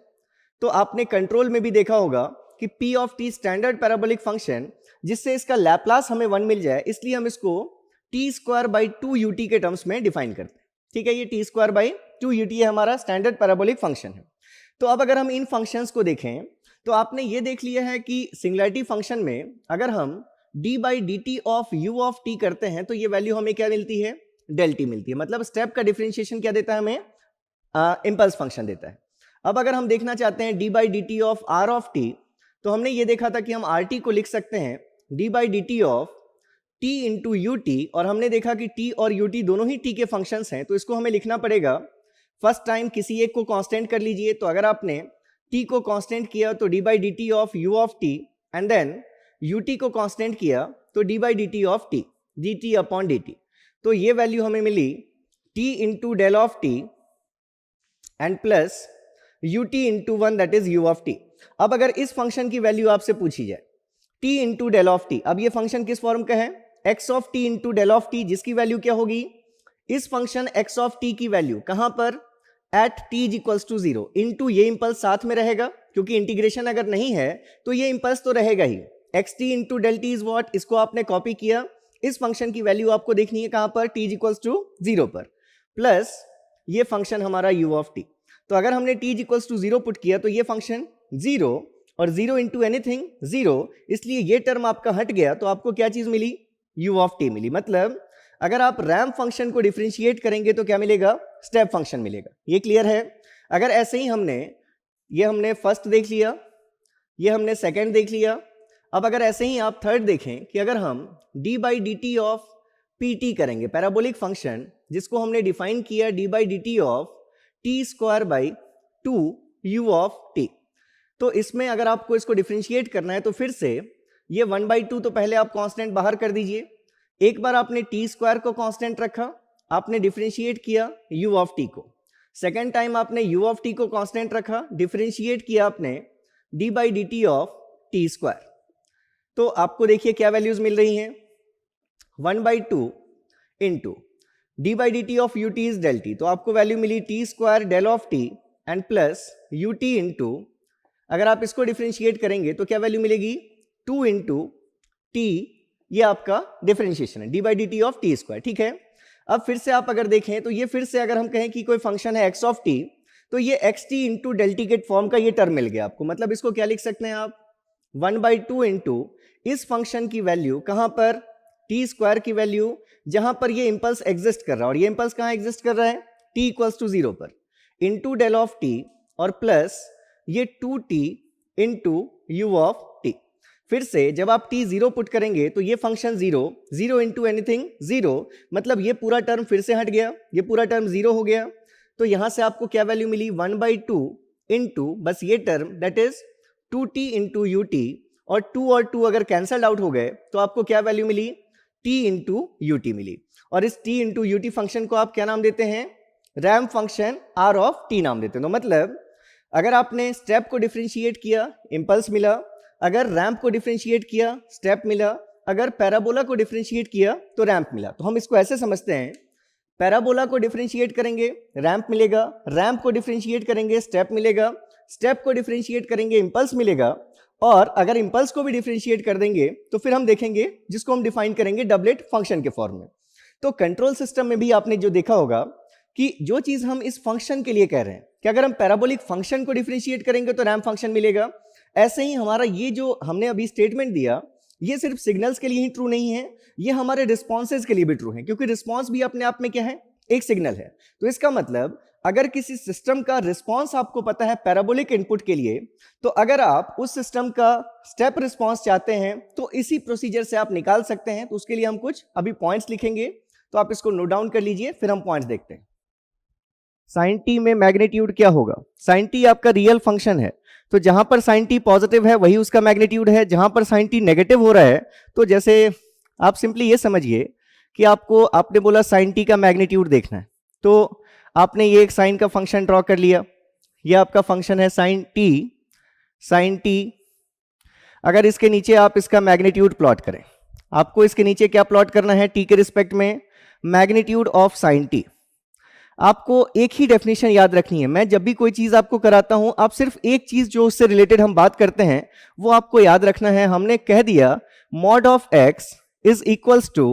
S1: तो आपने कंट्रोल में भी देखा होगा कि p of t standard parabolic function, जिससे इसका लैप्लास हमें 1 मिल जाए, इसलिए हम इसको t² ut के टर्म्स में डिफाइन करते हैं, ठीक है। ये t² ut है हमारा स्टैंडर्ड पैराबोलिक फंक्शन है। तो अब अगर हम इन फंक्शंस को देखें तो आपने ये देख लिया है कि सिंगुलैरिटी फंक्शन में अगर हम D by D T of u of T करते हैं तो ये वैल्यू हमें क्या मिलती है, डेल टी मिलती है। मतलब स्टेप का डिफरेंशिएशन क्या देता है हमें, इंपल्स फंक्शन देता है। अब अगर हम देखना चाहते हैं d by D T of are of T, तो हमने ये देखा था कि हम आर टी को लिख सकते हैं d by D T of t into u T, और हमने देखा कि टी और यू टी दोनों ही टी के फंक्शंस हैं, तो इसको हमें लिखना पड़ेगा फर्स्ट टाइम किसी एक को कांस्टेंट कर लीजिए। तो अगर आपने टी को कांस्टेंट किया तो d by D T of u of T, and then u t को कांस्टेंट किया तो d by D T of t, d t upon d t. तो ये वैल्यू हमें मिली t into del of T and plus u t into one, that is u of t. अब अगर इस फंक्शन की वैल्यू आपसे पूछी जाए t into del of t, अब ये फंक्शन किस फॉर्म का है, x of t into del of t, जिसकी वैल्यू क्या होगी, इस फंक्शन एक्स ऑफ टी की वैल्यू कहां पर, at t is equals to zero, into ये इंपल्स साथ में रहेगा, क्योंकि इंटीग्रेशन अगर नहीं है तो ये इंपल्स तो रहेगा ही। X t into del t is what, इसको आपने कॉपी किया, इस फंक्शन की वैल्यू आपको देखनी है कहां पर, t is equals to zero पर, प्लस ये फंक्शन हमारा यू ऑफ टी। तो अगर हमने t is equals to zero put किया तो ये फंक्शन जीरो, और जीरो इंटू एनीथिंग जीरो, इसलिए ये टर्म आपका हट गया, तो आपको क्या चीज मिली, यू ऑफ टी मिली। मतलब अगर आप रैंप फंक्शन को डिफरेंशिएट करेंगे तो क्या मिलेगा, स्टेप फंक्शन मिलेगा। ये क्लियर है। अगर ऐसे ही हमने फर्स्ट देख लिया, ये हमने सेकंड देख लिया, अब अगर ऐसे ही आप थर्ड देखें कि अगर हम D by D T of P T करेंगे, पैराबोलिक फंक्शन जिसको हमने डिफाइन किया D by D T of t square by two you of T, तो इसमें अगर आपको इसको डिफरेंशिएट करना है तो फिर से ये 1/2 तो पहले आप कांस्टेंट बाहर कर दीजिए। एक बार आपने टी स्क्वायर को कांस्टेंट रखा, आपने डिफरेंशिएट किया यू ऑफ टी को, सेकेंड टाइम आपने यू ऑफ टी को कांस्टेंट रखा, डिफरेंशिएट किया आपने d by D T of t square. तो आपको देखिए क्या वैल्यूज मिल रही हैं, 1/2 into d by D T of u t is del t, तो आपको वैल्यू मिली t square del of T and plus u t into, अगर आप इसको डिफरेंशिएट करेंगे तो क्या वैल्यू मिलेगी, 2 इंटू टी, ये आपका डिफरेंशिएशन है D by D T of t square. ठीक है। अब फिर से आप अगर देखें तो ये फिर से अगर हम कहें कि कोई फंक्शन है एक्स ऑफ टी, तो ये x t into del t के फॉर्म का ये टर्म मिल गया आपको। मतलब इसको क्या लिख सकते हैं आप, 1/2 इंटू इस फंक्शन की वैल्यू कहां पर, टी स्क्वायर की वैल्यू, जहां पर ये इंपल्स एग्जिस्ट कर रहा है, और ये इंपल्स कहां एग्जिस्ट कर रहा है, टी इक्वल्स टू जीरो पर, इंटू डेल ऑफ टी और प्लस ये 2t into U of T. फिर से जब आप t जीरो पुट करेंगे तो ये function zero, zero into anything zero, मतलब ये पूरा टर्म फिर से हट गया, ये पूरा टर्म जीरो हो गया। तो यहां से आपको क्या वैल्यू मिली, 1/2 इंटू बस ये term, that is 2t into u T, और 2 और 2 अगर कैंसल आउट हो गए तो आपको क्या वैल्यू मिली, t इंटू यू टी मिली। और इस t into u t function को आप क्या नाम देते हैं, ramp function r of t नाम देते हैं। तो मतलब अगर आपने स्टेप को डिफरेंशिएट किया, इंपल्स मिला, अगर रैंप को डिफरेंशिएट किया, स्टेप मिला, अगर पैराबोला को डिफरेंशिएट किया तो रैंप मिला। तो हम इसको ऐसे समझते हैं, पैराबोला को डिफरेंशिएट करेंगे रैंप मिलेगा, रैंप को डिफरेंशिएट करेंगे स्टेप मिलेगा, स्टेप को डिफरेंशिएट करेंगे इंपल्स मिलेगा, और अगर इंपल्स को भी डिफरेंशिएट कर देंगे तो फिर हम देखेंगे जिसको हम डिफाइन करेंगे डबलेट फंक्शन के फॉर्म में। तो कंट्रोल सिस्टम में भी आपने जो देखा होगा कि जो चीज हम इस फंक्शन के लिए कह रहे हैं कि अगर हम पैराबोलिक फंक्शन को डिफरेंशिएट करेंगे तो रैंप फंक्शन मिलेगा, ऐसे ही हमारा ये जो हमने अभी स्टेटमेंट दिया, ये सिर्फ सिग्नल्स के लिए ही ट्रू नहीं है, ये हमारे रिस्पॉन्सेज के लिए भी ट्रू है, क्योंकि रिस्पॉन्स भी अपने आप में क्या है, एक सिग्नल है। तो इसका मतलब अगर किसी सिस्टम का रिस्पॉन्स आपको पता है पैराबोलिक इनपुट के लिए, तो अगर आप उस सिस्टम का स्टेप रिस्पॉन्स चाहते हैं तो इसी प्रोसीजर से आप निकाल सकते हैं। तो उसके लिए हम कुछ अभी पॉइंट्स लिखेंगे, तो आप इसको नोट डाउन कर लीजिए, फिर हम पॉइंट्स देखते हैं। साइन टी में मैग्नीट्यूड क्या होगा, साइन टी आपका रियल फंक्शन है, तो जहां पर साइन टी पॉजिटिव है वही उसका मैग्नीट्यूड है, जहां पर साइन टी नेगेटिव हो रहा है, तो जैसे आप सिंपली ये समझिए कि आपने बोला साइन टी का मैग्नीट्यूड देखना है, तो आपने ये एक साइन का फंक्शन ड्रॉ कर लिया, ये आपका फंक्शन है साइन टी। अगर इसके नीचे आप इसका मैग्नीट्यूड प्लॉट करें, आपको इसके नीचे क्या प्लॉट करना है, टी के रिस्पेक्ट में मैग्नीट्यूड ऑफ साइन टी। आपको एक ही डेफिनेशन याद रखनी है, मैं जब भी कोई चीज आपको कराता हूं, आप सिर्फ एक चीज जो उससे रिलेटेड हम बात करते हैं वो आपको याद रखना है। हमने कह दिया mod of x is equals to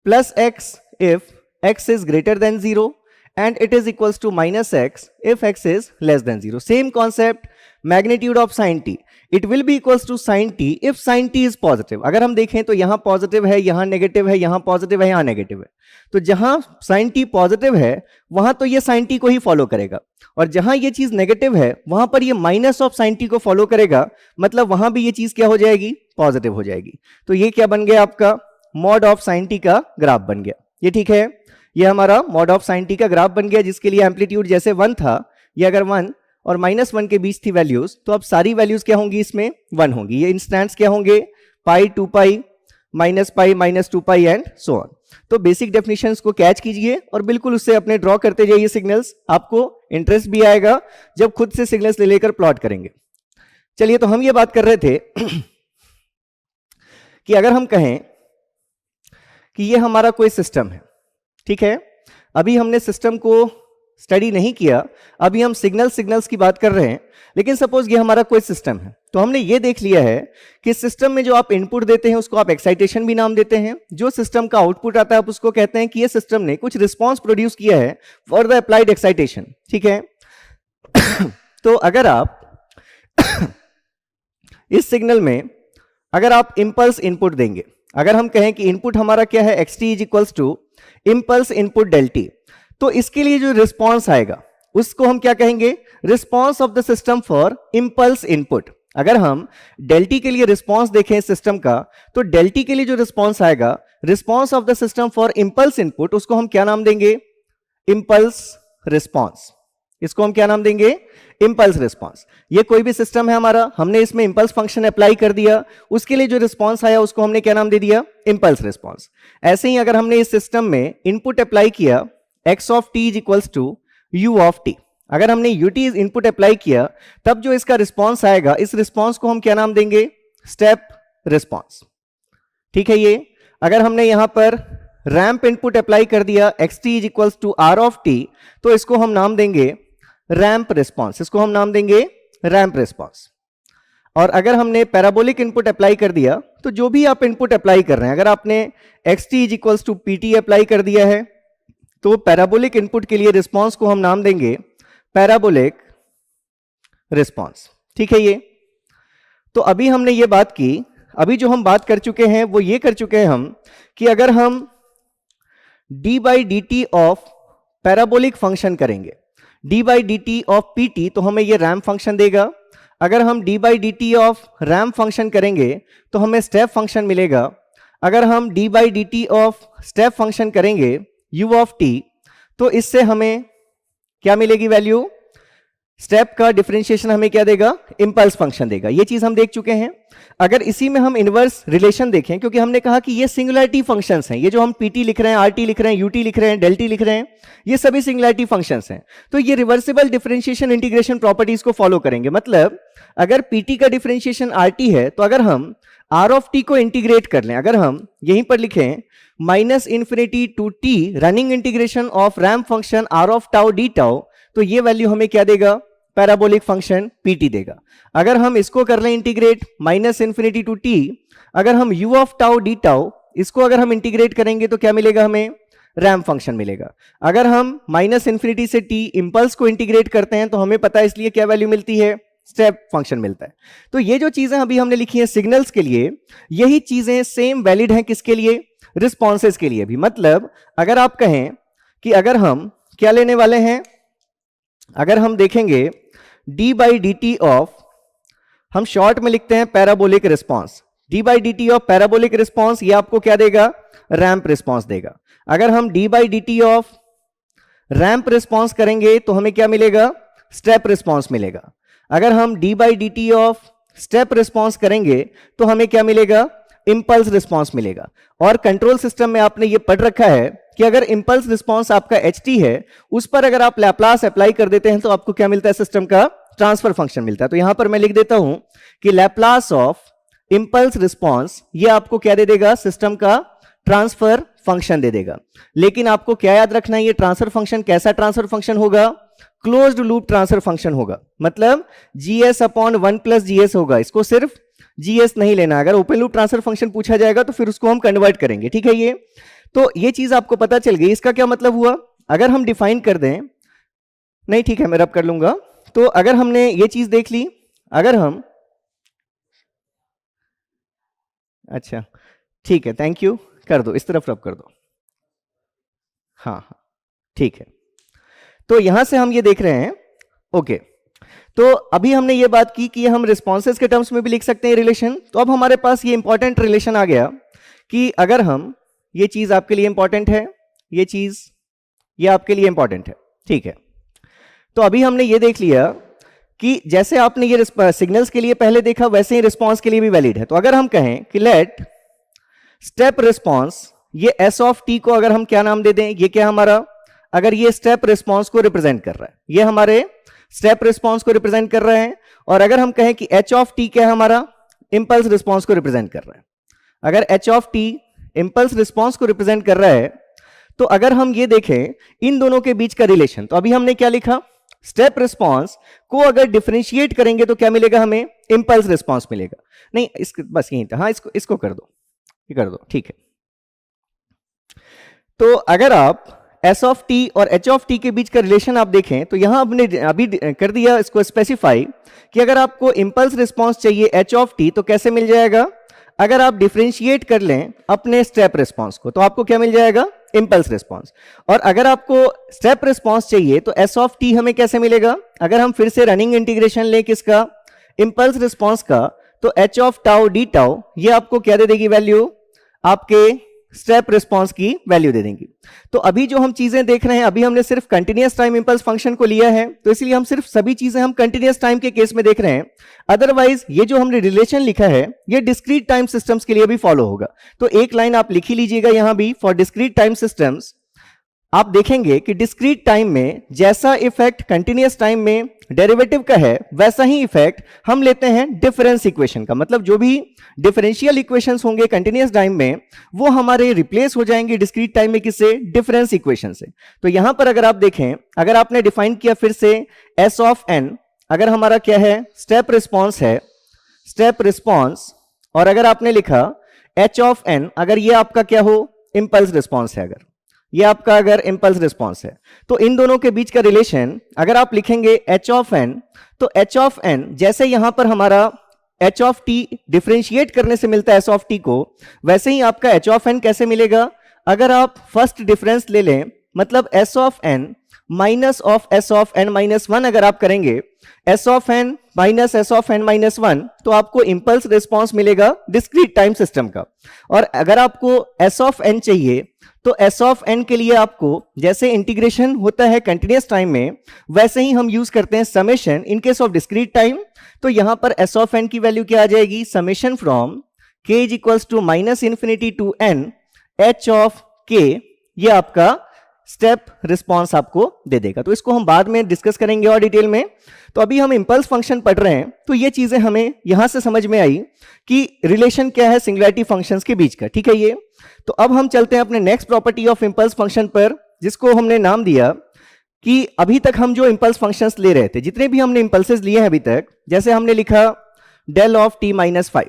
S1: plus x if x is greater than 0 and it is equals to minus x if x is less than 0. Same concept, magnitude of sin t. It will be equals to sine t if sine t is positive. अगर हम देखें तो यहां positive है, यहां negative है, यहां positive है, यहां नेगेटिव है, तो जहां साइन टी पॉजिटिव है वहां तो ये साइन टी को ही फॉलो करेगा, और जहां ये चीज नेगेटिव है वहां पर ये माइनस ऑफ साइन टी को फॉलो करेगा, मतलब वहां भी ये चीज क्या हो जाएगी, पॉजिटिव हो जाएगी। तो ये क्या बन गया, आपका मॉड ऑफ साइन टी का ग्राफ बन गया। ये ठीक है, ये हमारा मॉड ऑफ साइन टी का ग्राफ बन गया, जिसके लिए एम्पलीट्यूड जैसे 1 था, ये अगर 1 और -1 के बीच थी वैल्यूज, तो अब सारी वैल्यूज क्या होंगी, इसमें 1 होंगी। ये इंस्टेंट्स क्या होंगे, पाई, 2 पाई, -पाई, -2 पाई एंड सो ऑन। तो बेसिक डेफिनेशंस को कैच कीजिए और बिल्कुल उससे अपने ड्रॉ करते जाइए सिग्नल्स, आपको इंटरेस्ट भी आएगा जब खुद से सिग्नल्स ले लेकर प्लॉट करेंगे। चलिए, तो हम ये बात कर रहे थे कि अगर हम कहें कि ये हमारा कोई सिस्टम है, ठीक है, अभी हमने सिस्टम को स्टडी नहीं किया, अभी हम सिग्नल्स की बात कर रहे हैं, लेकिन सपोज ये हमारा कोई सिस्टम है, तो हमने ये देख लिया है कि सिस्टम में जो आप इनपुट देते हैं उसको आप एक्साइटेशन भी नाम देते हैं, जो सिस्टम का आउटपुट आता है आप उसको कहते हैं कि ये सिस्टम ने कुछ रिस्पॉन्स प्रोड्यूस किया है फॉर द अप्लाइड एक्साइटेशन, ठीक है। तो अगर आप इस सिग्नल में अगर आप इंपल्स इनपुट देंगे, अगर हम कहें कि इनपुट हमारा क्या है, xt is equals to impulse input del t, तो इसके लिए जो रिस्पॉन्स आएगा उसको हम क्या कहेंगे, response of the system for impulse input. अगर हम डेल टी के लिए रिस्पॉन्स देखें सिस्टम का, तो डेल टी के लिए जो रिस्पॉन्स आएगा, response of the system for impulse input, उसको हम क्या नाम देंगे, इंपल्स रिस्पॉन्स। इसको हम क्या नाम देंगे, इंपल्स रिस्पॉन्स। ये कोई भी सिस्टम है हमारा, हमने इसमें इंपल्स फंक्शन अप्लाई कर दिया, उसके लिए जो रिस्पॉन्स आया उसको हमने क्या नाम दे दिया, इंपल्स रिस्पॉन्स। ऐसे ही अगर हमने इस सिस्टम में इनपुट अप्लाई किया x of t is equals to u of t, अगर हमने ut इनपुट अप्लाई किया, तब जो इसका रिस्पॉन्स आएगा, इस रिस्पॉन्स को हम क्या नाम देंगे, स्टेप रिस्पॉन्स, ठीक है। ये अगर हमने यहां पर रैंप इनपुट अप्लाई कर दिया xt is equals to r of t, तो इसको हम नाम देंगे रैंप रिस्पॉन्स, इसको हम नाम देंगे रैंप रिस्पॉन्स। और अगर हमने पैराबोलिक इनपुट अप्लाई कर दिया, तो जो भी आप इनपुट अप्लाई कर रहे हैं, अगर आपने xt is equals to pt apply कर दिया है, तो पैराबोलिक इनपुट के लिए रिस्पॉन्स को हम नाम देंगे पैराबोलिक रिस्पॉन्स, ठीक है। ये तो अभी हमने ये बात की, अभी जो हम बात कर चुके हैं वो ये कर चुके हैं हम कि अगर हम d by D T of parabolic function करेंगे, d by D T of pt, तो हमें ये रैंप फंक्शन देगा। अगर हम d by D T of ramp function करेंगे तो हमें स्टेप फंक्शन मिलेगा। अगर हम d by D T of step function करेंगे u ऑफ t, तो इससे हमें क्या मिलेगी वैल्यू, स्टेप का डिफरेंशिएशन हमें क्या देगा, इंपल्स फंक्शन देगा। ये चीज हम देख चुके हैं। अगर इसी में हम इनवर्स रिलेशन देखें, क्योंकि हमने कहा कि ये सिंगुलैरिटी फंक्शंस हैं, ये जो हम pt लिख रहे हैं, rt लिख रहे हैं, ut लिख रहे हैं, del t लिख रहे हैं, ये सभी सिंगुलैरिटी फंक्शंस हैं। तो ये रिवर्सिबल डिफरेंशिएशन इंटीग्रेशन प्रॉपर्टीज को फॉलो करेंगे। मतलब अगर pt का डिफरेंशिएशन rt है, तो अगर हम r ऑफ t को इंटीग्रेट कर लें, अगर हम यहीं पर लिखें -∞ to t running integration of ramp function r of tau D tau, तो ये वैल्यू हमें क्या देगा, पैराबोलिक फंक्शन pt देगा। अगर हम इसको कर लें इंटीग्रेट -∞ टू t, अगर हम u of tau D tau, इसको अगर हम इंटीग्रेट करेंगे तो क्या मिलेगा, हमें रैंप फंक्शन मिलेगा। अगर हम -∞ से t इंपल्स को इंटीग्रेट करते हैं तो हमें पता है, इसलिए क्या वैल्यू मिलती है, स्टेप फंक्शन मिलता है। तो ये जो चीजें अभी हमने लिखी हैं सिग्नल्स के लिए, यही चीजें सेम वैलिड हैं किसके लिए, रिस्पॉन्सेज के लिए भी। मतलब अगर आप कहें कि अगर हम क्या लेने वाले हैं, अगर हम देखेंगे d by D T of, हम शॉर्ट में लिखते हैं parabolic response, d by D T of parabolic response, ये आपको क्या देगा, रैंप रिस्पॉन्स देगा। अगर हम d by D T off ramp response करेंगे तो हमें क्या मिलेगा, स्टेप रिस्पॉन्स मिलेगा। अगर हम d by D T of step response करेंगे तो हमें क्या मिलेगा, इंपल्स रिस्पॉन्स मिलेगा। और कंट्रोल सिस्टम में आपने ये पढ़ रखा है कि अगर इंपल्स रिस्पॉन्स आपका ht है, उस पर अगर आप लैप्लास अप्लाई कर देते हैं तो आपको क्या मिलता है, सिस्टम का ट्रांसफर फंक्शन मिलता है। तो यहां पर मैं लिख देता हूं कि लैप्लास ऑफ इंपल्स रिस्पॉन्स, ये आपको क्या दे देगा, सिस्टम का ट्रांसफर फंक्शन दे देगा। लेकिन आपको क्या याद रखना है, ये ट्रांसफर फंक्शन कैसा ट्रांसफर फंक्शन होगा, क्लोज्ड लूप ट्रांसफर फंक्शन होगा। मतलब gs अपॉन 1 प्लस gs होगा, इसको सिर्फ gs नहीं लेना। अगर ओपन लूप ट्रांसफर फंक्शन पूछा जाएगा तो फिर उसको हम कन्वर्ट करेंगे, ठीक है। ये तो ये चीज आपको पता चल गई। इसका क्या मतलब हुआ, अगर हम डिफाइन कर दें, नहीं ठीक है मैं रब कर लूंगा। तो अगर हमने ये चीज देख ली, अगर हम अच्छा ठीक है, थैंक यू, कर दो, इस तरफ रब कर दो। हाँ हाँ ठीक है, तो यहां से हम ये देख रहे हैं। ओके, तो अभी हमने ये बात की कि हम रिस्पॉन्सेज के टर्म्स में भी लिख सकते हैं रिलेशन। तो अब हमारे पास ये इंपॉर्टेंट रिलेशन आ गया कि अगर हम, ये चीज आपके लिए इंपॉर्टेंट है, ये चीज ये आपके लिए इंपॉर्टेंट है, ठीक है। तो अभी हमने ये देख लिया कि जैसे आपने ये सिग्नल्स के लिए पहले देखा, वैसे ही रिस्पॉन्स के लिए भी वैलिड है। तो अगर हम कहें कि लेट स्टेप रिस्पॉन्स, ये एस ऑफ टी को अगर हम क्या नाम दे दें, ये क्या हमारा, अगर ये स्टेप रिस्पॉन्स को रिप्रेजेंट कर रहा है, ये हमारे स्टेप रिस्पॉन्स को रिप्रेजेंट कर रहे हैं। और अगर हम कहें कि एच ऑफ टी क्या है हमारा, इंपल्स रिस्पॉन्स को रिप्रेजेंट कर रहा है। अगर H of T impulse response को रिप्रेजेंट कर रहा है, तो अगर हम ये देखें इन दोनों के बीच का रिलेशन, तो अभी हमने क्या लिखा, स्टेप रिस्पॉन्स को अगर डिफरेंशिएट करेंगे तो क्या मिलेगा हमें, इंपल्स रिस्पॉन्स मिलेगा। नहीं बस यही था, हाँ इसको कर दो, ये कर दो, ठीक है। तो अगर आप एस ऑफ टी और एच ऑफ टी के बीच का रिलेशन आप देखें, तो यहां हमने अभी कर दिया इसको स्पेसिफाई कि अगर आपको इंपल्स रिस्पॉन्स चाहिए एच ऑफ टी तो कैसे मिल जाएगा, अगर आप डिफरेंशिएट कर लें अपने स्टेप रिस्पॉन्स को तो आपको क्या मिल जाएगा, इंपल्स रिस्पॉन्स। और अगर आपको स्टेप रिस्पॉन्स चाहिए तो एस ऑफ टी हमें कैसे मिलेगा, अगर हम फिर से रनिंग इंटीग्रेशन लें किसका, इंपल्स रिस्पॉन्स का, तो H of tau D tau ये आपको क्या दे देगी वैल्यू, आपके स्टेप रिस्पॉन्स की वैल्यू दे देंगी। तो अभी जो हम चीजें देख रहे हैं, अभी हमने सिर्फ कंटिन्यूअस टाइम इंपल्स फंक्शन को लिया है, तो इसलिए हम सिर्फ सभी चीजें हम कंटिन्यूअस टाइम के केस में देख रहे हैं। अदरवाइज ये जो हमने रिलेशन लिखा है ये डिस्क्रीट टाइम सिस्टम्स के लिए भी फॉलो होगा। तो एक लाइन आप लिख ही लीजिएगा यहां भी, फॉर डिस्क्रीट टाइम सिस्टम्स आप देखेंगे कि डिस्क्रीट टाइम में जैसा इफेक्ट कंटिन्यूअस टाइम में डेरिवेटिव का है, वैसा ही इफेक्ट हम लेते हैं डिफरेंस इक्वेशन का। मतलब जो भी डिफरेंशियल इक्वेशंस होंगे कंटिन्यूअस टाइम में, वो हमारे रिप्लेस हो जाएंगे डिस्क्रीट टाइम में किससे, डिफरेंस इक्वेशन से। तो यहां पर अगर आप देखें, अगर आपने डिफाइन किया फिर से एस ऑफ एन, अगर हमारा क्या है, स्टेप रिस्पॉन्स है, स्टेप रिस्पॉन्स, और अगर आपने लिखा एच ऑफ एन, अगर ये आपका क्या हो, इंपल्स रिस्पॉन्स है, अगर ये आपका अगर इंपल्स रिस्पॉन्स है, तो इन दोनों के बीच का रिलेशन अगर आप लिखेंगे एच ऑफ एन, तो एच ऑफ एन जैसे यहां पर हमारा एच ऑफ टी डिफरेंशिएट करने से मिलता है एस ऑफ टी को, वैसे ही आपका एच ऑफ एन कैसे मिलेगा, अगर आप फर्स्ट डिफरेंस ले लें, मतलब s of n minus of s of n minus one, अगर आप करेंगे s of n minus s of n minus one, तो आपको इंपल्स रिस्पॉन्स मिलेगा डिस्क्रीट टाइम सिस्टम का। और अगर आपको एस ऑफ एन चाहिए, तो एस ऑफ एन के लिए आपको जैसे इंटीग्रेशन होता है कंटिन्यूअस टाइम में, वैसे ही हम यूज करते हैं summation in case of discrete time. तो यहां पर एस ऑफ एन की वैल्यू क्या आ जाएगी, summation from k is equals to minus infinity to n h of k, ये आपका स्टेप रिस्पॉन्स आपको दे देगा। तो इसको हम बाद में डिस्कस करेंगे और डिटेल में। तो अभी हम इंपल्स फंक्शन पढ़ रहे हैं, तो ये चीजें हमें यहां से समझ में आई कि रिलेशन क्या है सिंगुलैरिटी फंक्शंस के बीच का, ठीक है ये। तो अब हम चलते हैं अपने next property of impulse function पर, जिसको हमने नाम दिया कि अभी तक हम जो इंपल्स फंक्शंस ले रहे थे, जितने भी हमने इंपल्सेस लिए हैं अभी तक, जैसे हमने लिखा डेल ऑफ टी माइनस 5,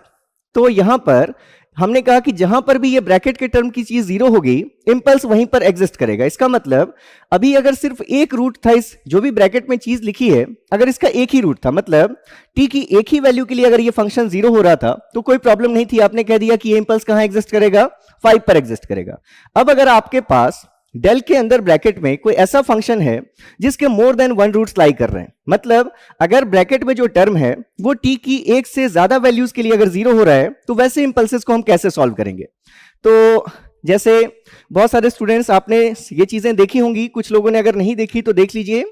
S1: तो यहां पर हमने कहा कि जहां पर भी ये ब्रैकेट के टर्म की चीज जीरो होगी, इंपल्स वहीं पर एग्जिस्ट करेगा। इसका मतलब अभी अगर सिर्फ एक रूट था, इस जो भी ब्रैकेट में चीज लिखी है, अगर इसका एक ही रूट था, मतलब टी की एक ही वैल्यू के लिए अगर ये फंक्शन जीरो हो रहा था, तो कोई प्रॉब्लम नहीं थी। आपने कह दिया कि ये इंपल्स कहां एग्जिस्ट करेगा, 5 पर एग्जिस्ट करेगा। अब अगर आपके पास डेल के अंदर ब्रैकेट में कोई ऐसा फंक्शन है जिसके मोर देन वन रूट्स लाई कर रहे हैं, मतलब अगर ब्रैकेट में जो टर्म है वो टी की एक से ज्यादा वैल्यूज के लिए अगर जीरो हो रहा है, तो वैसे इंपल्सेस को हम कैसे सॉल्व करेंगे। तो जैसे बहुत सारे स्टूडेंट्स आपने ये चीजें देखी होंगी, कुछ लोगों ने अगर नहीं देखी तो देख लीजिए।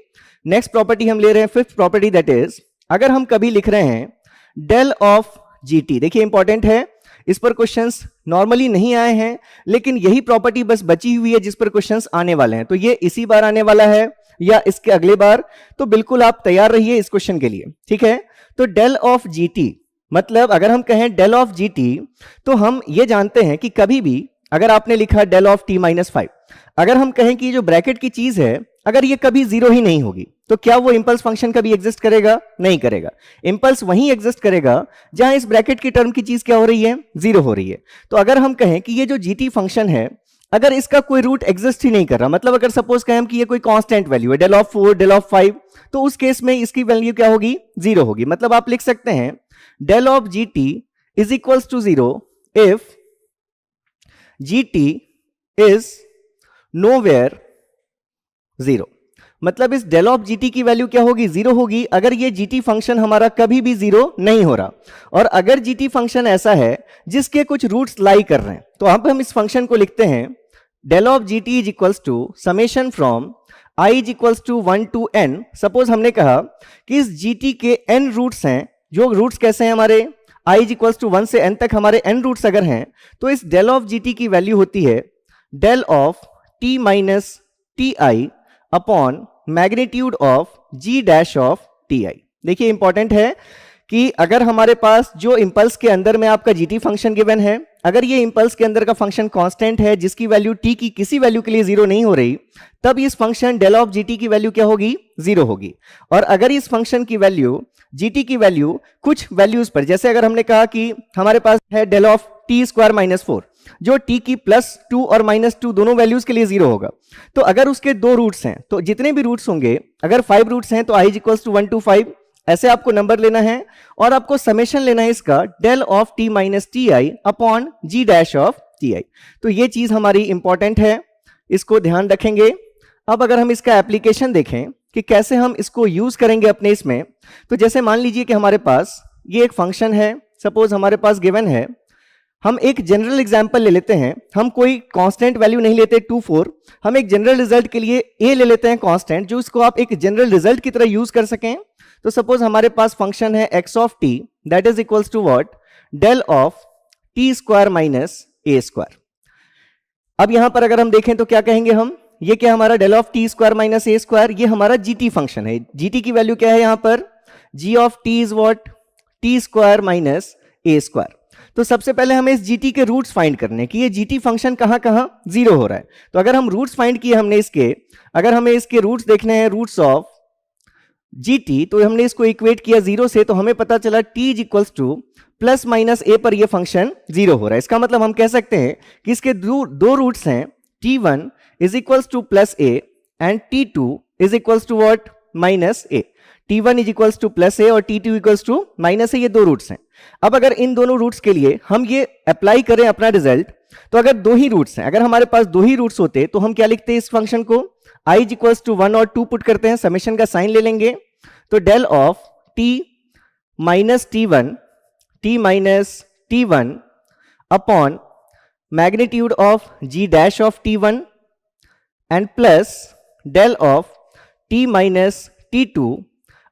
S1: नेक्स्ट प्रॉपर्टी हम ले रहे हैं फिफ्थ प्रॉपर्टी, दैट इज अगर हम कभी लिख रहे हैं डेल ऑफ जीटी, देखिए इंपॉर्टेंट है, इस पर क्वेश्चंस नॉर्मली नहीं आए हैं, लेकिन यही प्रॉपर्टी बस बची हुई है जिस पर क्वेश्चंस आने वाले हैं। तो ये इसी बार आने वाला है या इसके अगले बार, तो बिल्कुल आप तैयार रहिए इस क्वेश्चन के लिए, ठीक है। तो डेल ऑफ जीटी, मतलब अगर हम कहें डेल ऑफ जीटी, तो हम ये जानते हैं कि कभी भी अगर आपने लिखा डेल ऑफ टी माइनस 5, अगर हम कहें कि जो ब्रैकेट की चीज है अगर ये कभी जीरो ही नहीं होगी, तो क्या वो इंपल्स फंक्शन कभी एग्जिस्ट करेगा, नहीं करेगा। इंपल्स वहीं एग्जिस्ट करेगा जहां इस ब्रैकेट की टर्म की चीज क्या हो रही है, जीरो हो रही है। तो अगर हम कहें कि ये जो जीटी फंक्शन है, अगर इसका कोई रूट एग्जिस्ट ही नहीं कर रहा, मतलब अगर सपोज कहें कि ये कोई कांस्टेंट वैल्यू है, डेल ऑफ 4, डेल ऑफ 5, तो उस केस में इसकी वैल्यू क्या होगी, जीरो होगी। मतलब आप लिख सकते हैं del of GT is equals to zero if gt is nowhere 0। मतलब इस del ऑफ gt की वैल्यू क्या होगी, 0 होगी अगर ये gt फंक्शन हमारा कभी भी 0 नहीं हो रहा। और अगर gt फंक्शन ऐसा है जिसके कुछ रूट्स लाई कर रहे हैं, तो अब हम इस फंक्शन को लिखते हैं del of gt is equals to summation from i is equals to 1 to n। Suppose हमने कहा कि इस gt के n रूट्स हैं, जो रूट्स कैसे हैं हमारे, i इज इक्वल्स टू 1 से n तक हमारे n रूट्स अगर हैं, तो इस del ऑफ gt की वैल्यू होती है del of t minus ti upon magnitude of g dash of ti। देखिए इंपॉर्टेंट है कि अगर हमारे पास जो इंपल्स के अंदर में आपका gt फंक्शन गिवन है, अगर ये इंपल्स के अंदर का फंक्शन कांस्टेंट है जिसकी वैल्यू t की किसी वैल्यू के लिए 0 नहीं हो रही, तब इस फंक्शन del ऑफ gt की वैल्यू क्या होगी, 0 होगी। और अगर इस फंक्शन की वैल्यू gt की वैल्यू कुछ वैल्यूज पर, जैसे अगर हमने कहा कि हमारे पास है del of t square minus 4, जो t की +2 और -2 दोनों वैल्यूज के लिए 0 होगा। तो अगर उसके दो रूट्स हैं, तो जितने भी रूट्स होंगे, अगर 5 रूट्स हैं तो i इक्वल्स टू 1 टू 5 ऐसे आपको नंबर लेना है और आपको समेशन लेना है इसका del of t minus ti upon g dash of ti। तो ये चीज हमारी इंपॉर्टेंट है, इसको ध्यान रखेंगे। अब अगर हम इसका एप्लीकेशन देखें कि कैसे हम इसको यूज करेंगे अपने इसमें, तो जैसे मान लीजिए कि हमारे पास ये एक फंक्शन है, सपोज हमारे पास गिवन है, हम एक जनरल एग्जांपल ले लेते हैं, हम कोई कांस्टेंट वैल्यू नहीं लेते 2 4, हम एक जनरल रिजल्ट के लिए a ले लेते हैं कांस्टेंट, जो इसको आप एक जनरल रिजल्ट की तरह यूज कर सकें। तो सपोज हमारे पास फंक्शन है x of t that is equals to what, del of t square minus a square. अब यहां पर अगर हम देखें तो क्या कहेंगे हम, ये क्या हमारा del of t square minus a square, ये हमारा gt फंक्शन है। gt की वैल्यू क्या है यहां पर, g of t is what, t square minus a square. तो सबसे पहले हमें इस gt के रूट्स फाइंड करने कि ये gt फंक्शन कहां कहां 0 हो रहा है। तो अगर हम रूट्स फाइंड किए हमने इसके, अगर हमें इसके रूट्स देखने हैं, रूट्स ऑफ gt, तो हमने इसको इक्वेट किया 0 से, तो हमें पता चला t is equals to plus minus a पर ये फंक्शन 0 हो रहा है। इसका मतलब हम कह सकते हैं कि इसके दो रूट्स हैं, t1 is equals to plus a and t2 is equals to what, minus a। t1 is equals to plus a और t2 equals to minus a, ये दो रूट्स हैं। अब अगर इन दोनों रूट्स के लिए हम ये अप्लाई करें अपना रिजल्ट, तो अगर दो ही रूट्स हैं, अगर हमारे पास दो ही रूट्स होते तो हम क्या लिखते हैं इस फंक्शन को, i इज इक्वल्स टू 1 और 2 पुट करते हैं, समेशन का साइन ले लेंगे, तो del of t minus t1 upon magnitude of g dash of t1 and plus del of t minus t2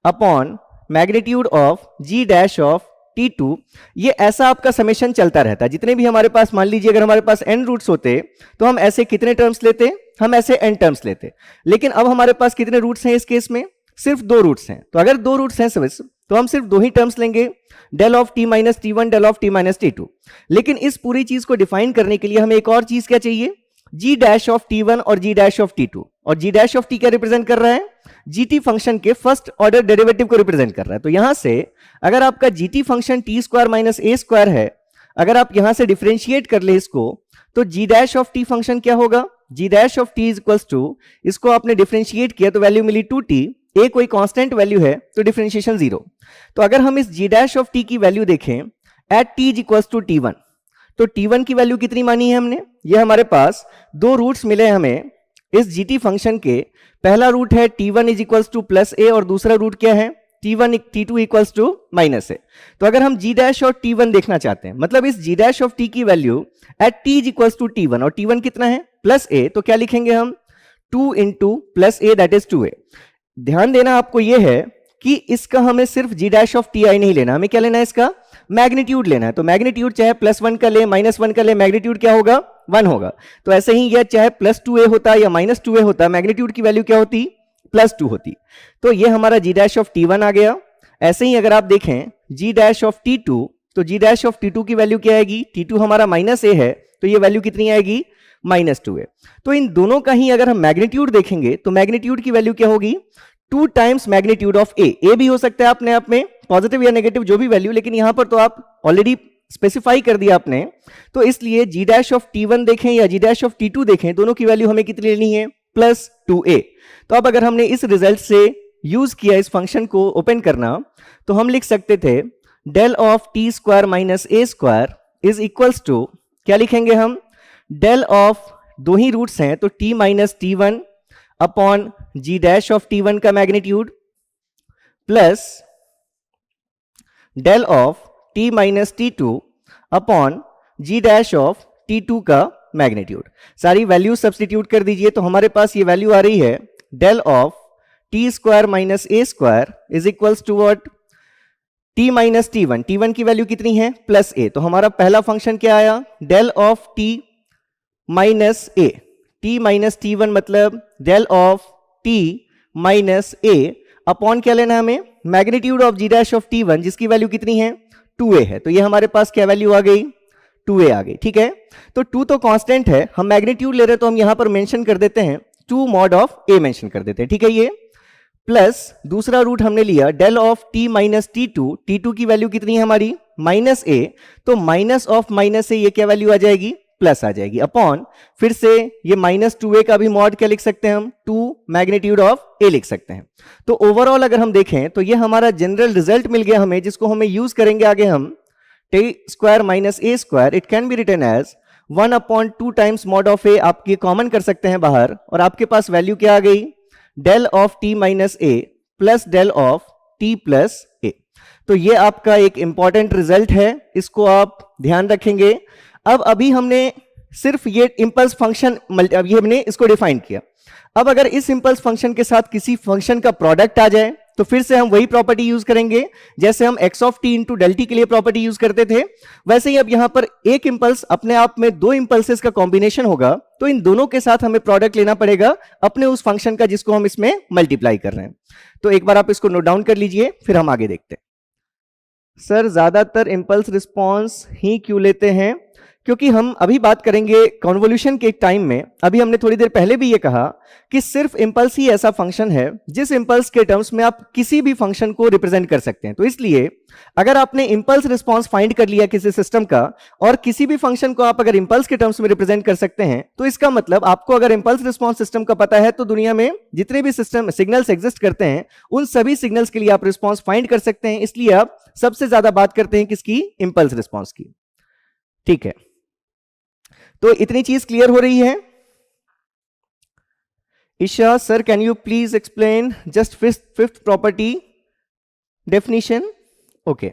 S1: upon magnitude of g dash of t2। ये ऐसा आपका समेशन चलता रहता है। जितने भी हमारे पास, मान लीजिए अगर हमारे पास n रूट्स होते तो हम ऐसे कितने टर्म्स लेते, हम ऐसे n टर्म्स लेते। लेकिन अब हमारे पास कितने रूट्स हैं इस केस में, सिर्फ दो रूट्स हैं। तो अगर दो रूट्स हैं तो हम सिर्फ दो ही टर्म्स लेंगे, del of t minus t1, del of t minus t2। लेकिन इस पूरी चीज को डिफाइन करने के लिए हमें एक और चीज क्या चाहिए, g डैश ऑफ t1 और g डैश ऑफ t2। और g डैश ऑफ t क्या रिप्रेजेंट कर रहा है, gt फंक्शन के फर्स्ट ऑर्डर डेरिवेटिव को रिप्रेजेंट कर रहा है। तो यहां से अगर आपका gt function t square minus a square है, अगर आप यहां से डिफरेंशिएट कर ले इसको, तो g dash of t function क्या होगा, g dash of t is equals to, इसको आपने डिफरेंशिएट किया तो वैल्यू मिली 2t, a कोई कांस्टेंट वैल्यू है तो डिफरेंशिएशन 0। तो अगर हम इस g डैश ऑफ t की वैल्यू देखें at t is equals to t1, तो t1 की वैल्यू कितनी मानी है हमने, ये हमारे पास दो रूट्स मिले हमें इस gt फंक्शन के। पहला रूट है t1 is equals to plus a और दूसरा रूट क्या है, t2 equals to minus a। तो अगर हम g डैश और t1 देखना चाहते हैं, मतलब इस g डैश ऑफ t की value at t is equals to t1, और t1 कितना है प्लस a, तो क्या लिखेंगे हम 2 into plus a that is 2a। ध्यान देना आपको यह है कि इसका हमें सिर्फ g डैश ऑफ ti नहीं लेना, हमें क्या लेना है, इसका मैग्नीट्यूड लेना है। तो मैग्नीट्यूड चाहे +1 का ले -1 का ले, मैग्नीट्यूड क्या होगा, 1 होगा। तो ऐसे ही यह चाहे +2a होता या -2a होता, मैग्नीट्यूड की वैल्यू क्या होती, +2 होती। तो ये हमारा g डैश ऑफ t1 आ गया। ऐसे ही अगर आप देखें g डैश ऑफ t2, तो g डैश ऑफ t2 की वैल्यू क्या आएगी, t2 हमारा -a है, तो ये वैल्यू कितनी आएगी, -2a। तो इन दोनों का ही अगर हम मैग्नीट्यूड देखेंगे तो मैग्नीट्यूड की वैल्यू क्या होगी, 2 टाइम्स मैग्नीट्यूड ऑफ a भी हो सकता है अपने आप में पॉजिटिव या नेगेटिव जो भी वैल्यू, लेकिन यहां पर तो आप ऑलरेडी स्पेसिफाई कर दिया आपने। तो इसलिए g डैश ऑफ t1 देखें या g डैश ऑफ t2 देखें, दोनों की वैल्यू हमें कितनी लेनी है, +2a। तो अब अगर हमने इस रिजल्ट से यूज किया इस फंक्शन को ओपन करना, तो हम लिख सकते थे del of t square minus a square is equals to, क्या लिखेंगे हम, डेल ऑफ, दो ही रूट्स हैं तो t minus t one upon g dash of t one का magnitude plus del of t minus t two upon g dash of t two का magnitude. सारी value substitute कर दीजिए तो हमारे पास ये वैल्यू आ रही है del of t square minus a square is equals to what, t minus t one की वैल्यू कितनी है, प्लस ए। तो हमारा पहला फंक्शन क्या आया, del of t minus A, t minus t one मतलब del of t minus A upon क्या लेना है हमें, magnitude of g dash of t one जिसकी वैल्यू कितनी है 2a है। तो ये हमारे पास क्या वैल्यू आ गई, 2a आ गई। ठीक है, तो 2 तो कांस्टेंट है, हम मैग्नीट्यूड ले रहे तो हम यहां पर मेंशन कर देते हैं 2 मॉड ऑफ a मेंशन कर देते हैं। ठीक है, ये प्लस दूसरा रूट हमने लिया del of t minus t two की वैल्यू कितनी है हमारी माइनस a, तो माइनस ऑफ माइनस a ये क्या वैल्यू आ जाएगी, प्लस आ जाएगी अपॉन फिर से ये माइनस 2a का भी मॉड क्या लिख सकते हैं हम, 2 मैग्नीट्यूड ऑफ a लिख सकते हैं। तो ओवरऑल अगर हम देखें तो ये हमारा जनरल रिजल्ट मिल गया हमें, जिसको हमें यूज करेंगे आगे हम, t square minus a square it can be written as 1 upon 2 times mod of a, आप ये कॉमन कर सकते हैं बाहर और आपके पास वैल्यू क्या आ गई, del of t minus a plus del of t plus a। तो ये आपका एक इंपॉर्टेंट रिजल्ट है, इसको आप ध्यान रखेंगे। अब अभी हमने सिर्फ ये इंपल्स फंक्शन, अभी हमने इसको डिफाइन किया। अब अगर इस इंपल्स फंक्शन के साथ किसी फंक्शन का प्रोडक्ट आ जाए तो फिर से हम वही प्रॉपर्टी यूज करेंगे जैसे हम x of t into del t के लिए प्रॉपर्टी यूज करते थे। वैसे ही अब यहां पर एक इंपल्स अपने आप में दो इंपल्सेस का कॉम्बिनेशन होगा, तो इन दोनों के साथ हमें प्रोडक्ट लेना पड़ेगा अपने उस फंक्शन का जिसको हम इसमें मल्टीप्लाई कर रहे हैं। तो एक बार आप इसको नोट डाउन कर लीजिए, फिर हम आगे देखते हैं। सर ज्यादातर इंपल्स रिस्पॉन्स ही क्यों लेते हैं, क्योंकि हम अभी बात करेंगे कन्वोल्यूशन के टाइम में। अभी हमने थोड़ी देर पहले भी ये कहा कि सिर्फ इंपल्स ही ऐसा फंक्शन है जिस इंपल्स के टर्म्स में आप किसी भी फंक्शन को रिप्रेजेंट कर सकते हैं। तो इसलिए अगर आपने इंपल्स रिस्पॉन्स फाइंड कर लिया किसी सिस्टम का और किसी भी फंक्शन को आप अगर इंपल्स के टर्म्स में रिप्रेजेंट कर सकते हैं, तो इसका मतलब आपको अगर इंपल्स रिस्पॉन्स सिस्टम का पता है तो दुनिया में जितने भी सिस्टम सिग्नल्स एग्जिस्ट करते हैं उन सभी सिग्नल्स के लिए आप रिस्पॉन्स फाइंड कर सकते हैं। इसलिए आप सबसे ज्यादा बात करते हैं किसकी, इंपल्स रिस्पॉन्स की। ठीक है, तो इतनी चीज क्लियर हो रही है। Isha sir can you please explain just fifth property definition. Okay,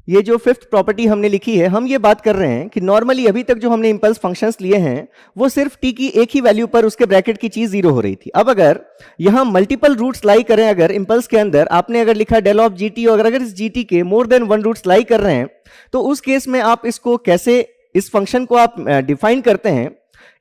S1: ये जो फिफ्थ प्रॉपर्टी हमने लिखी है, हम ये बात कर रहे हैं कि नॉर्मली अभी तक जो हमने इंपल्स फंक्शंस लिए हैं वो सिर्फ t की एक ही वैल्यू पर उसके ब्रैकेट की चीज जीरो हो रही थी। अब अगर यहां मल्टीपल रूट्स लाई करें, अगर इंपल्स के अंदर आपने अगर लिखा डेल ऑफ gt और अगर इस gt के मोर देन वन रूट्स लाई कर रहे हैं, तो उस केस में आप इसको कैसे, इस फंक्शन को आप डिफाइन करते हैं,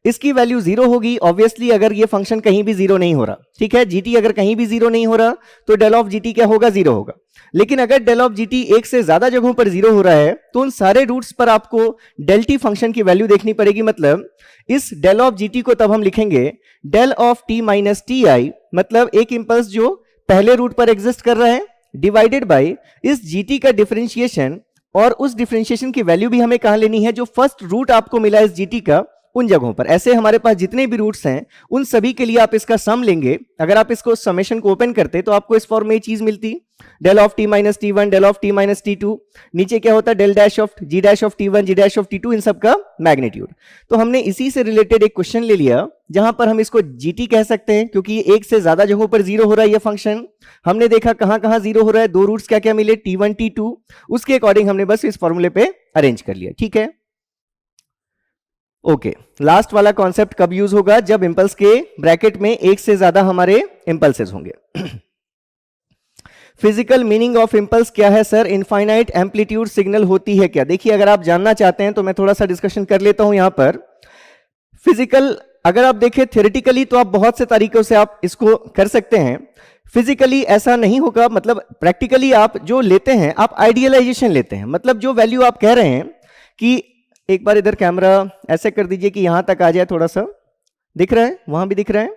S1: इसकी वैल्यू जीरो होगी ऑब्वियसली अगर ये फंक्शन कहीं भी जीरो नहीं हो रहा। ठीक है, जीटी अगर कहीं भी जीरो नहीं हो रहा तो डेल ऑफ जीटी क्या होगा, जीरो होगा। लेकिन अगर डेल ऑफ जीटी एक से ज्यादा जगहों पर जीरो हो रहा है तो उन सारे रूट्स पर आपको डेल टी फंक्शन की वैल्यू देखनी पड़ेगी। मतलब इस डेल ऑफ जीटी को तब हम लिखेंगे del of T minus t i, मतलब एक इंपल्स जो पहले रूट पर एग्जिस्ट कर रहा है डिवाइडेड बाई इस जीटी का डिफरेंशिएशन, और उस डिफरेंशिएशन की वैल्यू भी हमें कहां लेनी है, जो फर्स्ट रूट आपको मिला इस जीटी का उन जगहों पर। ऐसे हमारे पास जितने भी रूट्स हैं उन सभी के लिए आप इसका सम लेंगे। अगर आप इसको समेशन को ओपन करते तो आपको इस फॉर्म में ये चीज मिलती, del of T minus t one, del of T minus t two, नीचे क्या होता है del dash of g dash of t one, g dash of t two, इन सब का मैग्नीट्यूड। तो हमने इसी से रिलेटेड एक क्वेश्चन ले लिया जहां पर हम इसको जीटी कह सकते हैं क्योंकि ये एक से ज्यादा जगहों पर जीरो हो रहा है ये फंक्शन। हमने देखा कहां कहां जीरो हो रहा है, दो रूट्स क्या क्या मिले, टी वन टी टू, उसके अकॉर्डिंग हमने बस इस फॉर्मूले पे अरेंज कर लिया। ठीक है, ओके, लास्ट वाला कॉन्सेप्ट कब यूज होगा, जब इंपल्स के ब्रैकेट में एक से ज्यादा हमारे इंपल्सेस होंगे। फिजिकल मीनिंग ऑफ इंपल्स क्या है सर, इनफाइनाइट एम्पलीट्यूड सिग्नल होती है क्या। देखिए अगर आप जानना चाहते हैं तो मैं थोड़ा सा डिस्कशन कर लेता हूं यहां पर। फिजिकल अगर आप देखें थ्योरेटिकली तो आप बहुत से तरीकों से आप इसको कर सकते हैं, फिजिकली ऐसा नहीं होगा। मतलब प्रैक्टिकली आप जो लेते हैं आप आइडियलाइजेशन लेते हैं, मतलब जो वैल्यू आप कह रहे हैं कि एक बार इधर कैमरा ऐसे कर दीजिए कि यहां तक आ जाए, थोड़ा सा दिख रहा है, वहां भी दिख रहा है।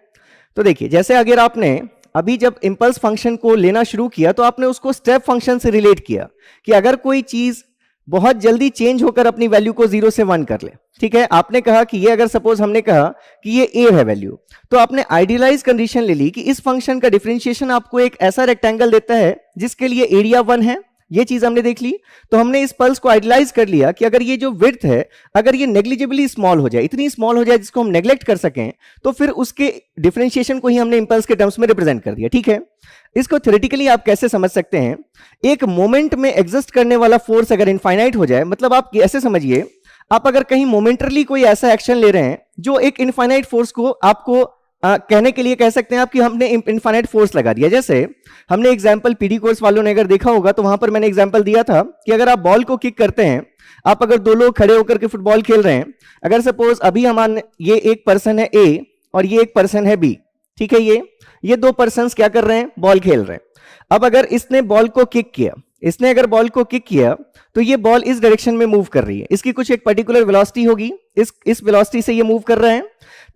S1: तो देखिए जैसे अगर आपने अभी जब इंपल्स फंक्शन को लेना शुरू किया तो आपने उसको स्टेप फंक्शन से रिलेट किया कि अगर कोई चीज बहुत जल्दी चेंज होकर अपनी वैल्यू को 0 से 1 कर ले। ठीक है, आपने कहा कि ये अगर सपोज हमने कहा कि ये a है वैल्यू, तो आपने आइडियलाइज कंडीशन ले ली कि इस फंक्शन का डिफरेंशिएशन आपको एक ऐसा रेक्टेंगल देता है जिसके लिए एरिया 1 है, ये चीज हमने देख ली। तो हमने इस पल्स को आइडियलाइज कर लिया कि अगर ये जो विड्थ है अगर ये नेग्लिजिबली स्मॉल हो जाए, इतनी स्मॉल हो जाए जिसको हम नेग्लेक्ट कर सकें, तो फिर उसके डिफरेंशिएशन को ही हमने इंपल्स के टर्म्स में रिप्रेजेंट कर दिया। ठीक है, इसको थ्योरेटिकली आप कैसे समझ सकते हैं, एक मोमेंट में एग्जिस्ट करने वाला फोर्स अगर इनफाइनाइट हो जाए, मतलब आप ऐसे समझिए, आप अगर कहीं मोमेंटरली कोई ऐसा एक्शन ले रहे हैं जो एक इनफाइनाइट फोर्स को आपको कहने के लिए कह सकते हैं आप कि हमने इनफाइनाइट फोर्स लगा दिया। जैसे हमने एग्जांपल पीडी कोर्स वालों ने अगर देखा होगा तो वहां पर मैंने एग्जांपल दिया था कि अगर आप बॉल को किक करते हैं, आप अगर दो लोग खड़े होकर के फुटबॉल खेल रहे हैं, अगर सपोज अभी हमारे ये एक पर्सन है ए और ये एक पर्सन है बी, ठीक है, ये दो पर्सन क्या कर रहे हैं, बॉल खेल रहे हैं। अब अगर इसने बॉल को किक किया, इसने अगर बॉल को किक किया तो ये बॉल इस डायरेक्शन में मूव कर रही है, इसकी कुछ एक पर्टिकुलर वेलोसिटी होगी, इस वेलोसिटी से ये मूव कर रहे हैं।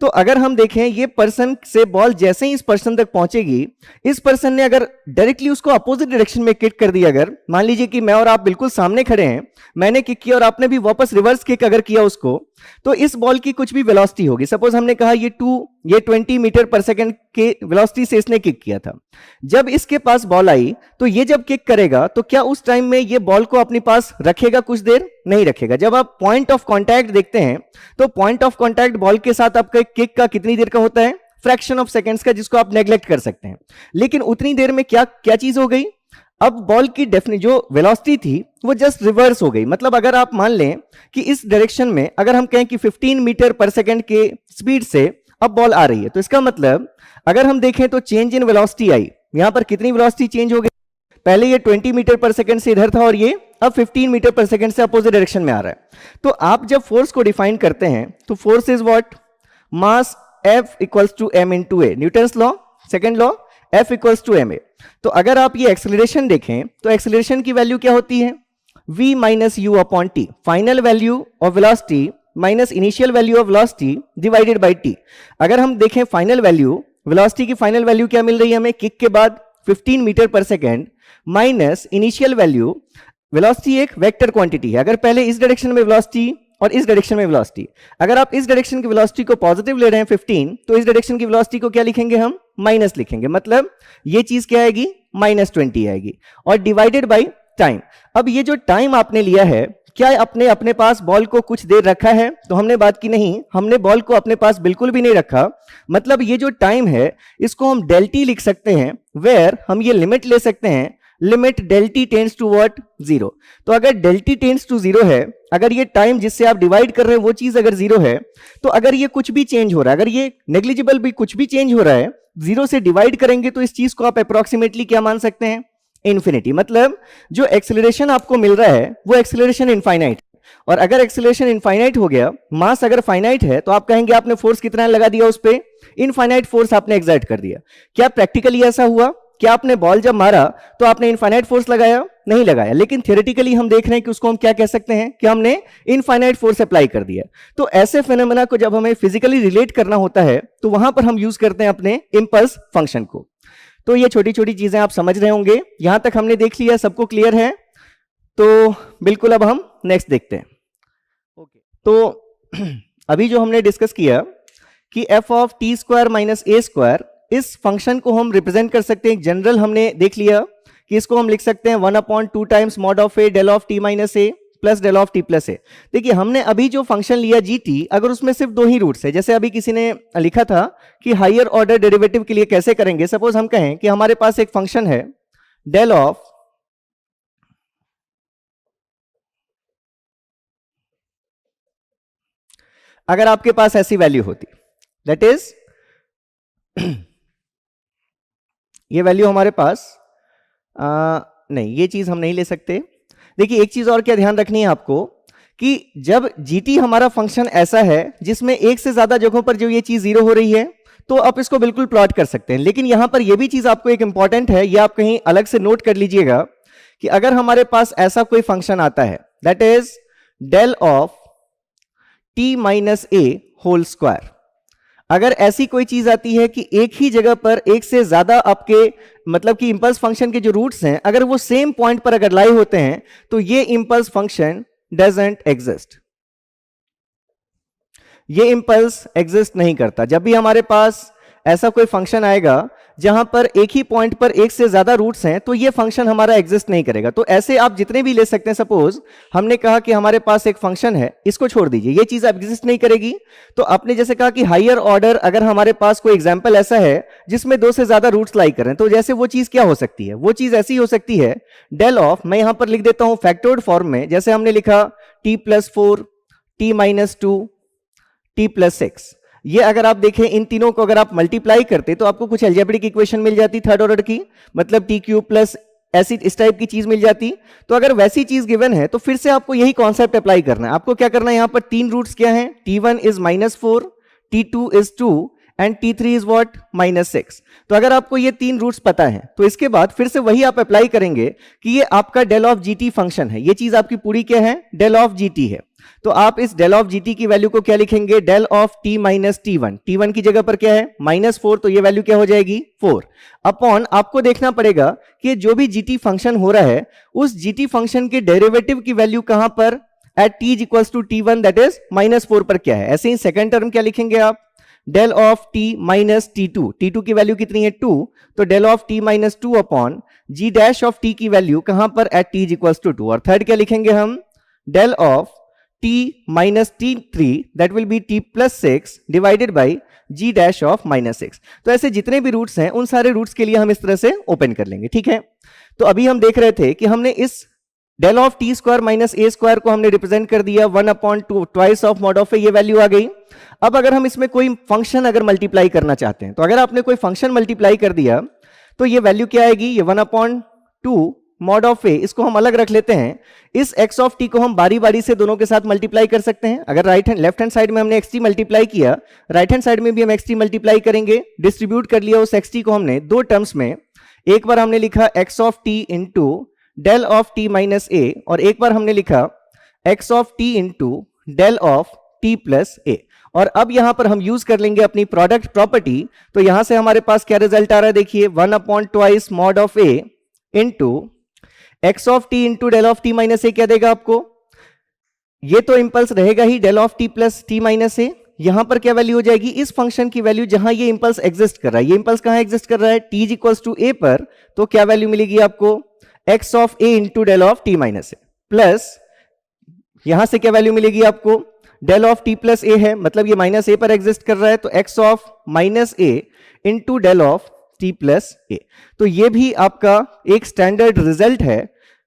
S1: तो अगर हम देखें ये पर्सन से बॉल जैसे ही इस पर्सन तक पहुंचेगी, इस पर्सन ने अगर डायरेक्टली उसको अपोजिट डायरेक्शन में किक कर दिया, अगर मान लीजिए कि मैं और आप बिल्कुल सामने खड़े हैं, मैंने किक किया और आपने भी वापस रिवर्स किक अगर किया उसको, तो इस बॉल की कुछ भी वेलोसिटी होगी। सपोज हमने कहा ये 20 मीटर पर सेकंड के वेलोसिटी से इसने किक किया था। जब इसके पास बॉल आई तो ये जब किक करेगा तो क्या उस टाइम में ये बॉल को अपने पास रखेगा, कुछ देर नहीं रखेगा। जब आप पॉइंट ऑफ कांटेक्ट देखते हैं तो पॉइंट ऑफ कांटेक्ट बॉल के साथ आपका किक का कितनी देर का होता है, फ्रैक्शन ऑफ सेकंड्स का, जिसको आप नेग्लेक्ट कर सकते हैं। लेकिन उतनी देर में क्या क्या चीज हो गई, अब बॉल की जो वेलोसिटी थी वो जस्ट रिवर्स हो गई। मतलब अगर आप मान लें कि इस डायरेक्शन में अगर हम कहें कि 15 मीटर पर सेकंड के स्पीड से अब बॉल आ रही है, तो इसका मतलब अगर हम देखें तो चेंज इन वेलोसिटी आई, यहां पर कितनी वेलोसिटी चेंज हो गई, पहले ये 20 मीटर पर सेकंड से इधर था और ये अब 15 मीटर पर सेकंड से अपोजिट डायरेक्शन में आ रहा है। तो आप जब फोर्स को डिफाइन करते हैं तो force is what, mass F equals to m into a, Newton's law, second law, F equals to ma। तो अगर आप ये एक्सेलरेशन देखें तो एक्सेलरेशन की वैल्यू क्या होती है, v minus you upon T, final value of velocity minus initial value of velocity divided by t। अगर हम देखें फाइनल वैल्यू, वेलोसिटी की फाइनल वैल्यू क्या मिल रही है हमें, किक के बाद 15 मीटर पर second minus initial value, velocity एक वेक्टर क्वांटिटी है, अगर पहले इस डायरेक्शन में वेलोसिटी और इस डायरेक्शन में वेलोसिटी, अगर आप इस डायरेक्शन की वेलोसिटी को पॉजिटिव ले रहे हैं 15, तो इस डायरेक्शन की वेलोसिटी को क्या लिखेंगे हम, माइनस लिखेंगे। मतलब ये चीज क्या आएगी, -20 आएगी, और डिवाइडेड बाय टाइम। अब ये जो टाइम आपने लिया है, क्या आपने अपने पास बॉल को कुछ देर रखा है, तो हमने बात की नहीं, हमने बॉल को अपने पास बिल्कुल भी नहीं रखा। मतलब ये जो टाइम है इसको हम डेल टी लिख सकते हैं, वेयर हम ये लिमिट ले सकते हैं, limit del t tends to what, 0। तो अगर डेल टी टेंड्स टू 0 है, अगर ये टाइम जिससे आप डिवाइड कर रहे हैं वो चीज अगर 0 है, तो अगर ये कुछ भी चेंज हो रहा है, अगर ये नेग्लिजिबल भी कुछ भी चेंज हो रहा है, 0 से डिवाइड करेंगे तो इस चीज को आप अप्रोक्सीमेटली क्या मान सकते हैं, इन्फिनिटी। मतलब जो एक्सेलरेशन आपको मिल रहा है वो एक्सेलरेशन इनफाइनाइट, और अगर एक्सेलरेशन इनफाइनाइट हो गया, मास अगर फाइनाइट है, तो आप कहेंगे आपने फोर्स कितना लगा दिया उस पे, इनफाइनाइट फोर्स आपने एक्सर्ट कर दिया। क्या प्रैक्टिकली ऐसा हुआ, क्या आपने बॉल जब मारा तो आपने इनफाइनाइट फोर्स लगाया, नहीं लगाया, लेकिन थियोरेटिकली हम देख रहे हैं कि उसको हम क्या कह सकते हैं कि हमने इनफाइनाइट फोर्स अप्लाई कर दिया। तो ऐसे फेनोमेना को जब हमें फिजिकली रिलेट करना होता है तो वहां पर हम यूज करते हैं अपने इंपल्स फंक्शन को। तो ये छोटी छोटी चीजें आप समझ रहे होंगे, यहां तक हमने देख लिया, सबको क्लियर है? तो बिल्कुल अब हम नेक्स्ट देखते हैं। ओके, तो अभी जो हमने डिस्कस किया कि f of t square minus a square, इस फंक्शन को हम रिप्रेजेंट कर सकते हैं, जनरल हमने देख लिया कि इसको हम लिख सकते हैं 1/2 times mod of a del of T minus a plus del of T plus a. देखिए हमने अभी जो फंक्शन लिया जी टी, अगर उसमें सिर्फ दो ही रूट्स है, जैसे अभी किसी ने लिखा था कि हायर ऑर्डर डेरिवेटिव के लिए कैसे करेंगे, सपोज हम कहें कि हमारे पास एक फंक्शन है डेल ऑफ अगर आपके पास ऐसी वैल्यू होती, दैट इज ये वैल्यू हमारे पास नहीं, ये चीज हम नहीं ले सकते। देखिए एक चीज और क्या ध्यान रखनी है आपको कि जब जीटी हमारा फंक्शन ऐसा है जिसमें एक से ज्यादा जगहों पर जो ये चीज 0 हो रही है, तो आप इसको बिल्कुल प्लॉट कर सकते हैं। लेकिन यहां पर यह भी चीज आपको एक इंपॉर्टेंट है, ये आप कहीं अलग से नोट कर लीजिएगा कि अगर हमारे पास ऐसा कोई फंक्शन आता है that is del of T minus a whole square, अगर ऐसी कोई चीज आती है कि एक ही जगह पर एक से ज्यादा आपके मतलब कि इंपल्स फंक्शन के जो रूट्स हैं अगर वो सेम पॉइंट पर अगर लाई होते हैं, तो ये इंपल्स फंक्शन डजंट एग्जिस्ट, ये इंपल्स एग्जिस्ट नहीं करता। जब भी हमारे पास ऐसा कोई फंक्शन आएगा जहां पर एक ही पॉइंट पर एक से ज्यादा रूट्स हैं, तो ये फंक्शन हमारा एग्जिस्ट नहीं करेगा। तो ऐसे आप जितने भी ले सकते हैं। सपोज हमने कहा कि हमारे पास एक फंक्शन है, इसको छोड़ दीजिए, ये चीज एग्जिस्ट नहीं करेगी। तो आपने जैसे कहा कि हायर ऑर्डर, अगर हमारे पास कोई एग्जांपल ऐसा है जिसमें दो से ज्यादा रूट्स लाई करें, तो जैसे वो चीज क्या हो सकती है, वो चीज ऐसी हो सकती है डेल ऑफ, मैं यहां पर लिख देता हूं फैक्टोर्ड फॉर्म में, जैसे हमने लिखा t+4 t-2 t+6। ये अगर आप देखें इन तीनों को अगर आप मल्टीप्लाई करते तो आपको कुछ अलजेब्रिक इक्वेशन मिल जाती थर्ड ऑर्डर की, मतलब t³ प्लस ऐसी इस टाइप की चीज मिल जाती। तो अगर वैसी चीज गिवन है तो फिर से आपको यही कॉन्सेप्ट अप्लाई करना है। आपको क्या करना है, यहां पर तीन रूट्स क्या हैं, t1 is -4, t2 is 2 and t3 is what -6। तो अगर आपको ये तीन रूट्स पता है तो इसके बाद फिर से वही आप अप्लाई करेंगे कि ये आपका डेल ऑफ जीटी फंक्शन है, ये चीज आपकी पूरी क्या है, डेल ऑफ जीटी है। तो आप इस डेल ऑफ जीटी की वैल्यू को क्या लिखेंगे, del of T minus t1, t1 की जगह पर क्या है -4, तो ये वैल्यू क्या हो जाएगी 4 अपॉन, आपको देखना पड़ेगा कि जो भी जीटी फंक्शन हो रहा है उस जीटी फंक्शन के डेरिवेटिव की वैल्यू कहां पर, at t equals to t1 that is -4 पर क्या है। ऐसे ही सेकंड टर्म क्या लिखेंगे आप, del of t minus t2, t2 की वैल्यू कितनी है 2, तो del of t minus 2 upon g dash of t की वैल्यू कहां पर, एट t इक्वल्स टू 2। और थर्ड क्या लिखेंगे हम, del of t minus t3 that will be t+6 divided by g dash of -6। तो ऐसे जितने भी रूट्स हैं उन सारे रूट्स के लिए हम इस तरह से ओपन कर लेंगे, ठीक है। तो अभी हम देख रहे थे कि हमने इस del of t square minus a square को हमने रिप्रेजेंट कर दिया 1/2 twice of mod of a, ये वैल्यू आ गई। अब अगर हम इसमें कोई फंक्शन अगर मल्टीप्लाई करना चाहते हैं, तो अगर आपने कोई फंक्शन मल्टीप्लाई कर दिया तो ये वैल्यू क्या आएगी, ये 1/2 मॉड ऑफ ए, इसको हम अलग रख लेते हैं। इस x ऑफ टी को हम बारी बारी से दोनों के साथ मल्टीप्लाई कर सकते हैं। अगर लेफ्ट हैंड साइड में हमने xt मल्टीप्लाई किया, राइट हैंड साइड में भी हम xt मल्टीप्लाई करेंगे। डिस्ट्रीब्यूट कर लिया उस xt को हमने दो टर्म्स में, एक बार हमने लिखा x of t into del of T minus a, और एक बार हमने लिखा x of t into del of T plus a. और अब यहां पर हम यूज कर लेंगे अपनी प्रोडक्ट प्रॉपर्टी। तो यहां से हमारे पास क्या रिजल्ट आ रहा है, देखिए 1/2 mod of a into x of t into del of T minus a क्या देगा आपको, ये तो इंपल्स रहेगा ही del of T plus t minus a. यहां पर क्या वैल्यू हो जाएगी, इस फंक्शन की वैल्यू जहां ये इंपल्स एग्जिस्ट कर रहा है, ये इंपल्स कहां एग्जिस्ट कर रहा है, t इक्वल्स टू ए पर, तो क्या वैल्यू मिलेगी आपको, x of a into del of T minus a, plus यहां से क्या वैल्यू मिलेगी आपको, del of T plus a है, मतलब ये माइनस ए पर एग्जिस्ट कर रहा है, तो x of minus a into del of T plus a. तो ये भी आपका एक स्टैंडर्ड रिजल्ट है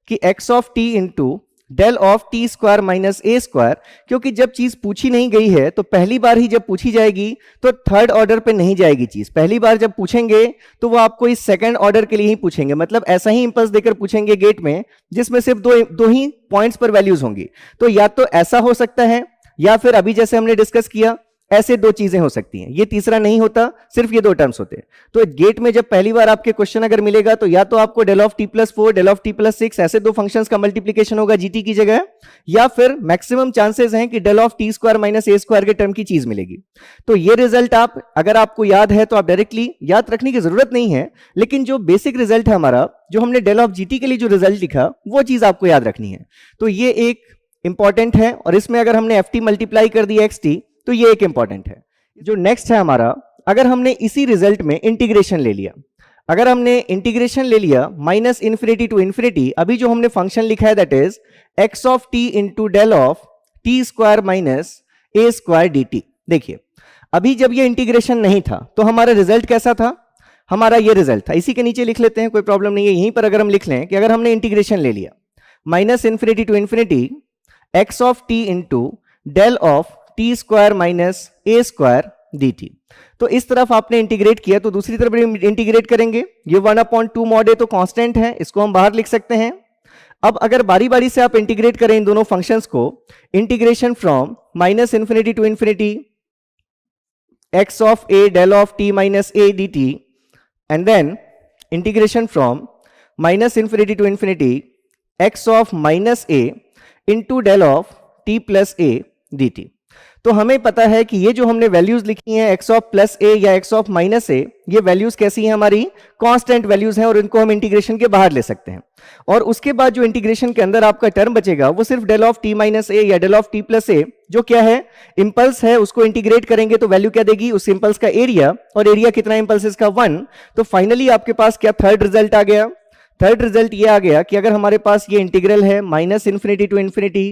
S1: कि x of t into del of t square minus a square, क्योंकि जब चीज पूछी नहीं गई है तो पहली बार ही जब पूछी जाएगी तो थर्ड ऑर्डर पे नहीं जाएगी चीज। पहली बार जब पूछेंगे तो वो आपको इस सेकंड ऑर्डर के लिए ही पूछेंगे, मतलब ऐसा ही इंपल्स देकर पूछेंगे गेट में जिसमें सिर्फ दो ही पॉइंट्स पर वैल्यूज होंगी। तो या तो ऐसा हो सकता है या फिर अभी जैसे हमने डिस्कस किया ऐसे दो चीजें हो सकती हैं, ये तीसरा नहीं होता, सिर्फ ये दो टर्म्स होते हैं। तो गेट में जब पहली बार आपके क्वेश्चन अगर मिलेगा तो या तो आपको del of t+4 del of t+6 ऐसे दो फंक्शंस का मल्टीप्लिकेशन होगा जीटी की जगह, या फिर मैक्सिमम चांसेस हैं कि del of t square minus a square के टर्म की चीज मिलेगी। तो ये रिजल्ट आप अगर आपको याद है तो आप डायरेक्टली याद रखने की जरूरत नहीं है, लेकिन जो बेसिक रिजल्ट है हमारा, जो हमने डेल ऑफ जीटी के लिए जो रिजल्ट लिखा वो चीज आपको याद रखनी है। तो ये एक इंपॉर्टेंट है, और इसमें अगर हमने एफ टी मल्टीप्लाई कर दिया एक्स टी तो ये एक इंपॉर्टेंट है। जो नेक्स्ट है हमारा, अगर हमने इसी रिजल्ट में इंटीग्रेशन ले लिया, अगर हमने इंटीग्रेशन ले लिया माइनस इन्फिनिटी टू इन्फिनिटी, अभी जो हमने फंक्शन लिखा है that is x of t into del of t square minus a square d t. देखिए अभी जब ये इंटीग्रेशन नहीं था तो हमारा रिजल्ट कैसा था, हमारा ये रिजल्ट था, इसी के नीचे लिख लेते हैं, कोई प्रॉब्लम नहीं है। यहीं पर अगर हम लिख लें कि अगर हमने इंटीग्रेशन ले लिया minus infinity to infinity x of t into del of t square minus a square d t, तो इस तरफ आपने इंटीग्रेट किया तो दूसरी तरफ भी इंटीग्रेट करेंगे। ये 1/2 मॉड ए तो कांस्टेंट है, इसको हम बाहर लिख सकते हैं। अब अगर बारी बारी से आप इंटीग्रेट करें इन दोनों फंक्शंस को, integration from minus infinity to infinity x of a del of T minus a d t, and then integration from minus infinity to infinity x of minus a into del of T plus a d t. तो हमें पता है कि ये जो हमने values लिखी हैं x ऑफ प्लस ए या x ऑफ माइनस ए, ये वैल्यूज कैसी हैं, हमारी कांस्टेंट वैल्यूज हैं और इनको हम इंटीग्रेशन के बाहर ले सकते हैं। और उसके बाद जो इंटीग्रेशन के अंदर आपका टर्म बचेगा वो सिर्फ डेल ऑफ टी माइनस ए या डेल ऑफ टी प्लस ए, जो क्या है, इंपल्स है, उसको इंटीग्रेट करेंगे तो वैल्यू क्या देगी, उस इंपल्स का एरिया, और एरिया कितना इंपल्सेस का 1। तो फाइनली आपके पास क्या थर्ड रिजल्ट आ गया, थर्ड रिजल्ट ये आ गया कि अगर हमारे पास ये इंटीग्रल है minus infinity to infinity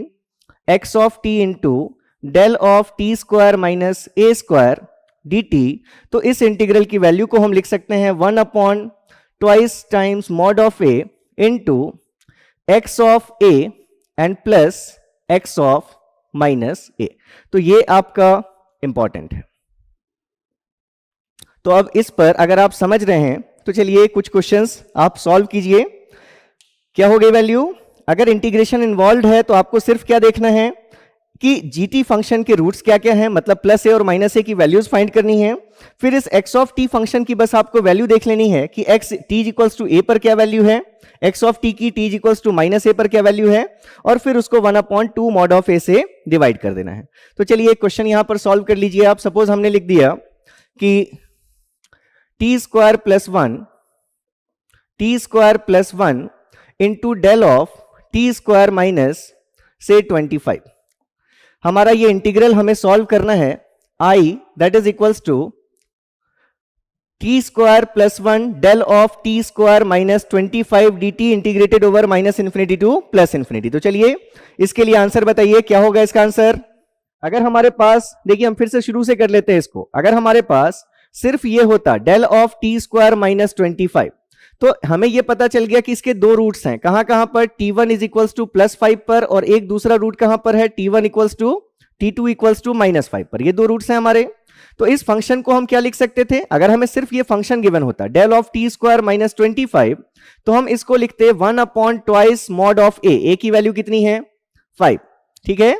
S1: x of t into del of t square minus a square d t, तो इस इंटीग्रल की वैल्यू को हम लिख सकते हैं 1 upon twice times mod of a into x of a and plus x of minus a. तो ये आपका इंपॉर्टेंट है। तो अब इस पर अगर आप समझ रहे हैं तो चलिए कुछ क्वेश्चंस आप सॉल्व कीजिए। क्या हो गई वैल्यू, अगर इंटीग्रेशन इन्वॉल्व है तो आपको सिर्फ क्या देखना है कि जीटी फंक्शन के रूट्स क्या क्या हैं, मतलब प्लस ए और माइनस ए की वैल्यूज फाइंड करनी है। फिर इस एक्स ऑफ टी फंक्शन की बस आपको वैल्यू देख लेनी है कि एक्स टी इक्वल्स टू ए पर क्या वैल्यू है, एक्स ऑफ टी की टी इक्वल्स टू माइनस ए पर क्या वैल्यू है, और फिर उसको 1/2 मॉड ऑफ ए से डिवाइड कर देना है। तो चलिए एक क्वेश्चन यहां पर सॉल्व कर लीजिए आप। सपोज हमने लिख दिया कि t square plus one into del of t square minus से 25। हमारा ये इंटीग्रल हमें सॉल्व करना है I that is equals to t square plus 1 del of t square minus 25 d t integrated over minus infinity to plus infinity. तो चलिए इसके लिए आंसर बताइए क्या होगा इसका आंसर। अगर हमारे पास, देखिए हम फिर से शुरू से कर लेते हैं इसको, अगर हमारे पास सिर्फ ये होता del of t square minus 25, तो हमें ये पता चल गया कि इसके दो रूट्स हैं, कहां कहां पर, t1 is equals to plus 5 पर, और एक दूसरा रूट कहां पर है, t1 equals to t2 equals to minus 5 पर। ये दो रूट्स हैं हमारे। तो इस फंक्शन को हम क्या लिख सकते थे, अगर हमें सिर्फ ये फंक्शन गिवन होता del of t square minus 25, तो हम इसको लिखते 1/2 मॉड ऑफ ए की वैल्यू कितनी है 5। ठीक है,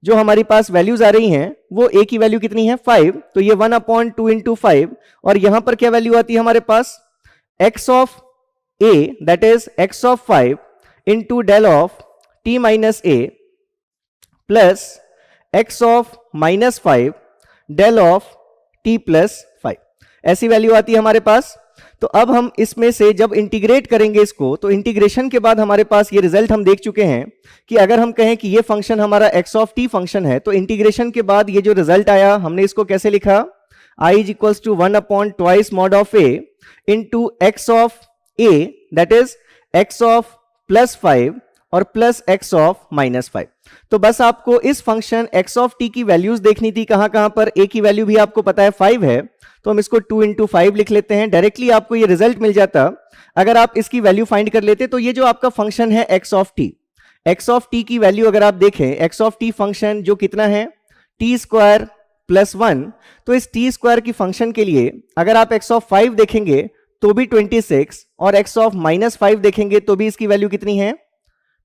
S1: जो हमारी पास वैल्यूज आ रही हैं वो ए की वैल्यू कितनी है 5, तो ये 1/2 इंटू 5, और यहां पर क्या वैल्यू आती है हमारे पास, x of a that is x of 5 into del of t minus a plus x of minus 5 del of t plus 5, ऐसी वैल्यू आती है हमारे पास। तो अब हम इसमें से जब इंटीग्रेट करेंगे इसको, तो इंटीग्रेशन के बाद हमारे पास ये रिजल्ट हम देख चुके हैं कि अगर हम कहें कि ये फंक्शन हमारा x of t फंक्शन है, तो इंटीग्रेशन के बाद ये जो रिजल्ट आया हमने इसको कैसे लिखा, I is equals to 1/2 mod of a into x of a that is x of plus 5 और प्लस x of माइनस 5। तो बस आपको इस फंक्शन x of t की वैल्यूज देखनी थी, कहां कहां पर, a की वैल्यू भी आपको पता है 5 है, तो हम इसको 2 इंटू 5 लिख लेते हैं, डायरेक्टली आपको ये रिजल्ट मिल जाता। अगर आप इसकी वैल्यू फाइंड कर लेते तो ये जो आपका फंक्शन है x of t की वैल्यू अगर आप देखें, x of t फंक्शन जो कितना है t स्क्वायर प्लस 1, तो इस t स्क्वायर की फंक्शन के लिए अगर आप x of 5 देखेंगे तो भी 26, और x ऑफ माइनस 5 देखेंगे तो भी इसकी वैल्यू कितनी है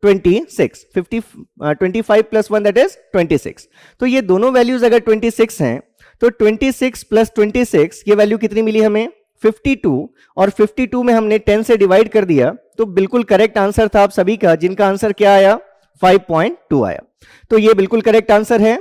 S1: 26, 25 प्लस 1 दैट इज 26। तो ये दोनों वैल्यूज अगर 26 हैं तो 26 प्लस 26 ये वैल्यू कितनी मिली हमें 52, और 52 में हमने 10 से डिवाइड कर दिया, तो बिल्कुल करेक्ट आंसर था आप सभी का, जिनका आंसर क्या आया 5.2 आया। तो ये बिल्कुल करेक्ट आंसर है।